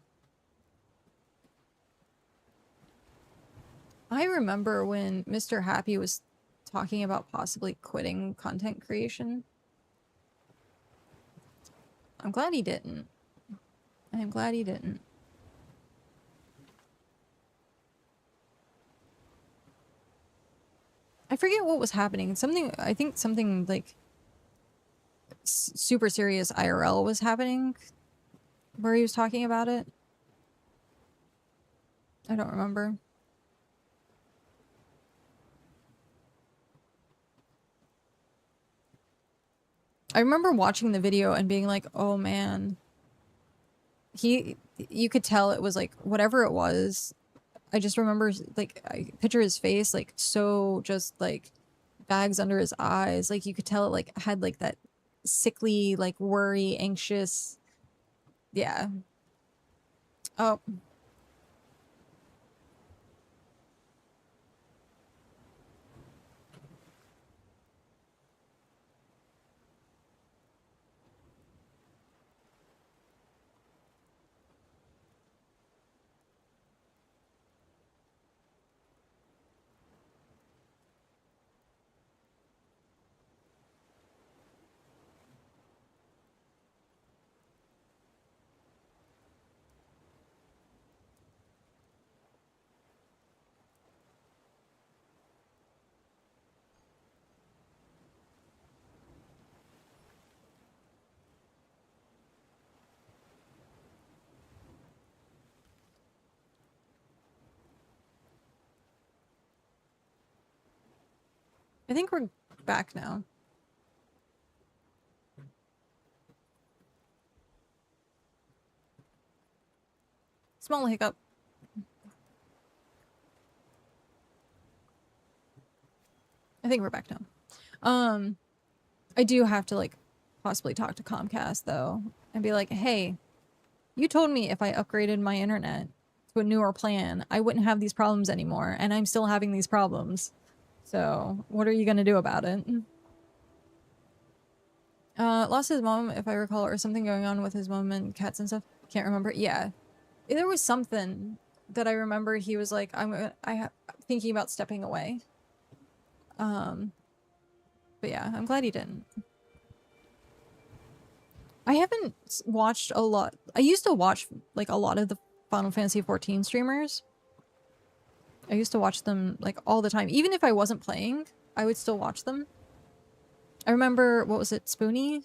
I remember when Mr. Happy was talking about possibly quitting content creation. I'm glad he didn't. I'm glad he didn't. I forget what was happening. Something, I think something like super serious IRL was happening where he was talking about it. I don't remember. I remember watching the video and being like, oh man. You could tell it was like, whatever it was. I just remember, like, I picture his face, like, so just, like, bags under his eyes. Like, you could tell it, like, had, like, that sickly, like, worry, anxious. Yeah. Oh. I think we're back now. Small hiccup. I think we're back now. I do have to, like, possibly talk to Comcast, though, and be like, hey, you told me if I upgraded my internet to a newer plan, I wouldn't have these problems anymore, and I'm still having these problems. So, what are you gonna do about it? Lost his mom, if I recall, or something going on with his mom and cats and stuff. Can't remember. Yeah. There was something that I remember he was like, I'm thinking about stepping away. But yeah, I'm glad he didn't. I haven't watched a lot. I used to watch, like, a lot of the Final Fantasy XIV streamers. I used to watch them, like, all the time. Even if I wasn't playing, I would still watch them. I remember, what was it, Spoonie?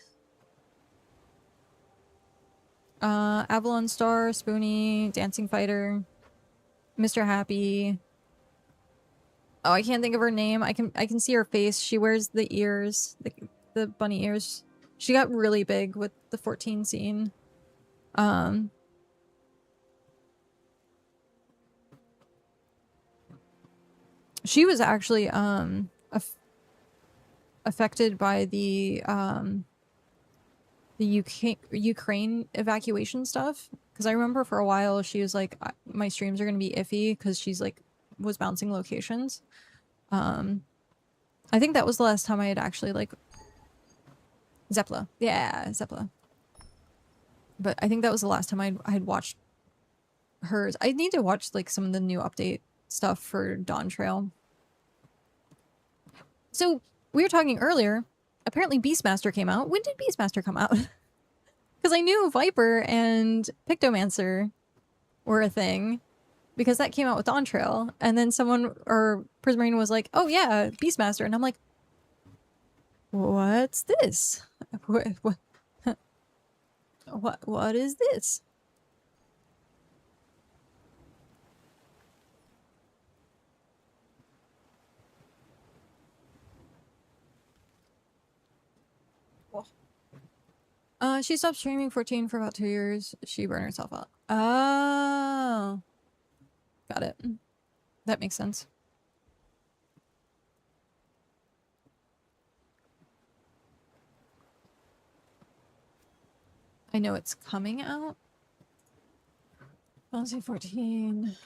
Avalon Star, Spoonie, Dancing Fighter, Mr. Happy. Oh, I can't think of her name. I can see her face. She wears the ears, the bunny ears. She got really big with the 14 scene. She was actually affected by the Ukraine evacuation stuff, because I remember for a while she was like, my streams are gonna be iffy because she's like was bouncing locations. I think that was the last time I had actually, like, Zepla. Yeah, Zepla. But I think that was the last time I had watched hers. I need to watch, like, some of the new update stuff for Dawn Trail. So, we were talking earlier. Apparently Beastmaster came out. When did Beastmaster come out? Because I knew Viper and Pictomancer were a thing. Because that came out with Dawn Trail. And then someone, or Prismarine was like, oh yeah, Beastmaster. And I'm like, what's this? What is this? She stopped streaming 14 for about 2 years. She burned herself out. Oh. Got it. That makes sense. I know it's coming out. I'll say 14.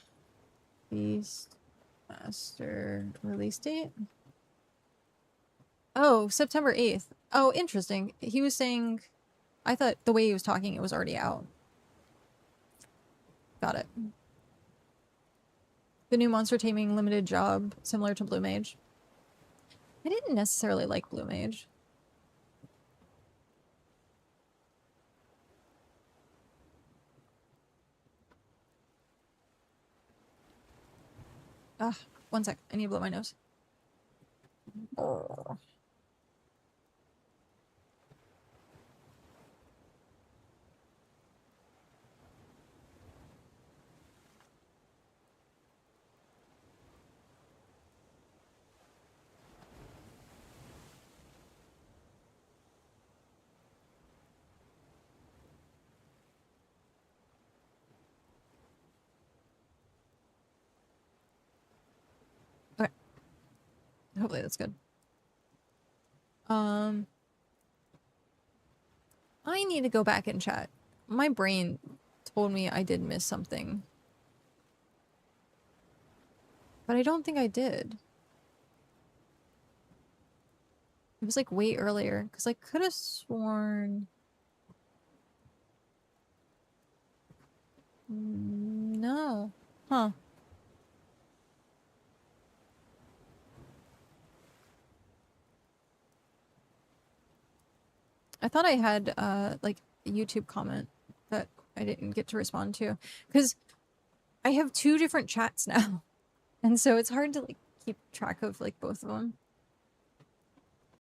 Beastmaster release date? Oh, September 8th. Oh, interesting. He was saying I thought the way he was talking, it was already out. Got it. The new monster taming limited job, similar to Blue Mage. I didn't necessarily like Blue Mage. Ah, one sec. I need to blow my nose. Oh. Okay. Hopefully that's good. I need to go back and chat. My brain told me I did miss something. But I don't think I did. It was like way earlier, because I could have sworn... No. Huh. I thought I had like a YouTube comment that I didn't get to respond to, because I have two different chats now, and so it's hard to like keep track of like both of them.